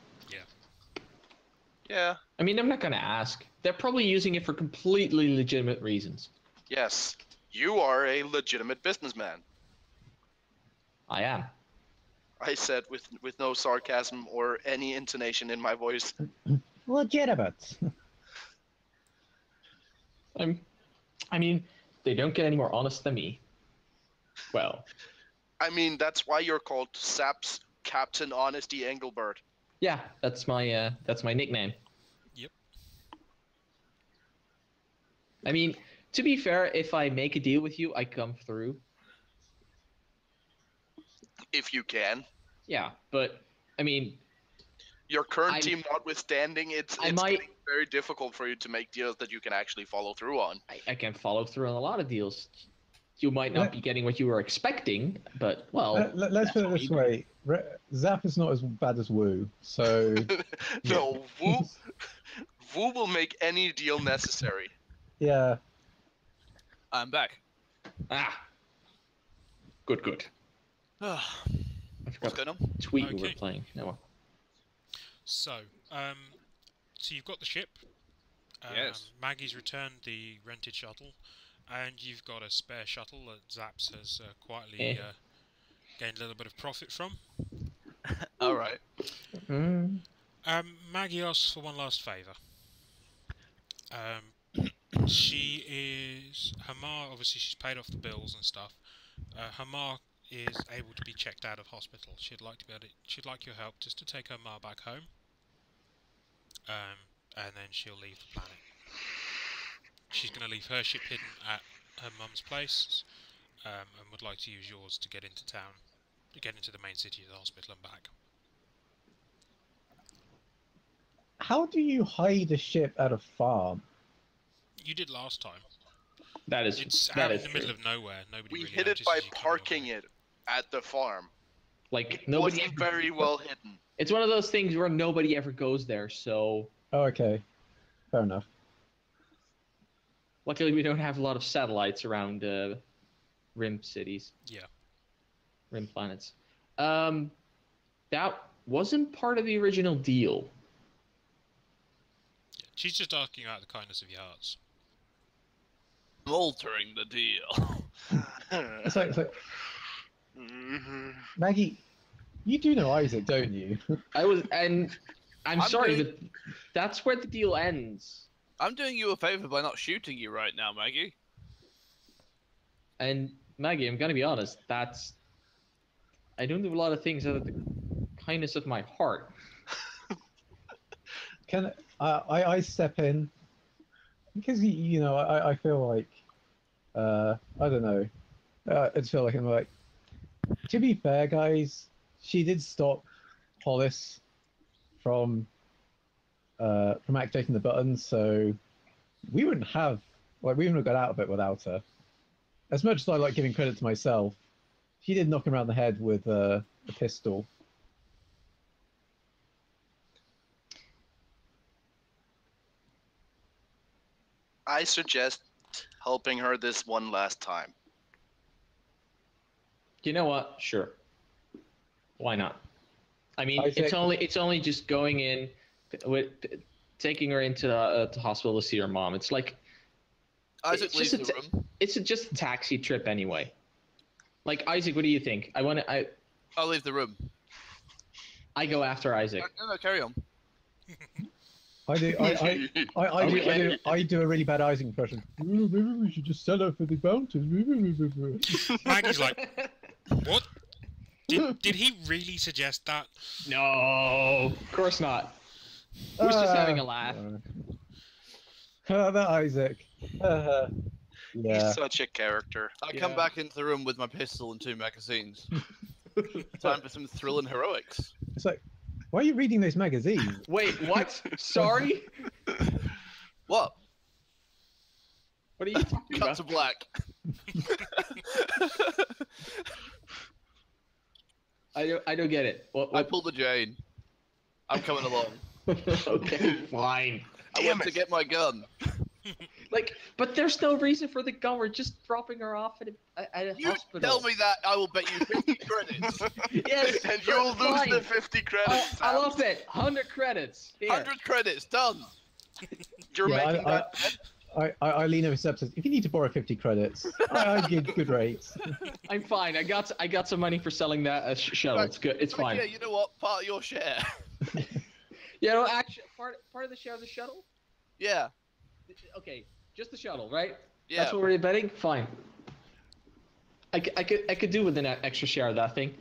Yeah. I mean, I'm not gonna ask. They're probably using it for completely legitimate reasons. Yes. You are a legitimate businessman. I am. I said with no sarcasm or any intonation in my voice. Legitimate. I mean, they don't get any more honest than me. Well, I mean, that's why you're called SAP's Captain Honesty Engelbert. yeah, that's my nickname. Yep. I mean, to be fair, if I make a deal with you, I come through. If you can. Yeah, but I mean, Your current team notwithstanding, it's I might- getting very difficult for you to make deals that you can actually follow through on. I can follow through on a lot of deals. You might not be getting what you were expecting, but well. Let's put it this way: Zap is not as bad as Wu, so. No, Wu will make any deal necessary. Yeah. I'm back. Ah. Good. I What's forgot going on? the tweet we were Okay. playing. No. So you've got the ship. Yes. Maggie's returned the rented shuttle, and you've got a spare shuttle that Zaps has quietly gained a little bit of profit from. All right. Mm. Maggie asks for one last favour. She is Hamar. Obviously, she's paid off the bills and stuff. Hamar is able to be checked out of hospital. She'd like your help just to take her ma back home. And then she'll leave the planet. She's going to leave her ship hidden at her mum's place, and would like to use yours to get into town, to get into the main city of the hospital and back. How do you hide a ship at a farm? You did last time. That is. It's that out in is the true. middle of nowhere. Nobody We really hid it notices by you coming parking along. it at the farm. Like It nobody. wasn't very well hidden. It's one of those things where nobody ever goes there. So Oh, okay. Fair enough. luckily, we don't have a lot of satellites around rim cities. Yeah. Rim planets. That wasn't part of the original deal. She's just asking out the kindness of your hearts. I'm altering the deal. It's like Mhm. Maggie, you do know Isaac, don't you? I was, and I'm sorry, but that's where the deal ends. I'm doing you a favor by not shooting you right now, Maggie. And Maggie, I'm gonna be honest. I don't do a lot of things out of the kindness of my heart. Can I step in? Because you know, I feel like I don't know. I just feel like I'm like. To be fair, guys, she did stop Hollis from activating the buttons, so we wouldn't have got out of it without her. As much as I like giving credit to myself, she did knock him around the head with a pistol. I suggest helping her this one last time. You know what? Sure. Why not? I mean, Isaac- it's only just going in, with taking her into the hospital to see her mom. It's like Isaac it's leaves just the a room. it's just a taxi trip anyway. Like Isaac, what do you think? I'll leave the room. I go after Isaac. No, carry on. I do a really bad Isaac impression. Ooh, maybe we should just sell her for the bounty. Maggie's like, what? Did he really suggest that? No, of course not. Who's just having a laugh? That Isaac. Yeah. He's such a character. I come back into the room with my pistol and 2 magazines. Time for some thrilling heroics. It's like, why are you reading this magazine? Wait, what? Sorry? What? What are you talking Cut about? to black. I don't get it. I pulled the Jane. I'm coming along. Okay, fine. I went to get my gun. Like, but there's no reason for the gun. We're just dropping her off at a You hospital. tell me that, I will bet you 50 credits. Yes, And you'll lose fine. the 50 credits. I Sam. love it. 100 credits. Here. 100 credits, done. You're Yeah, making that bet? I lean over episodes. If you need to borrow 50 credits, I give good rates. I'm fine. I got some money for selling that shuttle. It's good. It's fine. Yeah, you know what? Part of your share. You know, actually, part of the share of the shuttle. Yeah. Okay, just the shuttle, right? Yeah. That's what we're betting. Fine. I could do with an extra share of that thing.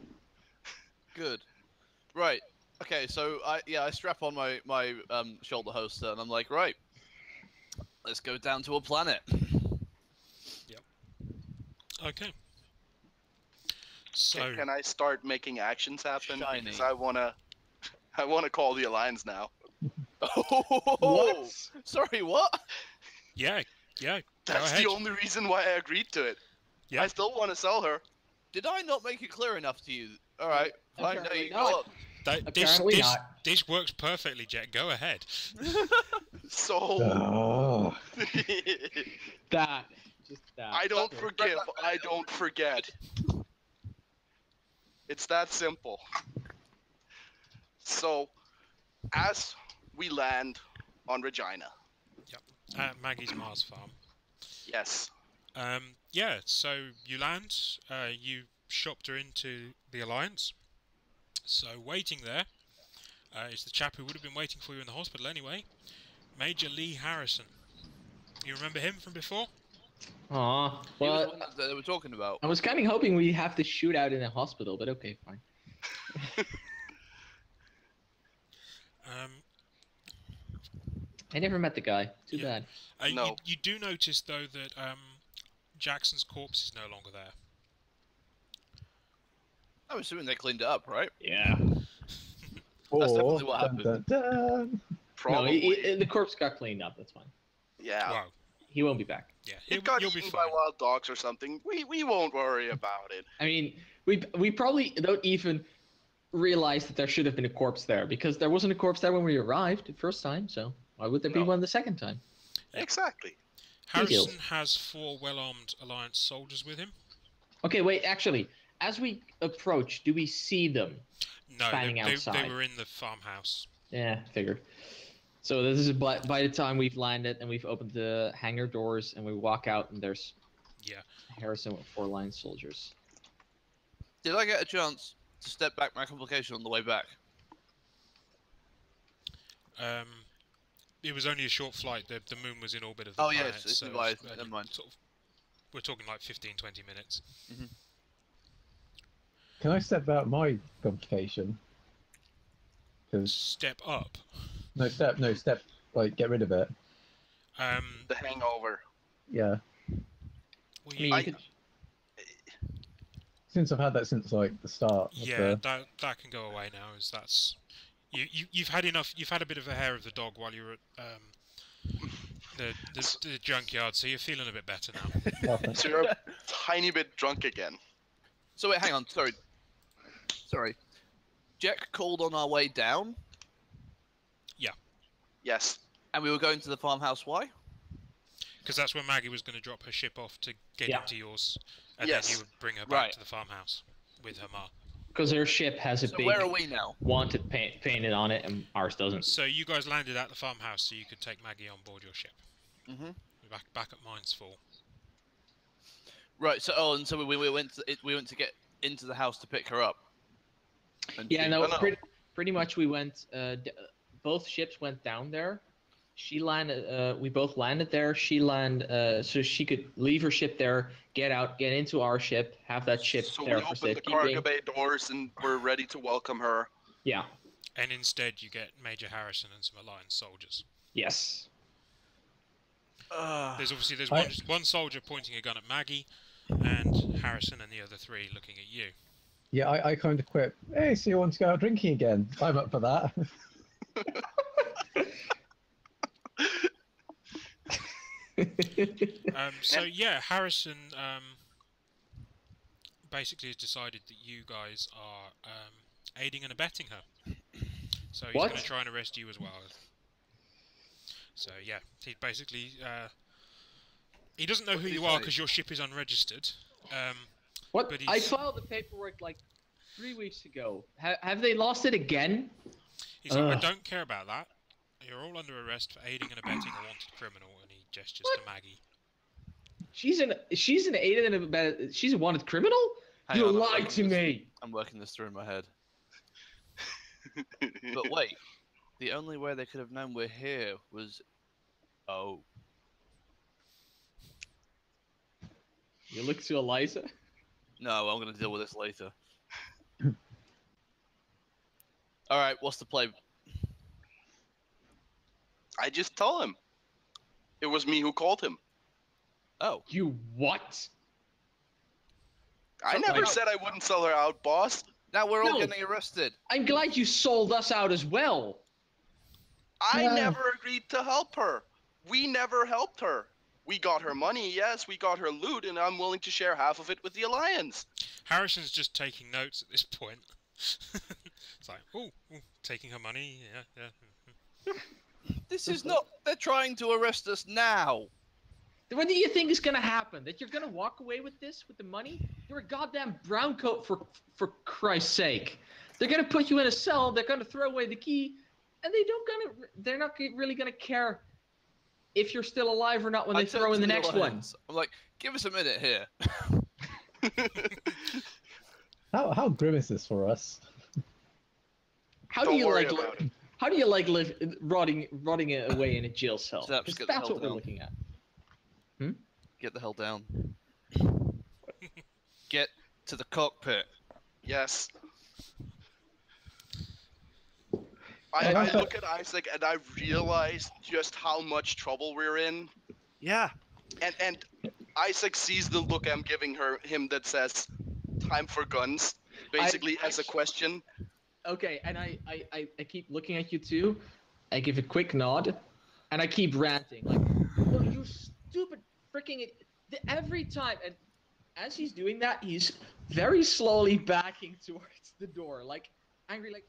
Good. Right. Okay, so I strap on my shoulder holster and I'm like, right, let's go down to a planet. Okay. So Can I start making actions happen? Shiny. Because I wanna call the Alliance now. Oh, sorry, what? yeah, go That's ahead. the only reason why I agreed to it. Yeah. I still want to sell her. Did I not make it clear enough to you? All right, fine. No, Apparently you not. go on. Apparently not. This works perfectly, Jet. Go ahead. So Oh. That. Just that. I don't forgive. I don't forget. It's that simple. So, as we land on Regina, At Maggie's Mars farm. yes, Yeah, so you land, you shopped her into the Alliance. So waiting there is the chap who would have been waiting for you in the hospital anyway, Major Lee Harrison. You remember him from before? Aw. He was Well, the one that they were talking about. I was kind of hoping we'd have to shoot out in a hospital, but okay, fine. I never met the guy. Too Yeah. bad. No. You do notice though that Jackson's corpse is no longer there. I'm assuming they cleaned it up, right? Yeah. That's Or, definitely what dun, happened. dun, dun. No, probably. the corpse got cleaned up. That's fine. Yeah. Wow. He won't be back. Yeah, It got you'll be eaten fine. by wild dogs or something. We won't worry about it. I mean, we probably don't even realize that there should have been a corpse there because there wasn't a corpse there when we arrived the first time. So why would there be No. one the second time? Yeah. Exactly. Harrison has 4 well-armed Alliance soldiers with him. Okay, wait. Actually, as we approach, do we see them? No, Standing they outside. were in the farmhouse. Yeah, figured. So this is by the time we've landed and we've opened the hangar doors and we walk out and there's Yeah. Harrison with 4 line soldiers. Did I get a chance to step back my complication on the way back? It was only a short flight. The moon was in orbit of the Oh planet. yes, it's so wise. it's, Never mind. Sort of, we're talking like 15-20 minutes. Can I step out my complication? Because Step up. no step. Like get rid of it. The hangover. Yeah. Well, I mean, you- you could- Since I've had that since like the start. Of yeah, that can go away now. As that's you've had enough. You've had a bit of a hair of the dog while you were at the junkyard, so you're feeling a bit better now. Oh, thanks. So you're a tiny bit drunk again. So wait, hang on. Sorry. Jack called on our way down, Yes. and we were going to the farmhouse. Why? Because that's where Maggie was going to drop her ship off to get Yeah. into yours, and Yes. then you would bring her back Right. to the farmhouse with her ma. Because her ship has a So big where are we now? wanted painted on it, and ours doesn't. So you guys landed at the farmhouse, so you could take Maggie on board your ship. Mhm. Back at Mines Fall. Right. So and so we went to get into the house to pick her up. And Yeah, she- no, no. pretty much we went. Both ships went down there. She landed. We both landed there. She landed so she could leave her ship there, get out, get into our ship, have that ship So we there for opened the safekeeping. cargo bay doors and we're ready to welcome her. Yeah. And instead, you get Major Harrison and some Alliance soldiers. Yes. There's obviously I- one soldier pointing a gun at Maggie, and Harrison and the other three looking at you. Yeah, I kind of quit. Hey, so you want to go out drinking again? I'm up for that. So yeah, Harrison basically has decided that you guys are aiding and abetting her. So he's What? going to try and arrest you as well. So yeah, he basically he doesn't know What who did he you are say? because your ship is unregistered. What? But I he's- filed the paperwork like 3 weeks ago. Have they lost it again? He's like, I Ugh. don't care about that. You're all under arrest for aiding and abetting a wanted criminal, and he gestures to Maggie. She's an aided and abetted. She's a wanted criminal. Hang You on, I'm lied working to this- me. I'm working this through in my head. But wait, the only way they could have known we're here was, oh, You look to Eliza. no, I'm gonna deal with this later. All right, what's the play? I just tell him. It was me who called him. Oh, You what? I So- never like- said I wouldn't sell her out, boss. now we're all No. getting arrested. I'm glad you sold us out as well. I Yeah. never agreed to help her. We never helped her. We got her money, yes, we got her loot, and I'm willing to share half of it with the Alliance. Harrison's just taking notes at this point. It's like, ooh, taking her money, yeah. This is not. They're trying to arrest us now. What do you think is gonna happen? That you're gonna walk away with this, with the money? You're a goddamn brown coat for Christ's sake. They're gonna put you in a cell. They're gonna throw away the key, and they're not really gonna care if you're still alive or not when I they turned throw in to the next one. Alliance. I'm like, give us a minute here. How grim is this for us? How Don't do you worry like? about it. How do you like rotting away in a jail cell? Steps, 'Cause get the that's hell what we're down. looking at. Get the hell down. Get to the cockpit. Yes. Hey, I Rafa. look at Isaac and I realize just how much trouble we're in. Yeah. And Isaac sees the look I'm giving him that says, time for guns, basically as a question. Okay, and I keep looking at you too. I give a quick nod, and I keep ranting like, "No, you stupid freaking!" Every time, and as he's doing that, he's very slowly backing towards the door, like angry, like,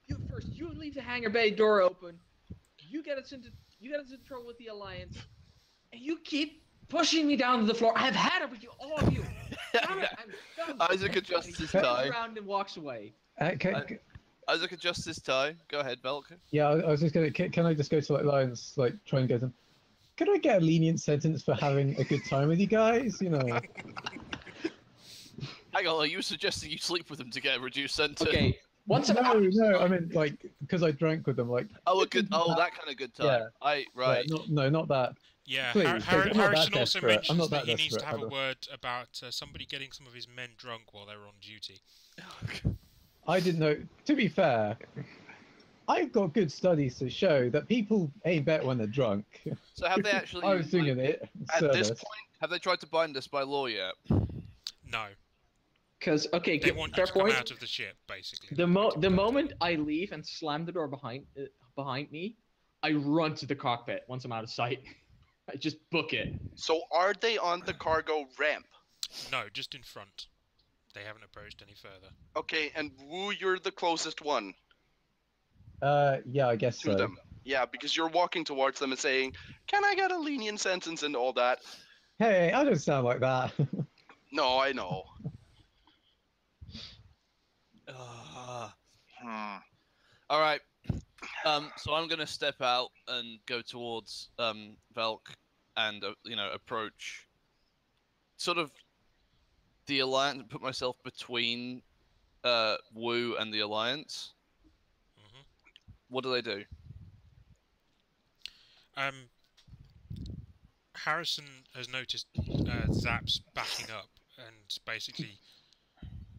"You leave the hangar bay door open. You get us into trouble with the Alliance, and you keep pushing me down to the floor. I've had it with you, all of you. Damn it, I'm done." Isaac adjusts And he his turns tie. around and walks away. Isaac adjusts his tie. Go ahead, Velk. Yeah, I was just gonna. Can I just go to like Lions, like try and go to them? Can I get a lenient sentence for having a good time with you guys? You know. Hang on, are you suggesting you sleep with him to get a reduced sentence? Okay, Once I'm no, out, no, I mean like because I drank with them. Like that kind of good time. Yeah. Right. Not that. Yeah, Please, I'm not Harrison that also desperate. I'm mentions not that that he needs to desperate, have a Heather. word about somebody getting some of his men drunk while they were on duty. I didn't know. To be fair, I've got good studies to show that people ain't better when they're drunk. So have they actually? I was doing it. At this Service. point, Have they tried to bind us by law yet? No, because okay, they want you fair to come point. out of the ship, basically. The moment I leave and slam the door behind me, I run to the cockpit once I'm out of sight. I just book it. so are they on the cargo ramp? No, just in front. They haven't approached any further. Okay, and Wu, you're the closest one Yeah, I guess to so. them. Yeah, because you're walking towards them and saying, "Can I get a lenient sentence?" and all that. Hey, I don't sound like that. No, I know. All right. So I'm gonna step out and go towards Velk, and approach sort of the alliance. Put myself between Wu and the alliance. Mhm. What do they do? Harrison has noticed Zaps backing up and basically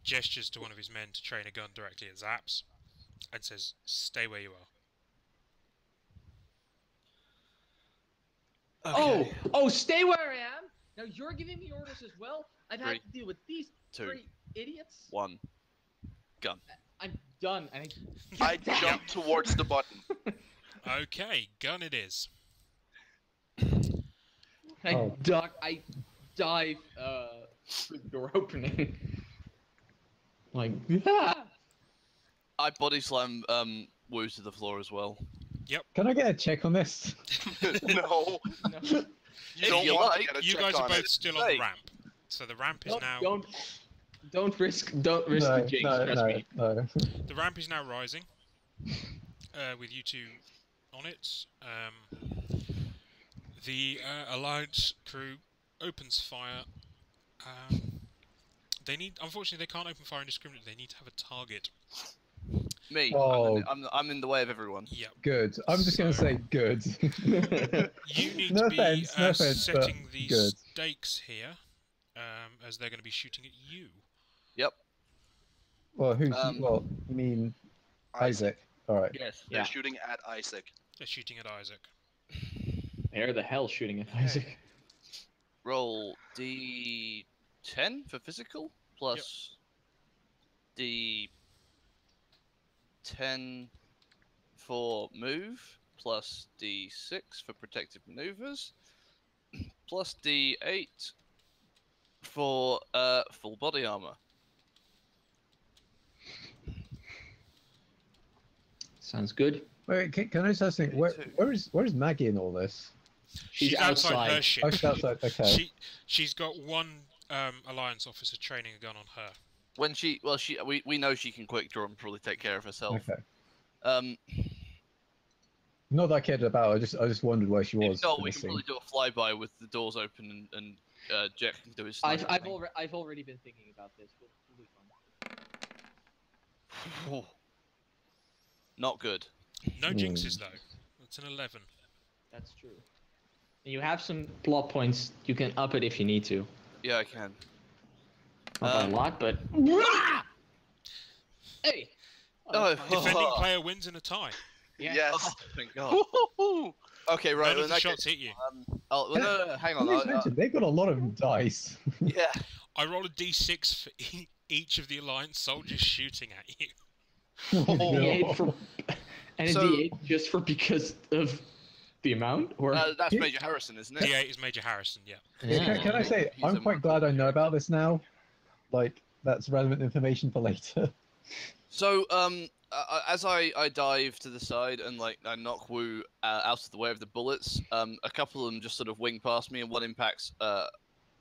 gestures to one of his men to train a gun directly at Zaps and says, "Stay where you are." Oh, stay where I am. Now you're giving me orders as well. I've had to deal with these 2, three idiots. 1, gun. I'm done. And I jump towards the button. Okay, gun it is. I dive through the door opening. Like, I body slam Wu to the floor as well. Can I get a check on this? No. You If don't you want like, to get a You check guys are on both it. still on the ramp. So the ramp is now don't risk No, the jinx. Trust me. no. the ramp is now rising. With you two on it. The Alliance crew opens fire. Unfortunately, they can't open fire indiscriminately. They need to have a target. Me. Oh. I'm in the way of everyone. Yep. Good. I'm just going to say good. You need No to be offense, no offense, setting but the good. stakes here, as they're going to be shooting at you. Yep. Well, you mean Isaac? All right. Yes. They're Yeah. shooting at Isaac. They're shooting at Isaac. They're the hell shooting at Isaac. Roll D10 for physical plus D10 for move plus D6 for protective maneuvers plus D8 for full body armor. Sounds good. Wait, can I just ask you, where is Maggie in all this? She's outside outside. her ship. Oh, she's outside. Okay. She's got one Alliance officer training a gun on her. When we know she can quick draw and probably take care of herself. Okay. Not that I cared about. I just wondered where she was. If not, we can probably do a flyby with the doors open and Jack can do his. I've already been thinking about this. We'll be fine. Not good. No jinxes though. It's an 11. That's true. And you have some plot points. You can up it if you need to. Yeah, I can. Not by a lot, but. Hey. Defending player wins in a tie. Yeah. Yes. Oh, thank God. Okay, right. None In of the that shots case, hit you. no, hang on. Please mention, they've got a lot of dice. Yeah. I roll a d6 for each of the Alliance soldiers shooting at you. D8 for, and So- a D8 just for because of the amount, or That's Major Harrison, isn't it? D8 is Major Harrison, yeah. Can I say, He's I'm a quite glad I know about this now. Like, that's relevant information for later. So, as I dive to the side and I knock Wu out of the way of the bullets, a couple of them just sort of wing past me, and one impacts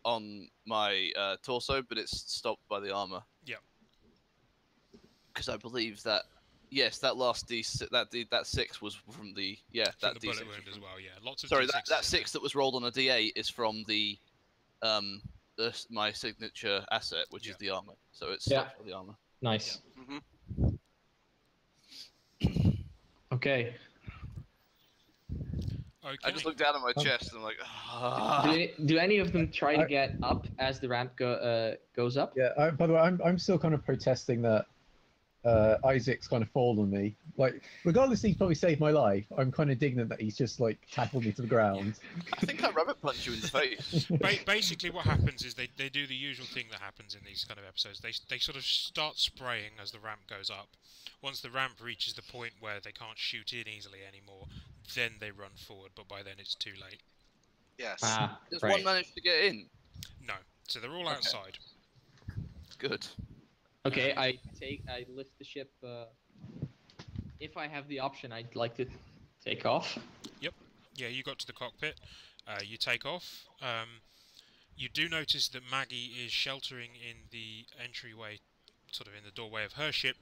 on my torso, but it's stopped by the armor. Yep. Because I believe that, yes, that last that 6 was from the From that the D6. bullet wound as well, yeah. Lots of Sorry, D6s that in 6 that was rolled on a D8 is from the my signature asset, which is the armor. So it's Yeah. stopped by the armor. nice. Okay. Okay. I just look down at my chest and I'm like, Do any of them try to get up as the ramp goes up? Yeah. By the way, I'm still kind of protesting that Isaac's kind of fallen on me. Like, regardless, he's probably saved my life. I'm kind of indignant that he's just like tackled me to the ground. I think I rabbit punch you in the face. Basically, what happens is they do the usual thing that happens in these kind of episodes. They sort of start spraying as the ramp goes up. Once the ramp reaches the point where they can't shoot in easily anymore, then they run forward. But by then it's too late. Yes. Does Right. one manage to get in? No, so they're all outside. Good. Okay, I lift the ship. If I have the option, I'd like to take off. Yeah, you got to the cockpit. You take off. You do notice that Maggie is sheltering in the entryway, sort of in the doorway of her ship,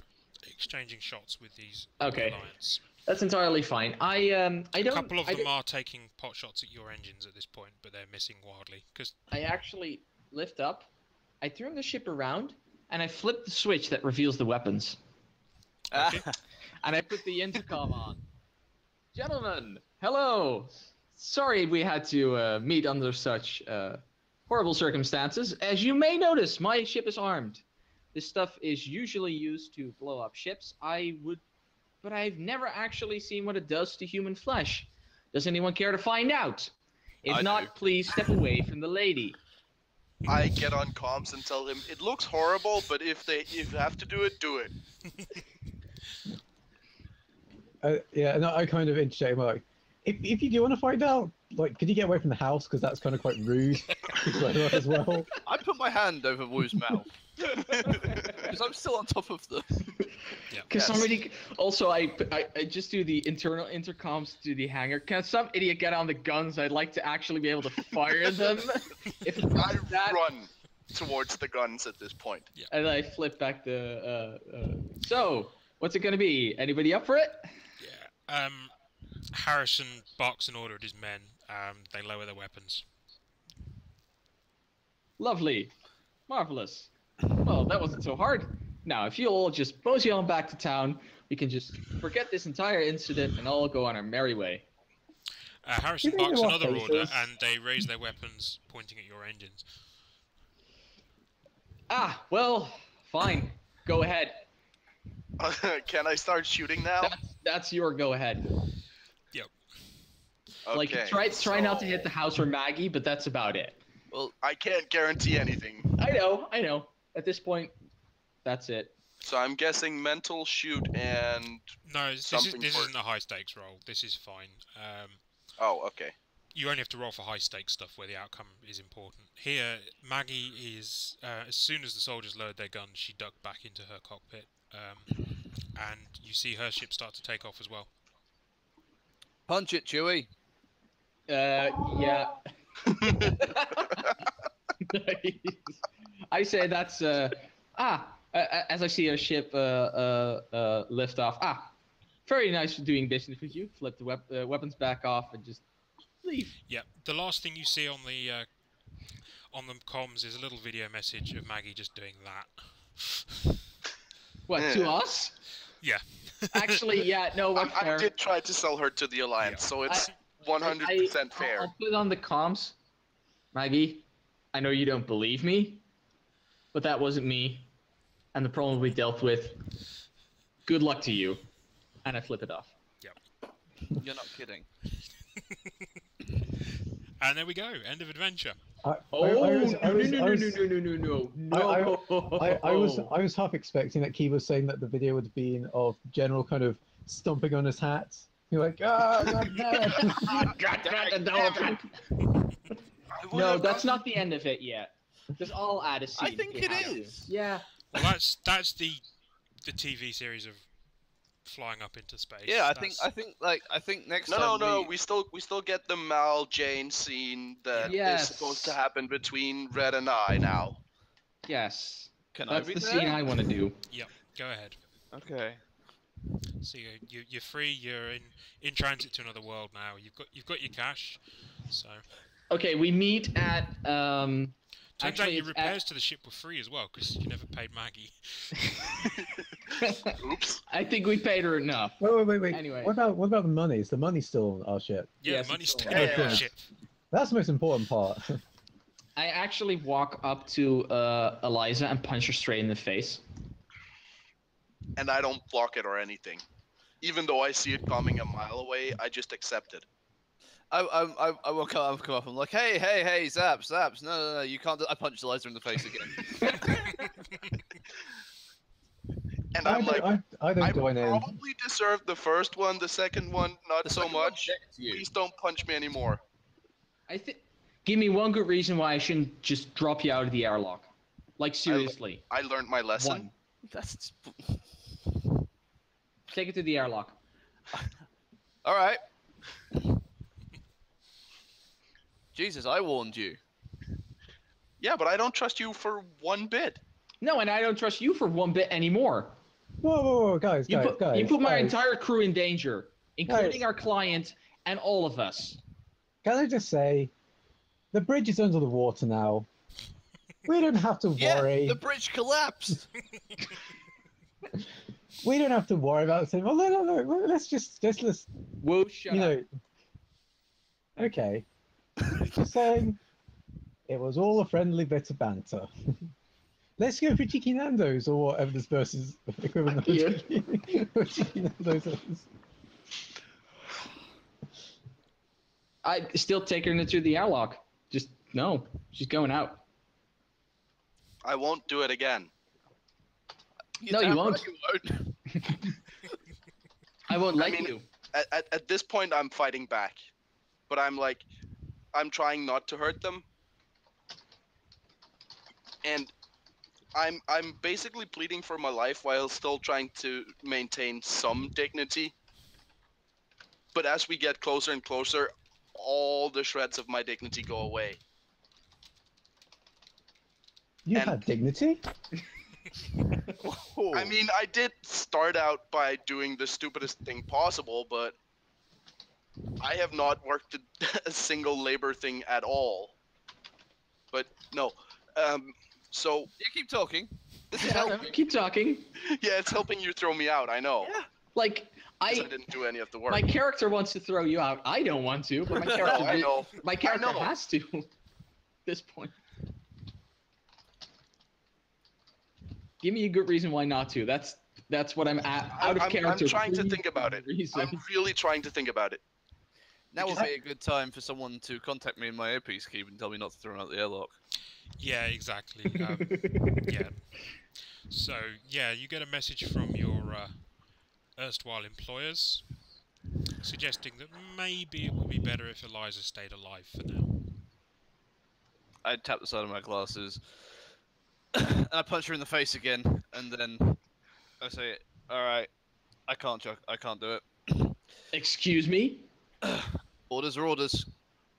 exchanging shots with these Okay. Alliance. That's entirely fine. I don't. A couple of I them don't- are taking pot shots at your engines at this point, but they're missing wildly. Because I actually lift up. I turn the ship around, and I flip the switch that reveals the weapons. Okay. And I put the intercom on. Gentlemen, hello. Sorry we had to meet under such horrible circumstances. As you may notice, my ship is armed. This stuff is usually used to blow up ships. But I've never actually seen what it does to human flesh. Does anyone care to find out? If I not, do. please step away from the lady. I get on comms and tell him it looks horrible, but if you have to do it, do it. Yeah, and I kind of interject. I'm like, if you do want to find out, like, could you get away from the house? Because that's kind of quite rude as well. I put my hand over Woo's mouth because I'm still on top of the. Can Yes. somebody also? I just do the internal intercoms to the hangar. Can some idiot get on the guns? I'd like to actually be able to fire them. If it I does that, run towards the guns at this point. and I flip back the. So, what's it gonna be? Anybody up for it? yeah, Harrison barks an order at his men. They lower their weapons. Lovely, marvelous. Well, that wasn't so hard. Now, if you'll all just mosey on back to town, we can just forget this entire incident and all go on our merry way. Harrison Do you think barks there are another order, faces? and they raise their weapons, pointing at your engines. Ah, well, fine. Go ahead. Can I start shooting now? That's your go ahead. Okay. Like try not to hit the house or Maggie, but that's about it. Well, I can't guarantee anything. I know. At this point, that's it. So I'm guessing mental shoot and No, this Something for- isn't a high stakes roll. This is fine. oh, okay. You only have to roll for high stakes stuff where the outcome is important. Here, Maggie is as soon as the soldiers lowered their guns, she ducked back into her cockpit, and you see her ship start to take off as well. punch it, Chewie. Yeah. I say that's as I see a ship lift off. Very nice doing business with you. Flip the weapons back off and just leave. Yeah, the last thing you see on the comms is a little video message of Maggie just doing that. What, to us? Yeah. Actually, yeah, no, what's I fair. did try to sell her to the Alliance, Yeah. so it's 100% fair. I'll put it on the comms. Maggie, I know you don't believe me, but that wasn't me. And the problem we dealt with. Good luck to you. And I flip it off. You're not kidding. And there we go. End of adventure. No. I was half expecting that Key was saying that the video would have been of General kind of stomping on his hat. You're like, No, that's not the end of it yet. Because I'll add a scene. I think if it we have to. is. Yeah. Well, that's the TV series of flying up into space. Yeah, I That's- think next No, time. we still get the Mal Jane scene that is Yes. supposed to happen between Red and I now. Yes. Can I That's be the there? scene I want to do. Go ahead. Okay. So you're free. You're in transit to another world now. You've got your cash. So Okay, we meet at Turns out your repairs to the ship were free as well, because you never paid Maggie. Oops. I think we paid her enough. Wait. Anyway. What about the money? Is the money still on our ship? Yeah, Yes, the money's it's still all on right. the Yeah. ship. That's the most important part. I actually walk up to Eliza and punch her straight in the face. And I don't block it or anything. Even though I see it coming a mile away, I just accept it. I will come up. I'm like, hey, Zaps. No, you can't. I punched Eliza in the face again. And I'm like, I don't I join in. probably deserved the first one, the second one, not The so second one much. decked you. Please don't punch me anymore. I think. Give me one good reason why I shouldn't just drop you out of the airlock. Like seriously. I learned my lesson. One. That's Take it to the airlock. all right. Jesus, I warned you. Yeah, but I don't trust you for one bit. No, and I don't trust you for one bit anymore. Whoa, guys, You put my guys. entire crew in danger, including our client and all of us. Can I just say, the bridge is under the water now. We don't have to worry. Yeah, the bridge collapsed. We don't have to worry about saying, well, no. Let's Whoa, shut you up. know. Okay. Just saying, it was all a friendly bit of banter. Let's go for Cheeky Nando's or whatever this person's equivalent of Yeah. Cheeky Nando's is. I still take her into the airlock. Just no, she's going out. I won't do it again. No, you damn won't. right you won't. I won't let mean- you. At this point, I'm fighting back. But I'm trying not to hurt them. And I'm basically pleading for my life while still trying to maintain some dignity. But as we get closer and closer, all the shreds of my dignity go away. You And- had dignity? Oh. I mean, I did start out by doing the stupidest thing possible, but I have not worked a single labor thing at all. But no, so Yeah, keep talking. This is helping. Keep talking. yeah, it's helping you throw me out. I know. Yeah. Like 'Cause I didn't do any of the work. my character wants to throw you out. I don't want to, but my character. No, I know. My character know. has to. At this point. Give me a good reason why not to. That's what I'm at. Out of character. I'm trying to please think about it. reason. I'm really trying to think about it. Now would be a good time for someone to contact me in my earpiece keep and tell me not to throw him out the airlock. Yeah, exactly. Yeah. So, yeah, you get a message from your erstwhile employers suggesting that maybe it would be better if Eliza stayed alive for now. I tap the side of my glasses and I punch her in the face again, and then I say, "All right, I can't do it. Excuse me? Orders are orders.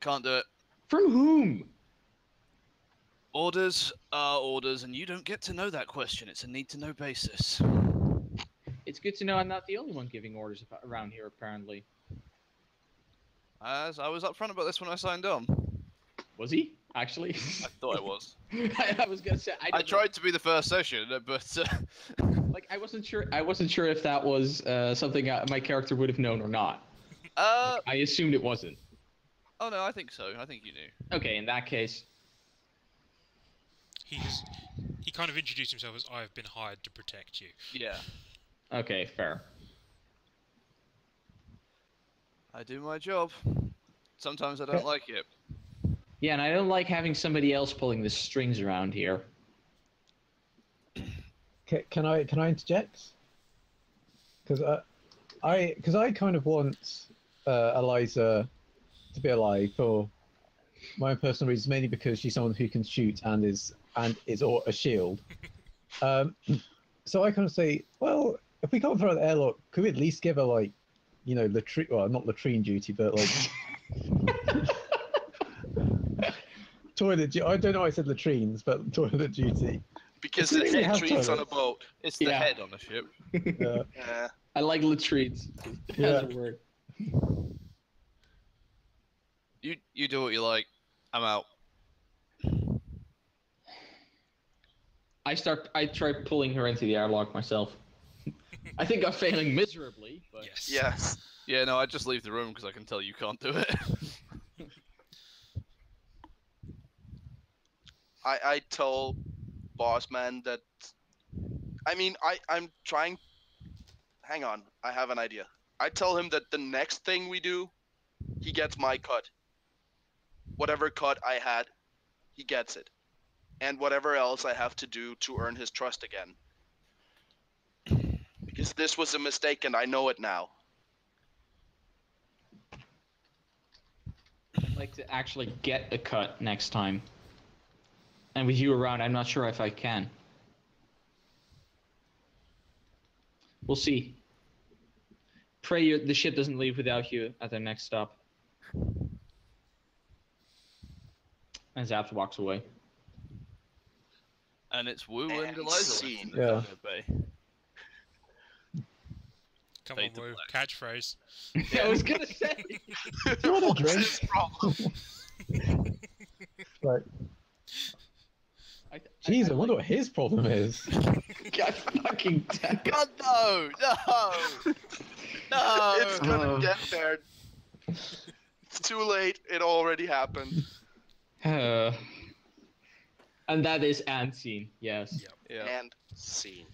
Can't do it. From whom? Orders are orders, and you don't get to know that question. It's a need-to-know basis." It's good to know I'm not the only one giving orders around here, apparently. As I was upfront about this when I signed on. Was he? Actually? I thought I was. I was gonna say I tried to be the first session, but Like I wasn't sure if that was something my character would have known or not. I assumed it wasn't. oh no, I think so. I think you knew. Okay, in that case. He kind of introduced himself as, "I have been hired to protect you." Yeah, Okay, fair. I do my job. Sometimes I don't like it. Yeah, and I don't like having somebody else pulling the strings around here. Can I interject? Because I kind of want Eliza to be alive for my own personal reasons, mainly because she's someone who can shoot and is a shield. So I kind of say, well, if we can't throw the airlock, could we at least give her like, latrine? Well, not latrine duty, but like toilet. I don't know. Why I said latrines, but toilet duty. Because It's it's really latrines on a toilets. boat. It's the Yeah. head on a ship. Yeah. I like latrines. Yeah. That's a word. You do what you like. I'm out. I try pulling her into the airlock myself. I think I'm failing miserably, but Yes. Yes. Yeah, no, I just leave the room because I can tell you can't do it. I tell boss man that. I mean, I'm trying. Hang on, I have an idea. I tell him that the next thing we do, he gets my cut. Whatever cut I had, he gets it, and whatever else I have to do to earn his trust again. Because this was a mistake, and I know it now. I'd like to actually get a cut next time. And with you around, I'm not sure if I can. We'll see. Pray the ship doesn't leave without you at their next stop. And Zaps walks away. And it's Wu and And Eliza scene. left in the Velvet Bay. Come Fade on, to Wu. black. Catchphrase. I was gonna say. you want a What's drink? his problem? Right. Jeez, I wonder what his problem is. God fucking damn. God, no! No! No! It's gonna get there. It's too late. It already happened. And that is and scene, yes. Yep. Yeah. And scene.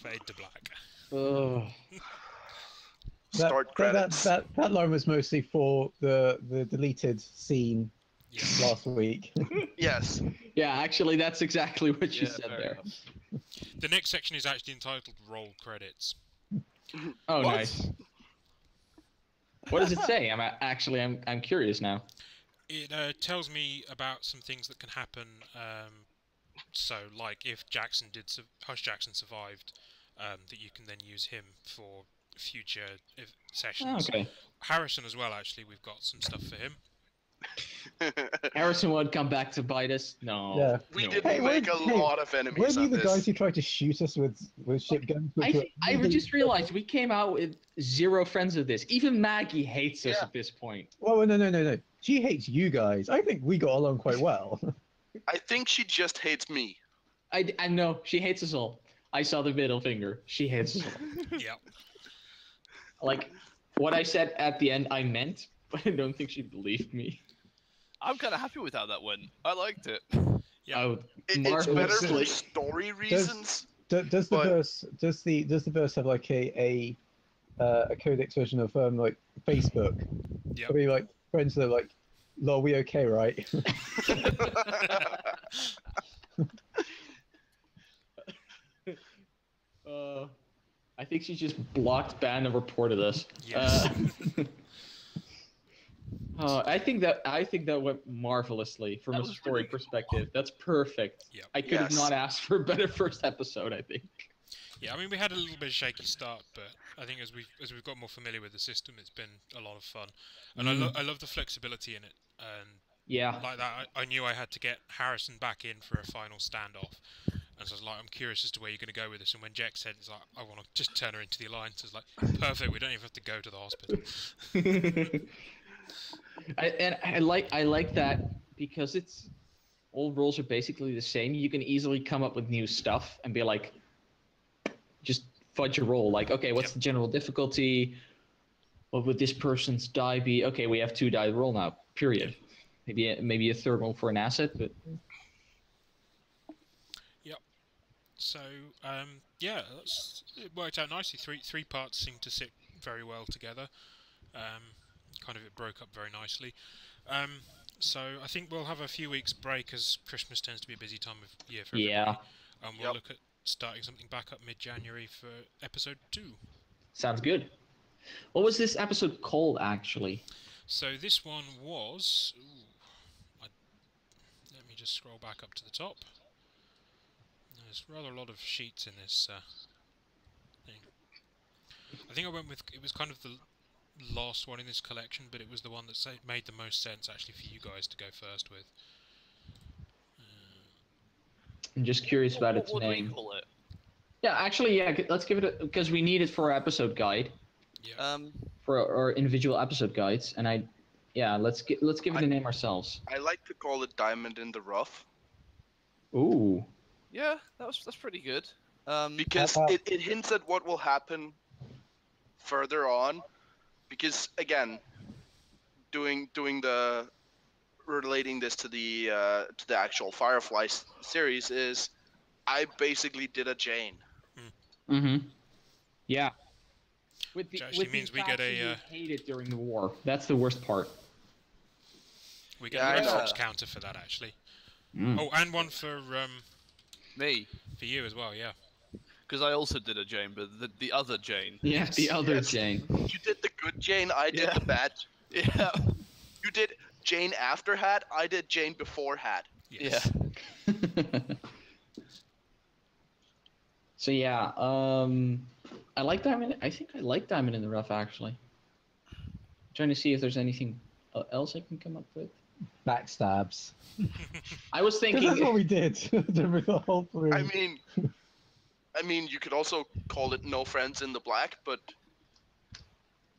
Fade to black. Ugh. Start credits. That line was mostly for the deleted scene Yeah. last week. Yes. Yeah, actually, that's exactly what you Yeah, said fair there. enough. The next section is actually entitled Roll Credits. Oh, What? nice. What does it say? I'm curious now. It tells me about some things that can happen. So, like if Hush Jackson survived, that you can then use him for future sessions. Okay. Harrison as well. Actually, we've got some stuff for him. Harrison won't come back to bite us. No. Yeah. We No. didn't Hey, make a hey, lot of enemies Weren't you on the this. guys who tried to shoot us with ship guns? which were I really- just realized we came out with 0 friends of this. Even Maggie hates us Yeah. at this point. Well, no. She hates you guys. I think we got along quite well. I think she just hates me. I know she hates us all. I saw the middle finger. She hates us all. Yeah. Like what I said at the end, I meant, but I don't think she believed me. I'm kind of happy with how that went. I liked it. Yeah. Oh, It's Marvel better for silly. story reasons. Does the But- verse have like a codex version of like Facebook? Yep. Are we like friends that are like, lol, we okay, right? I think she just blocked, banned, and reported us. Yes. I think that went marvelously from That a was story really cool. perspective. That's perfect. Yep. I could have Yes. not asked for a better first episode. I think. Yeah, I mean we had a little bit of shaky start, but I think as we've got more familiar with the system, it's been a lot of fun, and I love the flexibility in it. And Yeah. like that, I knew I had to get Harrison back in for a final standoff, and so I was like, I'm curious as to where you're going to go with this. And when Jack said, "It's like I want to just turn her into the Alliance," it's like perfect. We don't even have to go to the hospital. I like that because it's all roles are basically the same. You can easily come up with new stuff and be like, just fudge a roll. Like, okay, what's Yep. the general difficulty? What would this person's die be? Okay, we have 2 die roll now. Period. Maybe a third one for an asset, but So yeah, it worked out nicely. Three parts seemed to sit very well together. Kind of it broke up very nicely. So I think we'll have a few weeks break as Christmas tends to be a busy time of year for everybody. yeah, And we'll Yep. look at starting something back up mid-January for episode 2. sounds good. What was this episode called actually? So this one was. Let me just scroll back up to the top. There's rather a lot of sheets in this thing. I think I went with. It was kind of the last one in this collection, but it was the one that made the most sense actually for you guys to go first with. I'm just curious about What its would we name. call it? Yeah, actually, yeah. Let's give it a because we need it for our episode guide Yeah. for our individual episode guides, and let's give it a name ourselves. I like to call it Diamond in the Rough. Ooh. Yeah, that that's pretty good. Because it hints at what will happen further on. Because again, relating this to the actual Firefly series is, I basically did a Jane. Mm-hmm. Yeah. Which actually means we get a hated during the war. That's the worst part. We get a Red counter for that actually. Oh, and one for me. For you as well, yeah. Because I also did a Jane, but the other Jane. Yeah, the other Jane. You did the good Jane, I did the bad. Yeah. You did Jane after Hat, I did Jane before Hat. Yes. Yeah. So yeah, I like Diamond. I think I like Diamond in the Rough actually. I'm trying to see if there's anything else I can come up with. Backstabs. I was thinking. That's what we did during the whole thing. I mean, you could also call it No Friends in the Black, but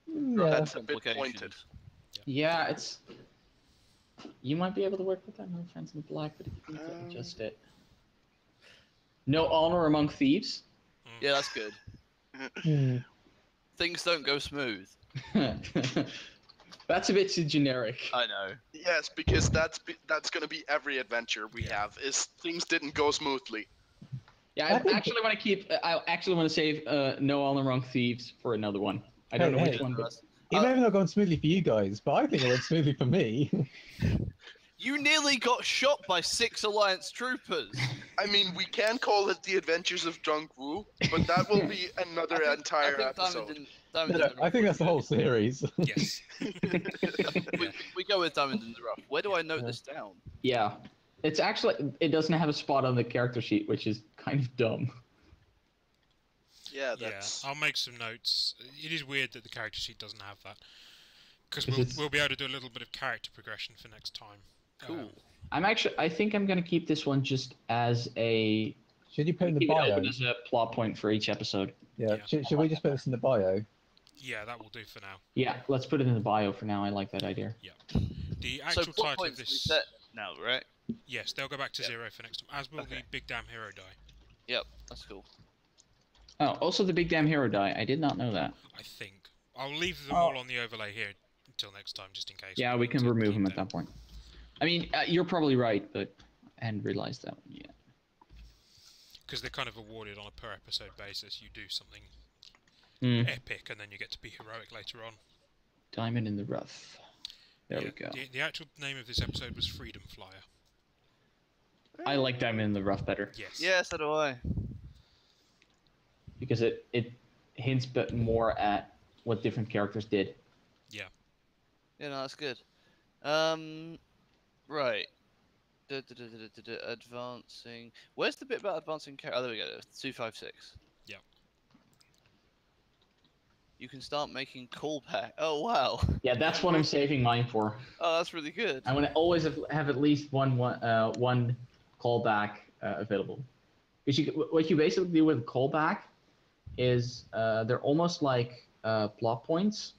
Yeah. that's a bit pointed. Yeah, it's. You might be able to work with that, No Friends in the Black, but if you need to adjust it. No honor among thieves. Yeah, that's good. Things don't go smooth. That's a bit too generic. I know. Yes, because that's going to be every adventure we have. Is things didn't go smoothly. Yeah, I actually want to keep. I actually want to save No Honor Among Thieves for another one. I don't know which one, but It may have not gone smoothly for you guys, but I think it went smoothly for me. You nearly got shot by 6 Alliance troopers. I mean, we can call it The Adventures of Drunk Wu, but that will be another entire episode. I think that's the whole series. Yes. we go with Diamond in the Rough. Where do I note this down? yeah, it's actually it doesn't have a spot on the character sheet, which is kind of dumb. Yeah, that's... I'll make some notes. It is weird that the character sheet doesn't have that, because we'll be able to do a little bit of character progression for next time. Cool. I think I'm gonna keep this one just as a. Should you put in the keep it bio? open as a plot point for each episode. Yeah. Should we just put this in the bio? Yeah, that will do for now. Yeah, let's put it in the bio for now. I like that idea. Yeah. The actual plot title of points this. reset now, right? Yes, they'll go back to 0 for next time, as will the Big Damn Hero die. Yep, that's cool. Oh, also the Big Damn Hero die. I did not know that. I think. I'll leave them all on the overlay here until next time, just in case. Yeah, we can remove them at that point. I mean, you're probably right, but I hadn't realized that one yet. Because they're kind of awarded on a per episode basis. You do something epic, and then you get to be heroic later on. Diamond in the Rough. There we go. The actual name of this episode was Freedom Flyer. I like Diamond in the Rough better. Yes. Yeah, so do I. Because it hints a bit more at what different characters did. Yeah. Yeah, no, that's good. Right. Advancing. Where's the bit about advancing character? Oh, there we go. 256. Yeah. You can start making callback. Oh, wow. Yeah, that's what I'm saving mine for. Oh, that's really good. I want to always have at least one callback available. Because what you basically do with a callback is they're almost like plot points,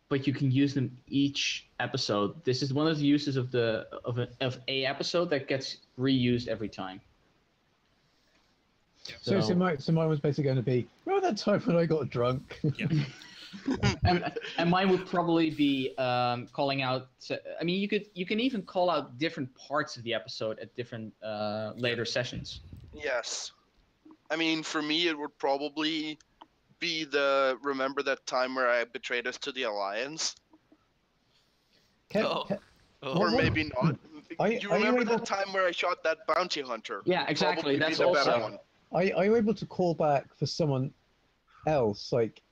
but you can use them each episode. This is one of the uses of a episode that gets reused every time. So mine was basically going to be, remember that time when I got drunk? Yeah. and mine would probably be calling out. I mean, you can even call out different parts of the episode at different later sessions. Yes. I mean, for me, it would probably be remember that time where I betrayed us to the Alliance? Or maybe not. You remember that time where I shot that bounty hunter? Yeah, exactly. That's the better also one. Are you able to call back for someone else? Like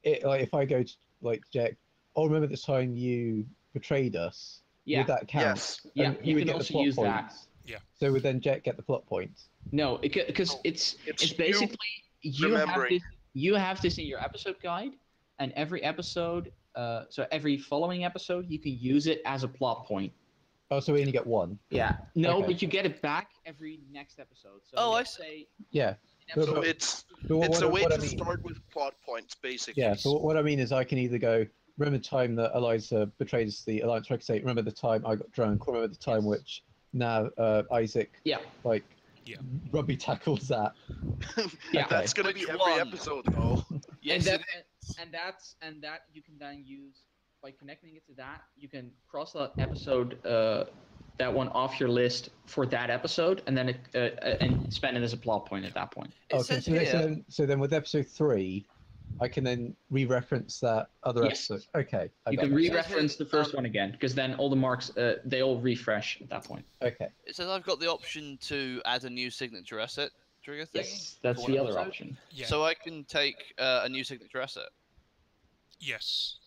if I go to, like, Jack, oh, remember this time you betrayed us? Yeah. Would that count? Yes. Yeah, And you would can get the also plot use that. points? Yeah. So would then Jack get the plot points? No, because it's basically you have this in your episode guide, and every episode, so every following episode, you can use it as a plot point. Oh, so we only get one? Yeah. No, Okay. but you get it back every next episode. So Oh, I say. Yeah. So it's a way to start with plot points, basically. Yeah, so what I mean is I can either go, remember the time that Eliza betrayed us the Alliance, or I can say, remember the time I got drunk, or remember the time which now Isaac, Yeah. like, Yeah. rugby tackles that. Yeah. That's gonna Which be every one? episode, though. Yes, and that you can then use by connecting it to that. You can cross that episode, that one off your list for that episode, and then and spend it as a plot point at that point. it Okay, says so, here. so then with episode 3, I can then re-reference that other Yes. episode. Okay, I You got can that. re-reference the first one again, because then all the marks they all refresh at that point. Okay. It says I've got the option to add a new signature asset trigger thing. Yes, that's for the one other episode. option. Yeah. So I can take a new signature asset. Yes.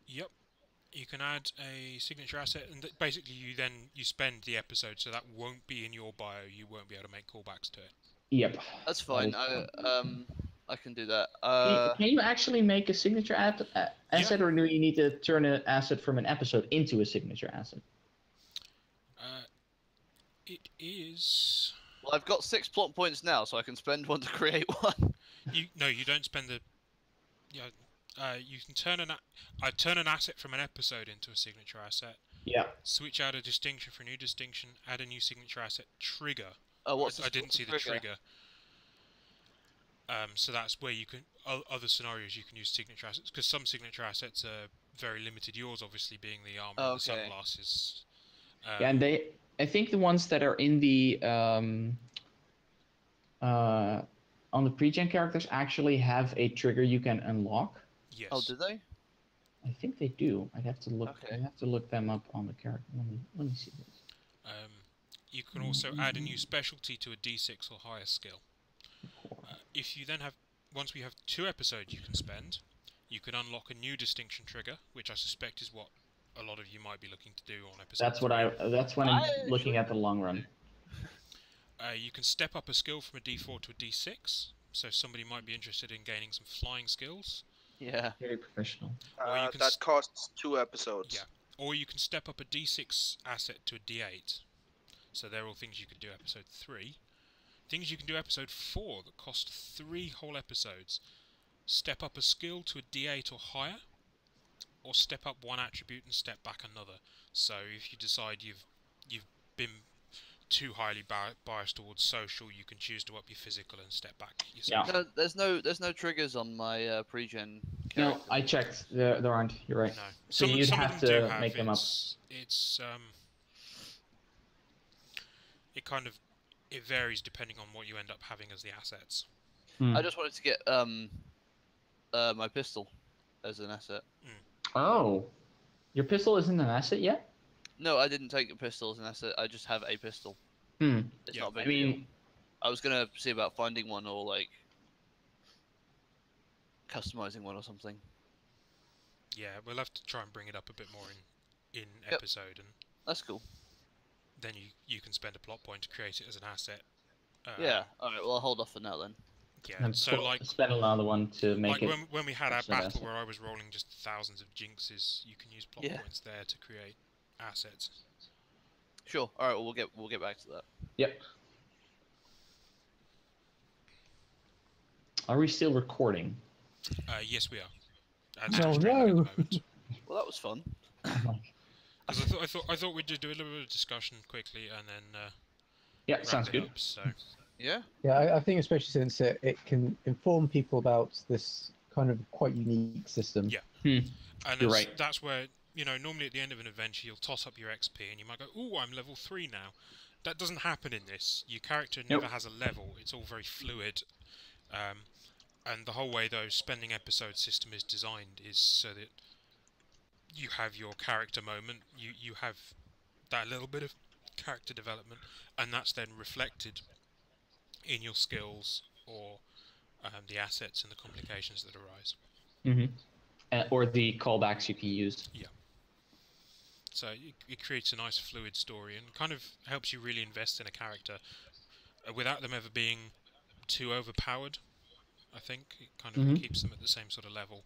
Yep. You can add a signature asset, and basically you spend the episode, so that won't be in your bio. You won't be able to make callbacks to it. Yep. That's fine. is I can do that. Can you actually make a signature asset, or do you need to turn an asset from an episode into a signature asset? It is. Well, I've got 6 plot points now, so I can spend one to create one. You don't spend the. Yeah. You can turn an asset from an episode into a signature asset. Yeah. Switch out a distinction for a new distinction. Add a new signature asset. Trigger. What's I didn't see the trigger. So that's where you can other scenarios you can use signature assets, because some signature assets are very limited. Yours obviously being the armor and the sunglasses. Yeah, and I think the ones that are in the on the pre-gen characters actually have a trigger you can unlock. Yes. Oh, do they? I think they do. I'd have to look. Okay. I have to look them up on the character. Let me see this. You can also add a new specialty to a D6 or higher skill. If you then have, once we have 2 episodes you can spend, you can unlock a new distinction trigger, which I suspect is what a lot of you might be looking to do on episode. That's when I'm looking at the long run. You can step up a skill from a D4 to a D6, so somebody might be interested in gaining some flying skills. Yeah. Very professional. Or you can That costs 2 episodes. Yeah. Or you can step up a D6 asset to a D8. So they're all things you can do episode 3. Things you can do episode 4 that cost 3 whole episodes. Step up a skill to a D8 or higher, or step up one attribute and step back another. So if you decide you've been too highly biased towards social, you can choose to up your physical and step back your social. No, there's no triggers on my pre-gen No, character. I checked. There aren't. You're right. No. So you'd have to make them up. It varies depending on what you end up having as the assets. I just wanted to get my pistol as an asset. Oh, your pistol isn't an asset yet? No, I didn't take a pistol as an asset. I just have a pistol. Hmm. It's Yeah. not a big I mean, deal. I was gonna see about finding one or like customizing one or something. Yeah, we'll have to try and bring it up a bit more in Yep. episode, and That's cool. then you can spend a plot point to create it as an asset. Yeah. All right. Well, I'll hold off for now then. Yeah. and So like spend another one to make it. when we had our as an battle asset. where I was rolling just thousands of jinxes, you can use plot Yeah. points there to create assets. Sure. All right. Well, we'll get back to that. Yep. Are we still recording? Yes, we are. Oh, Because no. Well, that was fun. I thought we'd just do a little bit of discussion quickly and then Yeah, wrap sounds it good. up, so Yeah. Yeah, I think especially since it can inform people about this kind of quite unique system. Yeah. Hmm. and You're that's, right. that's where, normally at the end of an adventure you'll toss up your XP and you might go, "Ooh, I'm level 3 now." That doesn't happen in this. Your character never Nope. has a level. It's all very fluid. And the whole way those spending episode system is designed is so that you have your character moment, you have that little bit of character development, and that's then reflected in your skills or the assets and the complications that arise. Mm-hmm. Or the callbacks you can use. So it creates a nice fluid story and kind of helps you really invest in a character without them ever being too overpowered. I think it kind of keeps them at the same sort of level.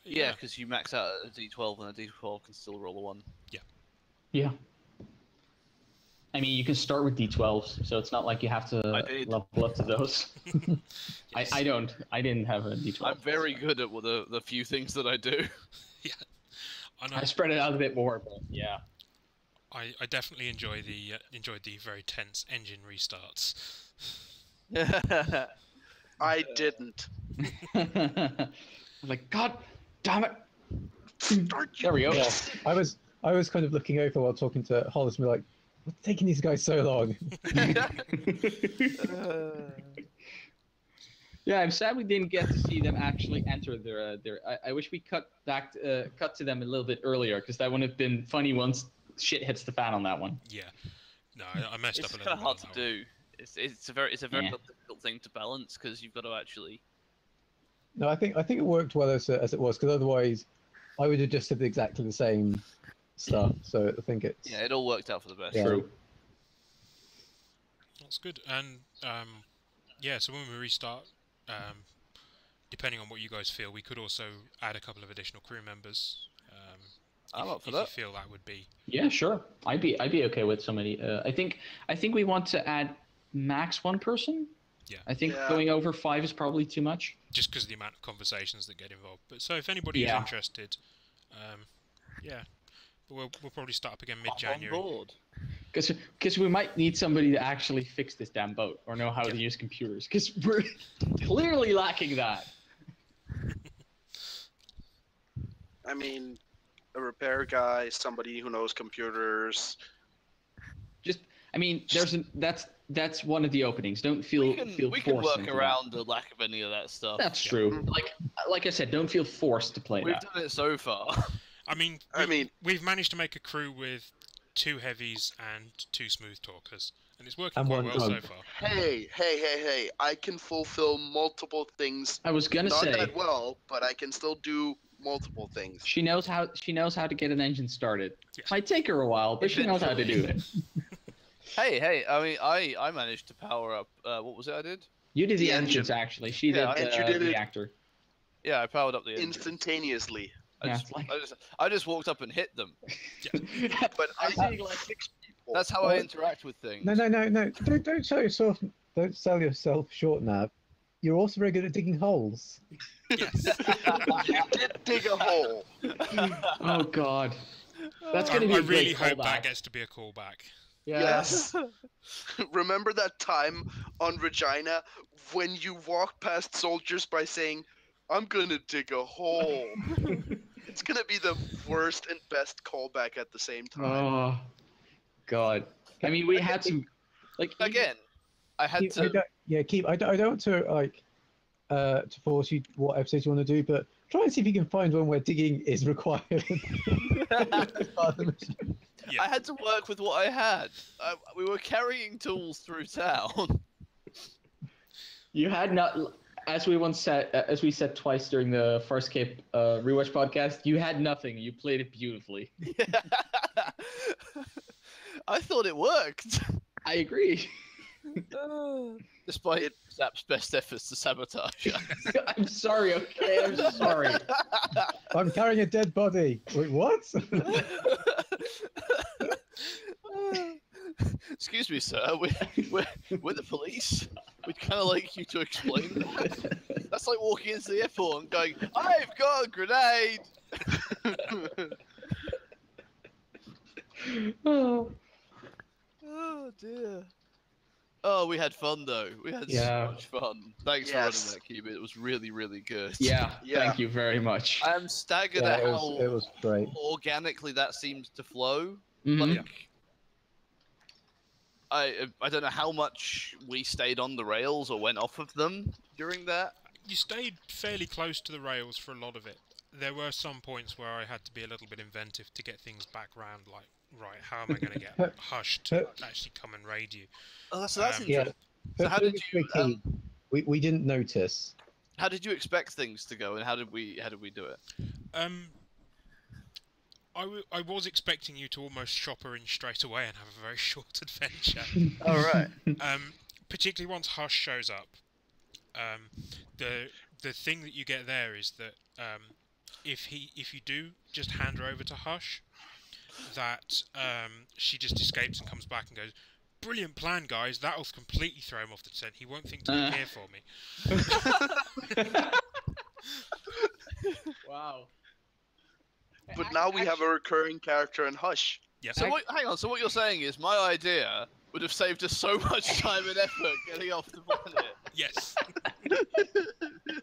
But Yeah, because you max out a D12 and a D12 can still roll a 1. Yeah. I mean, you can start with D12s, so it's not like you have to I did. level up to those. Yes. I don't. I didn't have a D12. I'm very good at the few things that I do. I spread it out a bit more, but yeah. I definitely enjoyed the very tense engine restarts. I didn't. I was like, God damn it! Start There we go. Yeah, I was kind of looking over while talking to Hollis and be like, what's taking these guys so long? Yeah, I'm sad we didn't get to see them actually enter their. I wish we cut to them a little bit earlier, because that would have been funny once shit hits the fan on that one. Yeah. No, I messed It's up a kind little of bit hard on to that one. do. It's a very Yeah. difficult thing to balance, because you've got to actually. No, I think it worked well as it was, because otherwise I would have just said exactly the same stuff. So I think it's Yeah, it all worked out for the best. Yeah. True. That's good. And yeah, so when we restart, depending on what you guys feel, we could also add a couple of additional crew members. I'm up for if that. you feel that would be. Yeah, sure. I'd be okay with somebody. I think we want to add max one person. Yeah. I think Yeah. going over 5 is probably too much. Just because of the amount of conversations that get involved. But so if anybody is Yeah. interested, yeah, we'll probably start up again I'm mid-January. on board. Because we might need somebody to actually fix this damn boat or know how to use computers. Because we're clearly lacking that. I mean, a repair guy, somebody who knows computers. That's one of the openings. Don't feel We can forced work into around the lack of any of that stuff. that. That's Yeah. true. Like I said, don't feel forced to play We've that. done it so far. I mean, we've managed to make a crew with 2 heavies and 2 smooth talkers, and it's working And quite one well so dog. far. Hey! I can fulfill multiple things. I was gonna Not say that well, but I can still do multiple things. she knows how to get an engine started. Yeah. Might take her a while, but she knows how to do it. Hey! I mean, I managed to power up. What was it I did? You did the The engines engine. actually. She Yeah, did and you the did it- reactor. Yeah, I powered up the engine. Instantaneously. Yeah, it's like- I just walked up and hit them. But I I'm saying, think like, 6 people. That's how I interact with things. No. Don't sell yourself short, Nav. You're also very good at digging holes. Yes. You did dig a hole. Oh God, that's I gonna be a really great hope callback. that gets to be a callback. Yeah. Yes. Remember that time on Regina when you walked past soldiers by saying, I'm gonna dig a hole? It's gonna be the worst and best callback at the same time. Oh God. I mean, we had some like Again, I had Keep, I to. don't, I don't want to to force you what episodes you want to do, but try and see if you can find one where digging is required. I had to work with what I had. We were carrying tools through town. you had not, as we once said, as we said twice during the First Cape rewatch podcast, you had nothing. You played it beautifully. I thought it worked. I agree. Despite Zap's best efforts to sabotage us. I'm sorry. Okay, I'm sorry. I'm carrying a dead body. Wait, what? Excuse me, sir. We're the police. We'd kind of like you to explain that. That's like walking into the airport and going, "I've got a grenade." Oh. Oh dear. Oh, we had fun though. We had Yeah. so much fun. Thanks Yes. for running that, Cubit. It was really, really good. Yeah, Yeah. Thank you very much. I am staggered Yeah, at it how was great. organically that seems to flow. Mhm. Like, I don't know how much we stayed on the rails or went off of them during that. You stayed fairly close to the rails for a lot of it. There were some points where I had to be a little bit inventive to get things back round, like, right, how am I going to get Hush to actually come and raid you? Oh, that's Um, interesting. Yeah. So how did you? We didn't notice. How did you expect things to go, and how did we do it? I was expecting you to almost shop her in straight away and have a very short adventure. All right. Particularly once Hush shows up. The thing that you get there is that if you do just hand her over to Hush, that she just escapes and comes back and goes, "Brilliant plan, guys! That'll completely throw him off the scent. He won't think to look here for me." Wow. but now we have a recurring character in Hush. Yes. So hang on. So what you're saying is my idea would have saved us so much time and effort getting off the planet, Yes.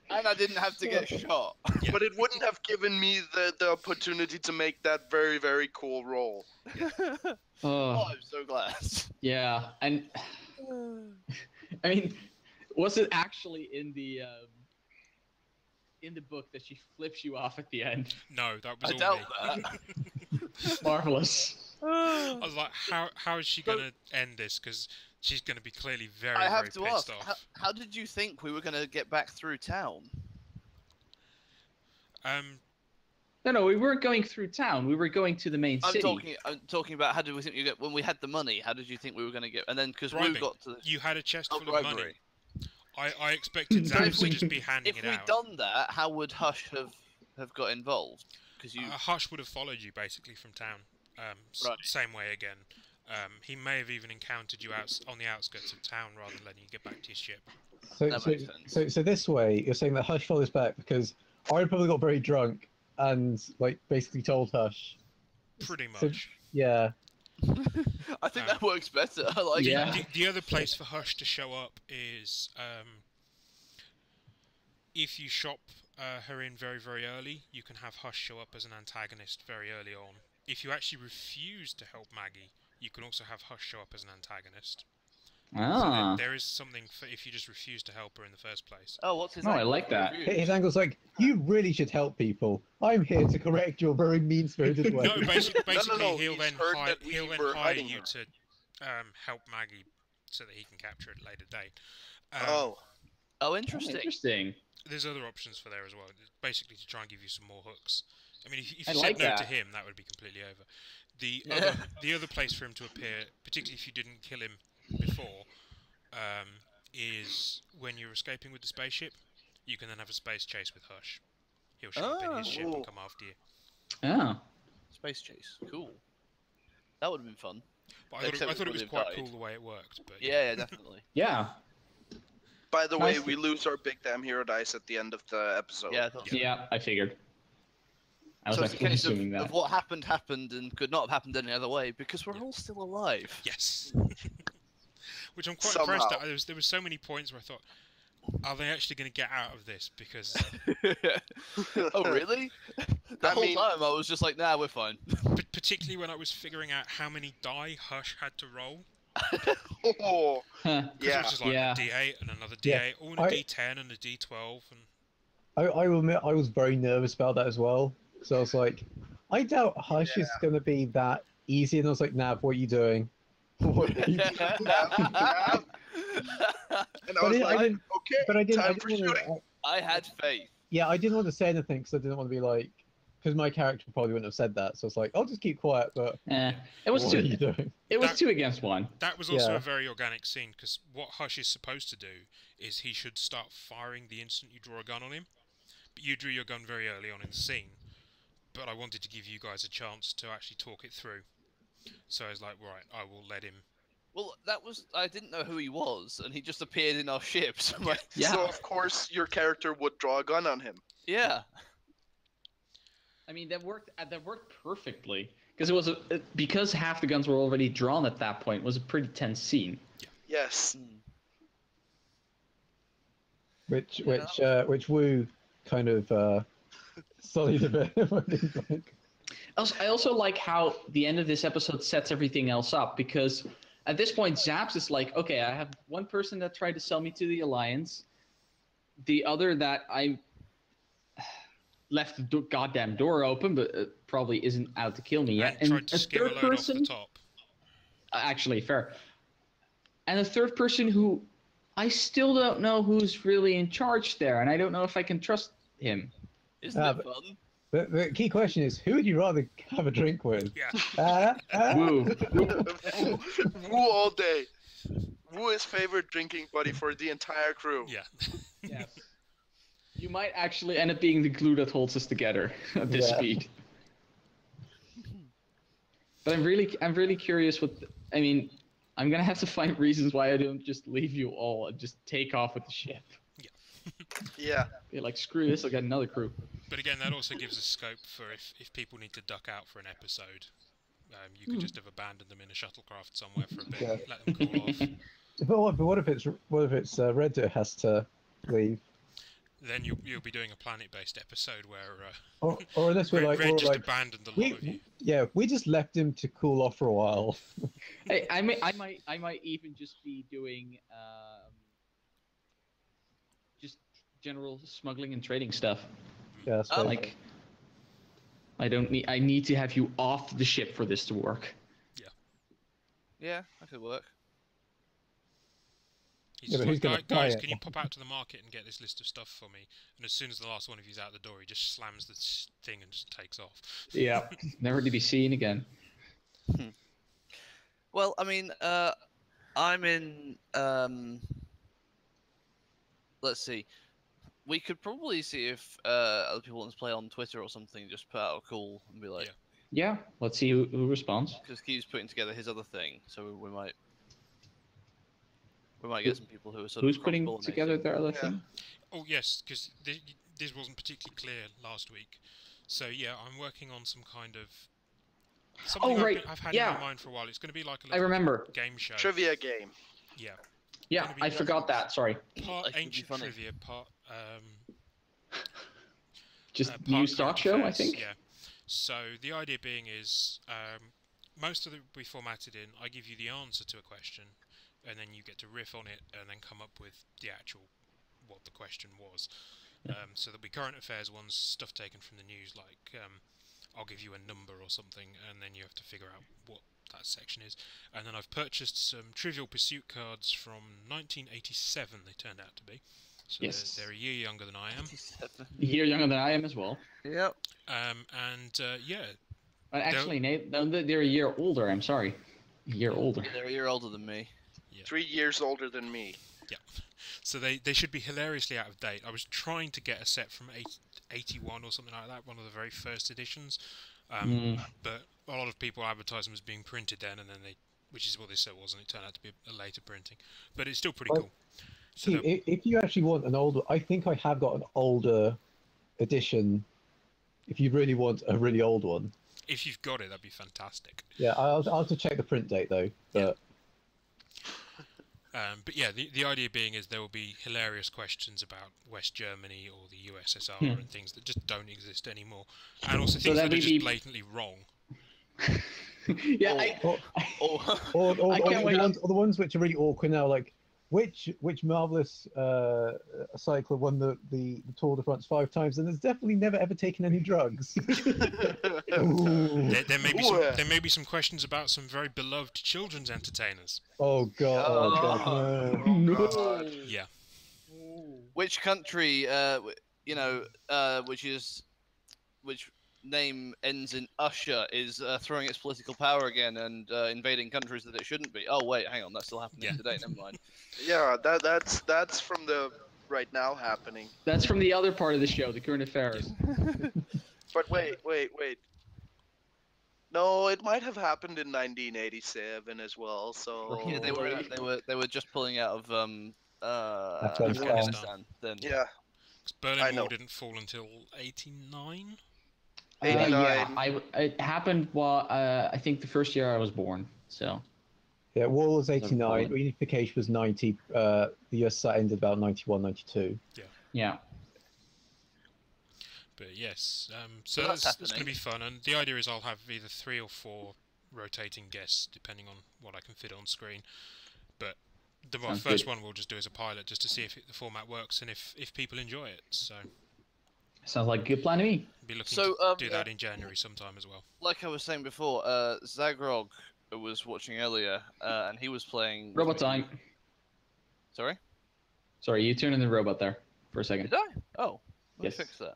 and I didn't have to get shot. Yeah. But it wouldn't have given me the opportunity to make that very, very cool roll. Oh, I'm so glad. Yeah, and I mean, was it actually in the book that she flips you off at the end? No, that was I all doubt me. that. Marvelous. I was like, how is she gonna end this? Because she's gonna be clearly very, I have very to pissed ask, off. how did you think we were going to get back through town? No, we weren't going through town. We were going to the main city. I'm talking about how did we think you get when we had the money? How did you think we were going to get? And then because we Bribing. got to You had a chest full of bribery. money. I expected Zaps to just be handing If it we'd out. done that, how would Hush have got involved? Because you Hush would have followed you basically from town. Right. Same way again. He may have even encountered you on the outskirts of town rather than letting you get back to your ship. That makes sense. So this way, you're saying that Hush follows back because I probably got very drunk and like basically told Hush. Pretty much. So, yeah. I think that works better. I like Yeah. it. The other place for Hush to show up is if you shop her in very, very early, you can have Hush show up as an antagonist very early on. If you actually refuse to help Maggie, you can also have Hush show up as an antagonist. Ah. So there is something for if you just refuse to help her in the first place. Oh, what's his? Oh, I angle? like that. His angle's like, you really should help people. I'm here to correct your very mean-spirited way. No, basically No, he'll he's then heard hire, that we he'll then were hire hiding you her. to help Maggie so that he can capture it at a later date. Oh, Oh, interesting. Interesting. There's other options for there as well. Basically, to try and give you some more hooks. I mean, if I you like said no that. to him, that would be completely over. Yeah. The other place for him to appear, particularly if you didn't kill him before, is when you're escaping with the spaceship. You can then have a space chase with Hush. He'll show up in his ship Oh. and come after you. Oh. Space chase. Cool. That would have been fun. But I Except thought it we was would have quite died. cool the way it worked. But Yeah, definitely. Yeah. by the way, Nice. we lose our big damn hero dice at the end of the episode. Yeah, I thought so. Yeah, I figured. I was So it's a actually case assuming of that. what happened and could not have happened any other way because we're all still alive. yes. Which I'm quite Somehow. impressed at. There was so many points where I thought, are they actually going to get out of this? Because Oh, really? The I whole mean- time I was just like, nah, we're fine. particularly when I was figuring out how many die Hush had to roll. Oh, Huh. Because it yeah. was just like Yeah. a D8 and another Yeah. D8, all in a I- D10 and a D12. And I will admit I was very nervous about that as well. So I was like, I doubt Hush is going to be that easy. And I was like, Nav, what are you doing? What are you doing? And I But was I like, didn't- okay, But I didn't. time for shooting. I had faith. Yeah, I didn't want to say anything because I didn't want to be like, because my character probably wouldn't have said that. So it's like, I'll just keep quiet. But It was what are you two. doing? It was That- 2 against 1. that was also Yeah. a very organic scene, because what Hush is supposed to do is he should start firing the instant you draw a gun on him. But you drew your gun very early on in the scene. But I wanted to give you guys a chance to actually talk it through. So I was like, right, I will let him. Well, I didn't know who he was, and he just appeared in our ship. So I'm like, Yeah. So of course your character would draw a gun on him. yeah. I mean, that worked perfectly because it was because half the guns were already drawn at that point. It was a pretty tense scene. Yes. Which Wu kind of sullied a bit. I think. I also like how the end of this episode sets everything else up, because at this point Zaps is like, okay, I have one person that tried to sell me to the Alliance, the other that I left the goddamn door open, but probably isn't out to kill me yet, And tried to a skim a third load off person, the top. actually fair, and a third person who I still don't know who's really in charge there, and I don't know if I can trust him. Isn't Ah, it but- fun? The key question is, who would you rather have a drink with? Yeah. Woo. Wu all day. Wu is favorite drinking buddy for the entire crew. Yeah. Yes. You might actually end up being the glue that holds us together at this Yeah. speed. But I'm really curious I mean, I'm gonna have to find reasons why I don't just leave you all and just take off with the ship. Yeah. Be like, screw this, I'll get another crew. But again, that also gives us scope for if people need to duck out for an episode. You could just have abandoned them in a shuttlecraft somewhere for a bit, Yeah. let them cool off. But what if it's Reddit has to leave? Then you'll be doing a planet-based episode where Or unless we're Red just like abandoned the lot of you. we just left him to cool off for a while. Hey, I might even just be doing just general smuggling and trading stuff. Yeah, that's Oh, fair. Like, I need to have you off the ship for this to work. Yeah, that could work. He's Yeah, but just who's gonna like, buy guys, it? can you pop out to the market and get this list of stuff for me? And as soon as the last one of you's out the door, he just slams the thing and just takes off. Yeah. Never to be seen again. Well, I mean, I'm in. Let's see. We could probably see if other people want to play on Twitter or something. Just put out a call and be like, Yeah. Let's see who responds. because he's putting together his other thing, so we might get some people who are sort Who's of putting cross-pollinating. together their other Yeah. thing? Oh yes, because this wasn't particularly clear last week. So yeah, I'm working on some kind of something right, I've had yeah. in my mind for a while. It's going to be like a I little remember. game show. Trivia game. Yeah, Yeah, Gonna be I forgot that. Sorry. part That could be ancient funny. trivia, part Just part news talk current show, I affairs, think. Yeah. So the idea being is most of it will be formatted in. I give you the answer to a question, and then you get to riff on it, and then come up with the actual what the question was. So there'll be current affairs ones, stuff taken from the news, like I'll give you a number or something, and then you have to figure out what that section is. And then I've purchased some Trivial Pursuit cards from 1987. They turned out to be. So Yes. they're a year younger than I am. 27. A year younger than I am as well. Yep. Yeah, Actually, Nate, no, they're a year older. I'm sorry. A year older. They're a year older than me. 3 years older than me. so they should be hilariously out of date. I was trying to get a set from 81 or something like that, one of the very first editions, but a lot of people advertised them as being printed then, and then which is what they said was, and it turned out to be a later printing. But it's still pretty Well, cool. So See, if you actually want an older, I think I have got an older edition. If you really want a really old one, if you've got it, that'd be fantastic. yeah, I'll have to check the print date though. But But yeah, the idea being is there will be hilarious questions about West Germany or the USSR and things that just don't exist anymore, and also things that are that'd just be- blatantly wrong. Yeah, Oh, or the ones which are really awkward now, like which marvelous cycler won the Tour de France 5 times and has definitely never ever taken any drugs. Ooh. There may be some questions about some very beloved children's entertainers. Oh god! Oh god! No. God. Yeah. which country? Which name ends in Usher is throwing its political power again and invading countries that it shouldn't be. Oh wait, hang on, that's still happening Yeah. today. Never mind. Yeah, that's from the right now happening. That's from the other part of the show, the current affairs. But wait. No, it might have happened in 1987 as well. So Yeah, they were just pulling out of Afghanistan. Afghanistan. Then yeah, 'Cause Berlin I know. Wall didn't fall until 89. 89. Yeah, it happened while I think the first year I was born. So Yeah, Wall was 89. Poland. Reunification was 90. The USSR ended about 91, 92. yeah. But yes, so Well, that's that's going to happening. be fun, and the idea is I'll have either 3 or 4 rotating guests, depending on what I can fit on screen. But the Sounds first good. one we'll just do as a pilot, just to see if the format works and if people enjoy it. So Sounds like a good plan to me. be looking So, to do that in January sometime as well. like I was saying before, Zagrog was watching earlier, and he was playing. Robot time. Sorry. Sorry, you turned in the robot there for a second. Did I? Oh, let Yes. me fix that.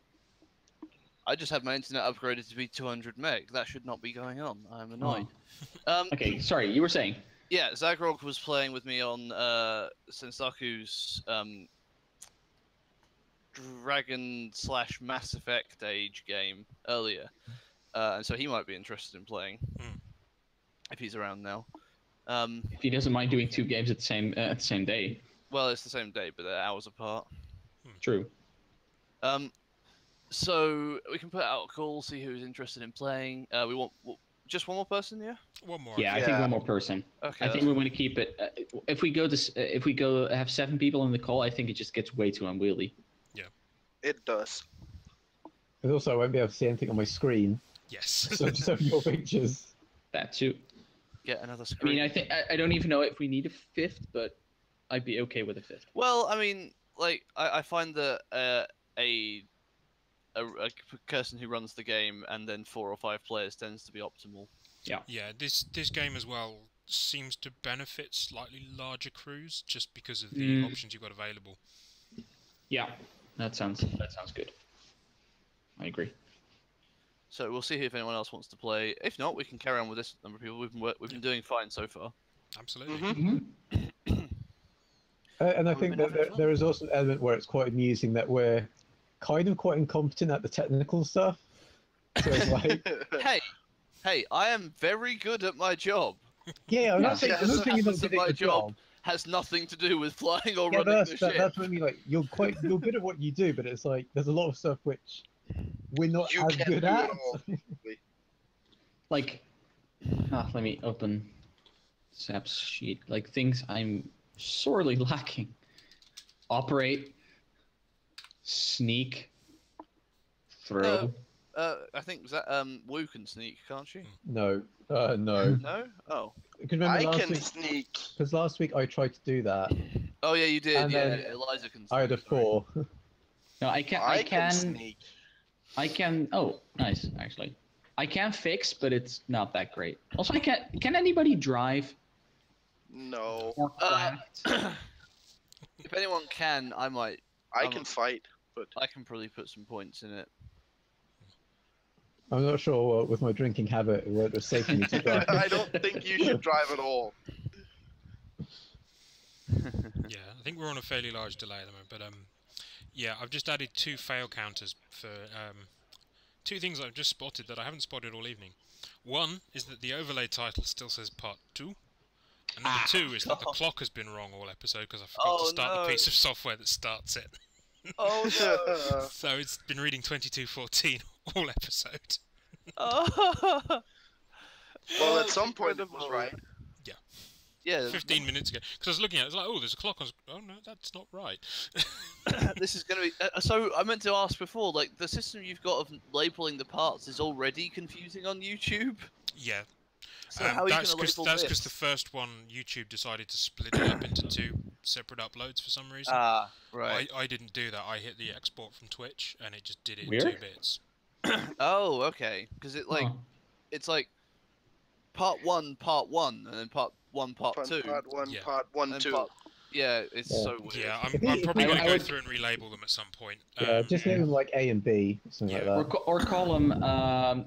I just had my internet upgraded to be 200 meg. That should not be going on. I'm annoyed. Okay, sorry, you were saying. Yeah, Zagrog was playing with me on Sensaku's Dragon/Mass Effect Age game earlier, and so he might be interested in playing if he's around now. If he doesn't mind doing 2 games at the same day. Well, it's the same day, but they're hours apart. True. So we can put out a call, see who's interested in playing. We want just one more person, yeah? One more. Yeah, I think one more person. Okay. I think we want to keep it. If we go have 7 people in the call, I think it just gets way too unwieldy. Yeah. It does. But also, I won't be able to see anything on my screen, Yes. so just have your pictures. That too. Get another I screen. mean, I think I don't even know if we need a 5th, but I'd be okay with a 5th. Well, I mean, like I find that a person who runs the game and then 4 or 5 players tends to be optimal. Yeah, this game as well seems to benefit slightly larger crews just because of the options you've got available. Yeah, that sounds good. I agree. So we'll see if anyone else wants to play. If not, we can carry on with this number of people. We've been doing fine so far. Absolutely. Mm-hmm. And I We've think been that having fun. there is also an element where it's quite amusing that we're kind of quite incompetent at the technical stuff. So it's like, Hey, I am very good at my job. yeah, I'm not saying, I'm not saying you're not Happens good at my at your job. job. Has nothing to do with flying or Yeah, running but the ship. that's what I mean. Like, you're good at what you do, but it's like there's a lot of stuff which we're not You as can't good do at. it all. Like, let me open SAP's sheet. Like things I'm sorely lacking. Operate, sneak, throw. I think that Wu can sneak, can't she? No, no. No. Oh. Because remember I last can week? sneak. Because last week I tried to do that. Oh yeah, you did. And Yeah, then Eliza can. I had a sneak, sorry. 4. No, I can. Sneak. I can. Oh, nice. Actually, I can fix, but it's not that great. Also, I can. Can anybody drive No. or craft? If anyone can, I might. I can fight, but I can probably put some points in it. I'm not sure with my drinking habit whether it was safe for me to drive. I don't think you should drive at all. Yeah, I think we're on a fairly large delay at the moment, but yeah, I've just added 2 fail counters for 2 things I've just spotted that I haven't spotted all evening. One is that the overlay title still says Part 2, and number 2 is that the clock has been wrong all episode because I forgot to start the piece of software that starts it. Oh no! So it's been reading 22:14 all episode. Oh. Well, at some point it was right. Yeah. 15 minutes ago, because I was looking at it, it's like, oh, there's a clock on. Oh no, that's not right. This is going to be. So I meant to ask before, like the system you've got of labeling the parts is already confusing on YouTube. Yeah. So how are you going that's to label because this? the first one YouTube decided to split it up into 2 separate uploads for some reason. Ah, right. I didn't do that. I hit the export from Twitch and it just did it Weird. in 2 bits. Oh, okay. Because it like Huh. it's like part 1, and then part 1, part 2. Part 1, Yeah. part 1, and 2. yeah, it's Yeah. so weird. Yeah, I'm I think probably I- going I to go would- through and relabel them at some point. Yeah, just name them like A and B, something Yeah. like that. Or call them.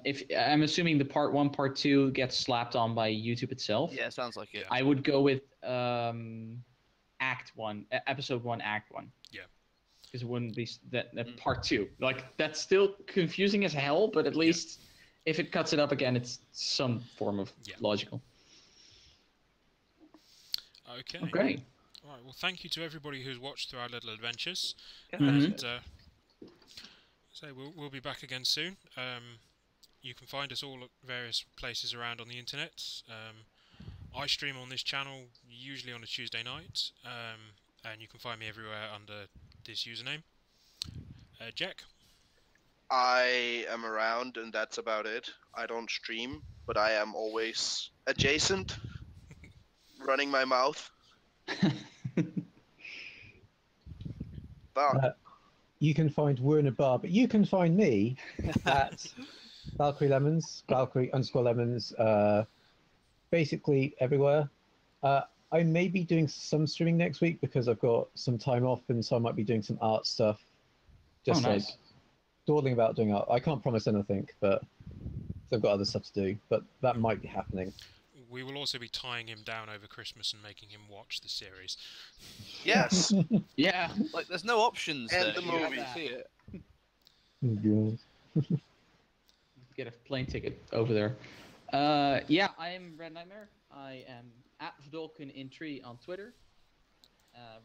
If I'm assuming the part 1, part 2 gets slapped on by YouTube itself. Yeah, sounds like it. I would go with Act 1, Episode 1, Act 1. Yeah. Because it wouldn't be that part 2. Like that's still confusing as hell, but at least if it cuts it up again, it's some form of logical. Okay. Okay. All right. Well, thank you to everybody who's watched through our little adventures. Yeah, Mhm. And so we'll be back again soon. You can find us all at various places around on the internet. I stream on this channel usually on a Tuesday night, and you can find me everywhere under this username. Jack? I am around, and that's about it. I don't stream, but I am always adjacent, running my mouth. But You can find Werner Bar, but you can find me at Valkyrie Lemons, Valkyrie_Lemons, basically everywhere. I may be doing some streaming next week because I've got some time off, and so I might be doing some art stuff. Just nice. like dawdling about doing art. I can't promise anything, but I've got other stuff to do. But that might be happening. We will also be tying him down over Christmas and making him watch the series. Yes. Yeah. Like there's no options And there. the You have movie. to see it. Get a plane ticket over there. Yeah, I am Red Nightmare. I am at Vdolkin on Twitter.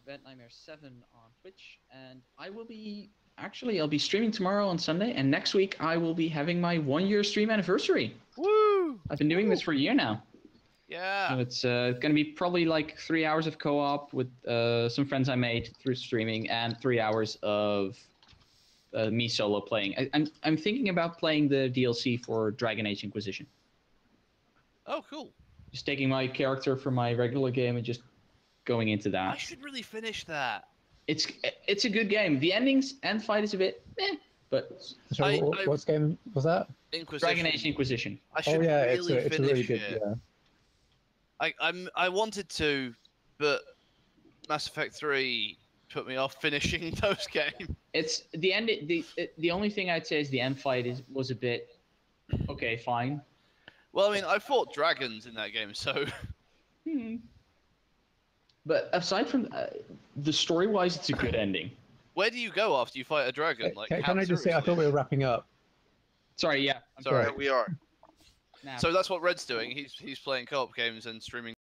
Red Nightmare 7 on Twitch, and I will be Actually, I'll be streaming tomorrow on Sunday, and next week I will be having my 1-year stream anniversary. Woo! I've been doing this for a year now. Yeah. So it's going to be probably like 3 hours of co-op with some friends I made through streaming, and 3 hours of me solo playing. I'm thinking about playing the DLC for Dragon Age Inquisition. Oh, cool. Just taking my character from my regular game and just going into I that. should really finish that. It's a good game. The end fight is a bit but So what game was that? Inquisition. Dragon Age Inquisition. I should yeah, really it's a finish really good. it. Yeah. I wanted to, but Mass Effect 3 put me off finishing those games. It's the end. The only thing I'd say is the end fight was a bit okay, fine. Well, I mean, I fought dragons in that game, so. But aside from the story-wise, it's a good ending. Where do you go after you fight a dragon? Like, Can I just say, I thought we were wrapping up. Sorry, yeah. Sorry. Yeah, we are. Now. So that's what Red's doing. He's playing co-op games and streaming